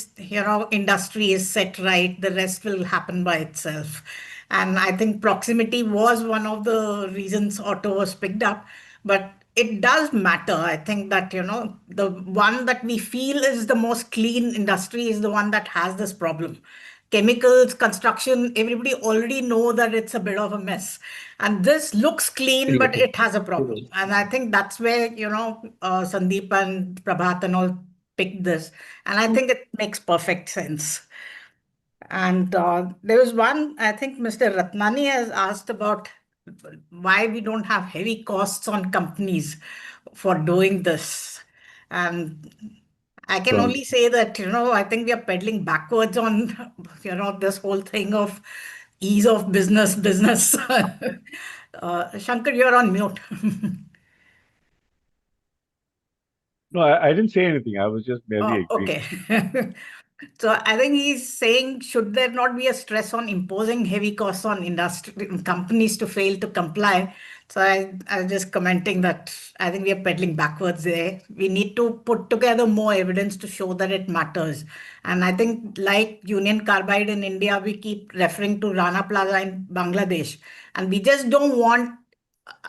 industry is set right, the rest will happen by itself. And I think proximity was one of the reasons auto was picked up. But it does matter. I think that, the one that we feel is the most clean industry is the one that has this problem. Chemicals, construction, everybody already know that it's a bit of a mess. And this looks clean, but it has a problem. And I think that's where, Sandeep and Prabhat and all picked this. And I think it makes perfect sense. And there was one, I think Mr. Ratnani has asked about why we don't have heavy costs on companies for doing this. And I can Right. only say that, I think we are pedaling backwards on, this whole thing of ease of business. Shankar, you're on mute. No, I didn't say anything. I was just merely Oh, agreeing. okay. So I think he's saying, should there not be a stress on imposing heavy costs on industry companies to fail to comply? So I was just commenting that I think we are pedaling backwards there. We need to put together more evidence to show that it matters. And I think like Union Carbide in India, we keep referring to Rana Plaza in Bangladesh. And we just don't want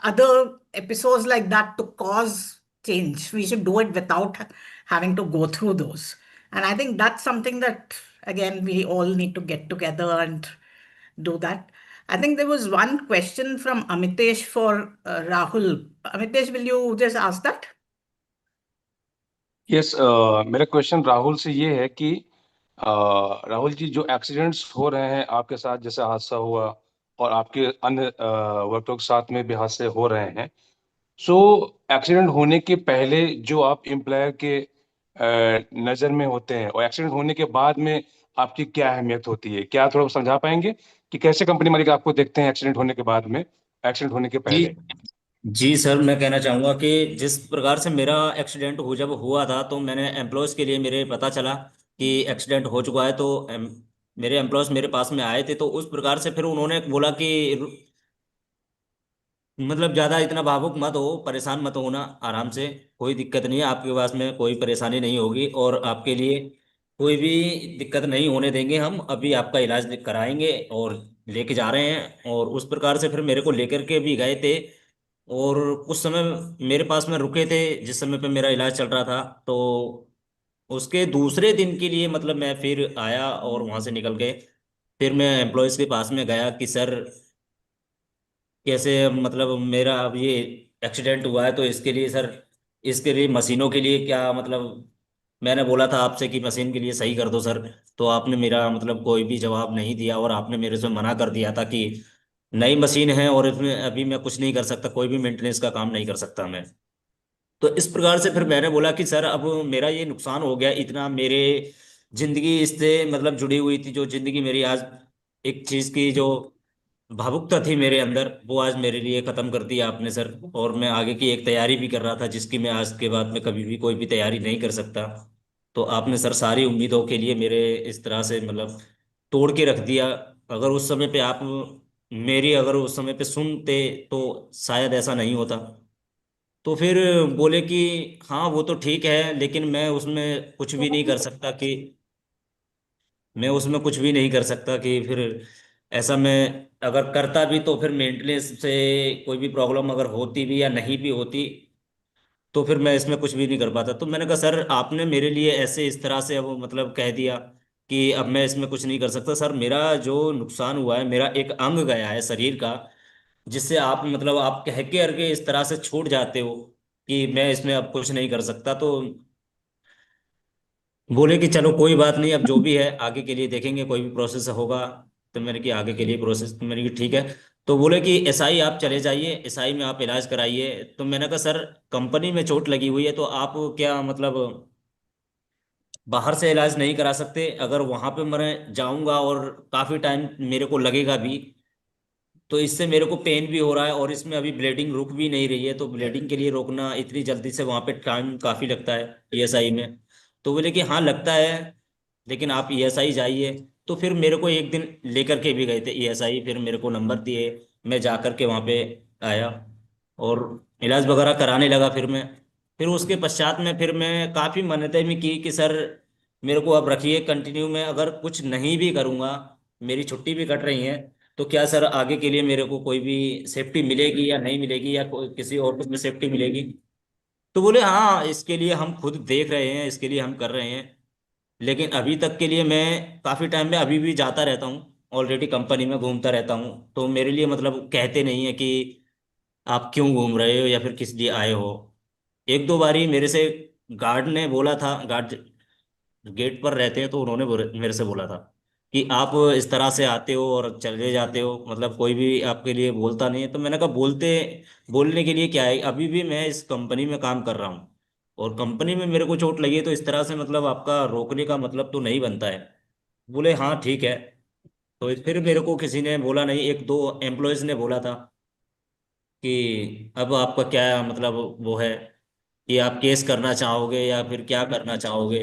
other episodes like that to cause change. We should do it without having to go through those. And I think that's something that, again, we all need to get together and do that. I think there was one question from Amitesh for Rahul. Amitesh, will you just ask that? Yes मेरा question Rahul से ये है कि राहुल जी जो accidents हो रहे हैं आपके साथ जैसे हादसा हुआ और आपके अन्य वर्करों के साथ में भी हादसे हो रहे हैं सो एक्सीडेंट होने के पहले जो आप एम्प्लॉयर के नज़र में होते हैं और एक्सीडेंट होने के बाद में आपकी क्या अहमियत होती है क्या थोड़ा समझा पाएंगे कि कैसे कंपनी मालिक आपको देखते हैं एक्सीडेंट होने के बाद में एक्सीडेंट होने के जी पहले जी सर, मैं कहना चाहूँगा कि जिस प्रकार से मेरा एक्सीडेंट हो जब हुआ था तो मैंने एम्प्लॉयज़ के लिए मेरे पता चला कि एक्सीडेंट हो चुका है, तो मेरे एम्प्लॉयज़ मेरे पास में आए थे, तो उस प्रकार से फिर उन्होंने बोला कि मतलब ज्यादा इतना भावुक मत हो, परेशान मत होना, आराम से, कोई दिक्कत नहीं है, आपके पास में कोई परेशानी नहीं होगी और आपके लिए कोई भी दिक्कत नहीं होने देंगे, हम अभी आपका इलाज कराएंगे और लेके जा रहे हैं। और उस प्रकार से फिर मेरे को लेकर के भी गए थे और कुछ समय मेरे पास में रुके थे जिस समय पे मेरा इलाज चल रहा था। तो उसके दूसरे दिन के लिए मतलब मैं फिर आया और वहां से निकल के फिर मैं एम्प्लॉयज के पास में गया कि सर कैसे मतलब मेरा अब ये एक्सीडेंट हुआ है, तो इसके लिए सर, इसके लिए मशीनों के लिए क्या मतलब, मैंने बोला था आपसे कि मशीन के लिए सही कर दो सर, तो आपने मेरा मतलब कोई भी जवाब नहीं दिया और आपने मेरे से मना कर दिया था कि नई मशीन है और इसमें अभी मैं कुछ नहीं कर सकता, कोई भी मेंटेनेंस का काम नहीं कर सकता मैं। तो इस प्रकार से फिर मैंने बोला कि सर अब मेरा ये नुकसान हो गया इतना, मेरे जिंदगी इससे मतलब जुड़ी हुई थी, जो जिंदगी मेरी आज एक चीज की जो भावुकता थी मेरे अंदर, वो आज मेरे लिए खत्म कर दिया आपने सर। और मैं आगे की एक तैयारी भी कर रहा था जिसकी मैं आज के बाद में कभी भी कोई भी तैयारी नहीं कर सकता। तो आपने सर सारी उम्मीदों के लिए मेरे इस तरह से मतलब तोड़ के रख दिया। अगर उस समय पे आप मेरी अगर उस समय पे सुनते तो शायद ऐसा नहीं होता। तो फिर बोले कि हाँ वो तो ठीक है, लेकिन मैं उसमें कुछ भी नहीं कर सकता कि मैं उसमें कुछ भी नहीं कर सकता कि फिर ऐसा मैं अगर करता भी तो फिर मेंटेनेंस से कोई भी प्रॉब्लम अगर होती भी या नहीं भी होती तो फिर मैं इसमें कुछ भी नहीं कर पाता। तो मैंने कहा सर आपने मेरे लिए ऐसे इस तरह से अब मतलब कह दिया कि अब मैं इसमें कुछ नहीं कर सकता। सर मेरा जो नुकसान हुआ है, मेरा एक अंग गया है शरीर का, जिससे आप मतलब आप कह के करके इस तरह से छूट जाते हो कि मैं इसमें अब कुछ नहीं कर सकता। तो बोले कि चलो कोई बात नहीं, अब जो भी है आगे के लिए देखेंगे, कोई भी प्रोसेस होगा। तो मैंने कि आगे के लिए प्रोसेस, तो मैंने कि ठीक है। तो बोले कि एसआई आप चले जाइए, एसआई में आप इलाज कराइए। तो मैंने कहा सर कंपनी में चोट लगी हुई है तो आप क्या मतलब बाहर से इलाज नहीं करा सकते। अगर वहां पे मैं जाऊंगा और काफी टाइम मेरे को लगेगा भी, तो इससे मेरे को पेन भी हो रहा है और इसमें अभी ब्लीडिंग रुक भी नहीं रही है। तो ब्लीडिंग के लिए रोकना इतनी जल्दी से, वहां पे टाइम काफी लगता है ईएसआई में। तो बोले कि हाँ लगता है, लेकिन आप ईएसआई जाइए। तो फिर मेरे को एक दिन लेकर के भी गए थे ईएसआई, फिर मेरे को नंबर दिए, मैं जा कर के वहाँ पे आया और इलाज वगैरह कराने लगा। फिर उसके पश्चात में फिर मैं काफ़ी मन्नतें भी की कि सर मेरे को अब रखिए कंटिन्यू में, अगर कुछ नहीं भी करूँगा, मेरी छुट्टी भी कट रही है, तो क्या सर आगे के लिए मेरे को कोई भी सेफ्टी मिलेगी या नहीं मिलेगी, या किसी और कुछ में सेफ्टी मिलेगी। तो बोले हाँ इसके लिए हम खुद देख रहे हैं, इसके लिए हम कर रहे हैं। लेकिन अभी तक के लिए मैं काफ़ी टाइम में अभी भी जाता रहता हूँ, ऑलरेडी कंपनी में घूमता रहता हूँ। तो मेरे लिए मतलब कहते नहीं है कि आप क्यों घूम रहे हो या फिर किस लिए आए हो। एक दो बारी मेरे से गार्ड ने बोला था, गार्ड गेट पर रहते हैं, तो उन्होंने मेरे से बोला था कि आप इस तरह से आते हो और चले जाते हो, मतलब कोई भी आपके लिए बोलता नहीं है। तो मैंने कहा बोलने के लिए क्या है, अभी भी मैं इस कंपनी में काम कर रहा हूँ और कंपनी में मेरे को चोट लगी है, तो इस तरह से मतलब आपका रोकने का मतलब तो नहीं बनता है। बोले हाँ ठीक है। तो फिर मेरे को किसी ने बोला नहीं, एक दो एम्प्लॉयज ने बोला था कि अब आपका क्या मतलब वो है कि आप केस करना चाहोगे या फिर क्या करना चाहोगे।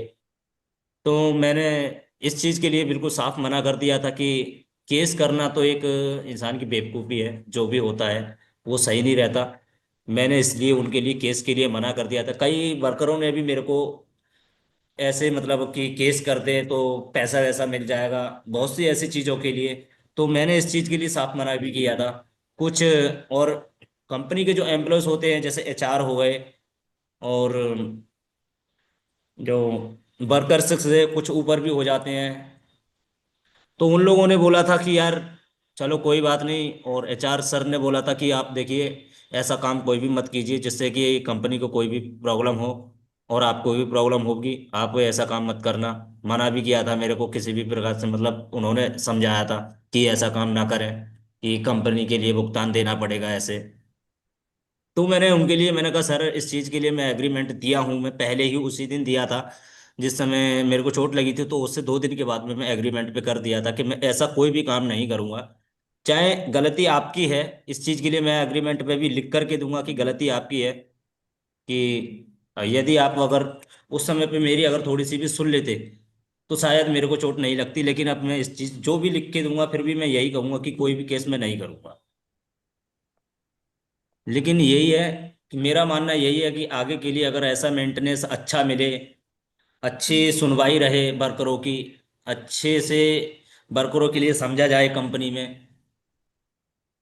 तो मैंने इस चीज़ के लिए बिल्कुल साफ मना कर दिया था कि केस करना तो एक इंसान की बेवकूफ़ी है, जो भी होता है वो सही नहीं रहता। मैंने इसलिए उनके लिए केस के लिए मना कर दिया था। कई वर्करों ने भी मेरे को ऐसे मतलब कि केस कर दे तो पैसा वैसा मिल जाएगा, बहुत सी ऐसी चीज़ों के लिए। तो मैंने इस चीज़ के लिए साफ मना भी किया था। कुछ और कंपनी के जो एम्प्लॉयज होते हैं जैसे एचआर हो गए, और जो वर्कर्स से कुछ ऊपर भी हो जाते हैं, तो उन लोगों ने बोला था कि यार चलो कोई बात नहीं। और एचआर सर ने बोला था कि आप देखिए ऐसा काम कोई भी मत कीजिए जिससे कि कंपनी को कोई भी प्रॉब्लम हो, और आपको भी प्रॉब्लम होगी, आप ऐसा काम मत करना। मना भी किया था मेरे को किसी भी प्रकार से, मतलब उन्होंने समझाया था कि ऐसा काम ना करें, कि कंपनी के लिए भुगतान देना पड़ेगा ऐसे। तो मैंने उनके लिए मैंने कहा सर इस चीज़ के लिए मैं एग्रीमेंट दिया हूँ, मैं पहले ही उसी दिन दिया था जिस समय मेरे को चोट लगी थी। तो उससे 2 दिन के बाद में मैं एग्रीमेंट पे कर दिया था कि मैं ऐसा कोई भी काम नहीं करूँगा, चाहे गलती आपकी है। इस चीज़ के लिए मैं एग्रीमेंट पे भी लिख करके दूंगा कि गलती आपकी है, कि यदि आप अगर उस समय पे मेरी अगर थोड़ी सी भी सुन लेते तो शायद मेरे को चोट नहीं लगती। लेकिन अब मैं इस चीज़ जो भी लिख के दूंगा फिर भी मैं यही कहूँगा कि कोई भी केस मैं नहीं करूँगा। लेकिन यही है कि मेरा मानना यही है कि आगे के लिए अगर ऐसा मेंटेनेंस अच्छा मिले, अच्छी सुनवाई रहे वर्करों की, अच्छे से वर्करों के लिए समझा जाए कंपनी में,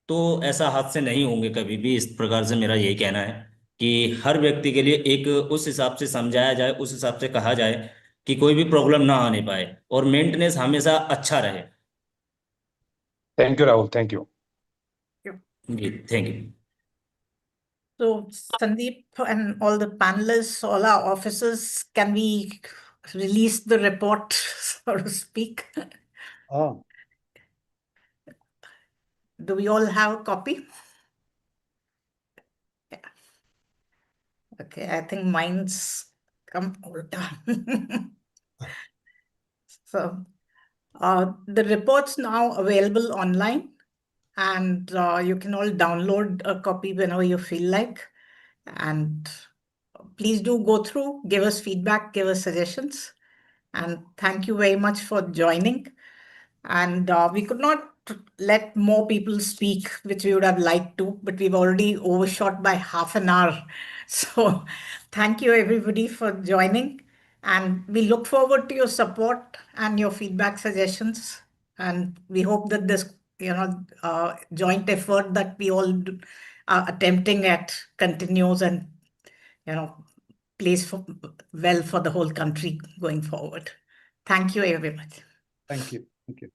तो ऐसा हादसे नहीं होंगे कभी भी। इस प्रकार से मेरा यही कहना है कि हर व्यक्ति के लिए एक उस हिसाब से समझाया जाए, उस हिसाब से कहा जाए कि कोई भी प्रॉब्लम ना आने पाए और मेंटेनेंस हमेशा अच्छा रहे। Thank you Rahul, thank you. जी thank you. So, Sandeep and all the panelists, all our officers, can we release the report, so to speak? Ah, Do we all have a copy? Yeah. Okay, I think mine's come over down. So, the report's now available online, and you can all download a copy whenever you feel like. And please do go through, give us feedback, give us suggestions. And thank you very much for joining. And we could not let more people speak, which we would have liked to, but we've already overshot by half an hour. So thank you everybody for joining. And we look forward to your support and your feedback suggestions. And we hope that this, joint effort that we all are attempting at continues and, plays well for the whole country going forward. Thank you very much. thank you. Thank you.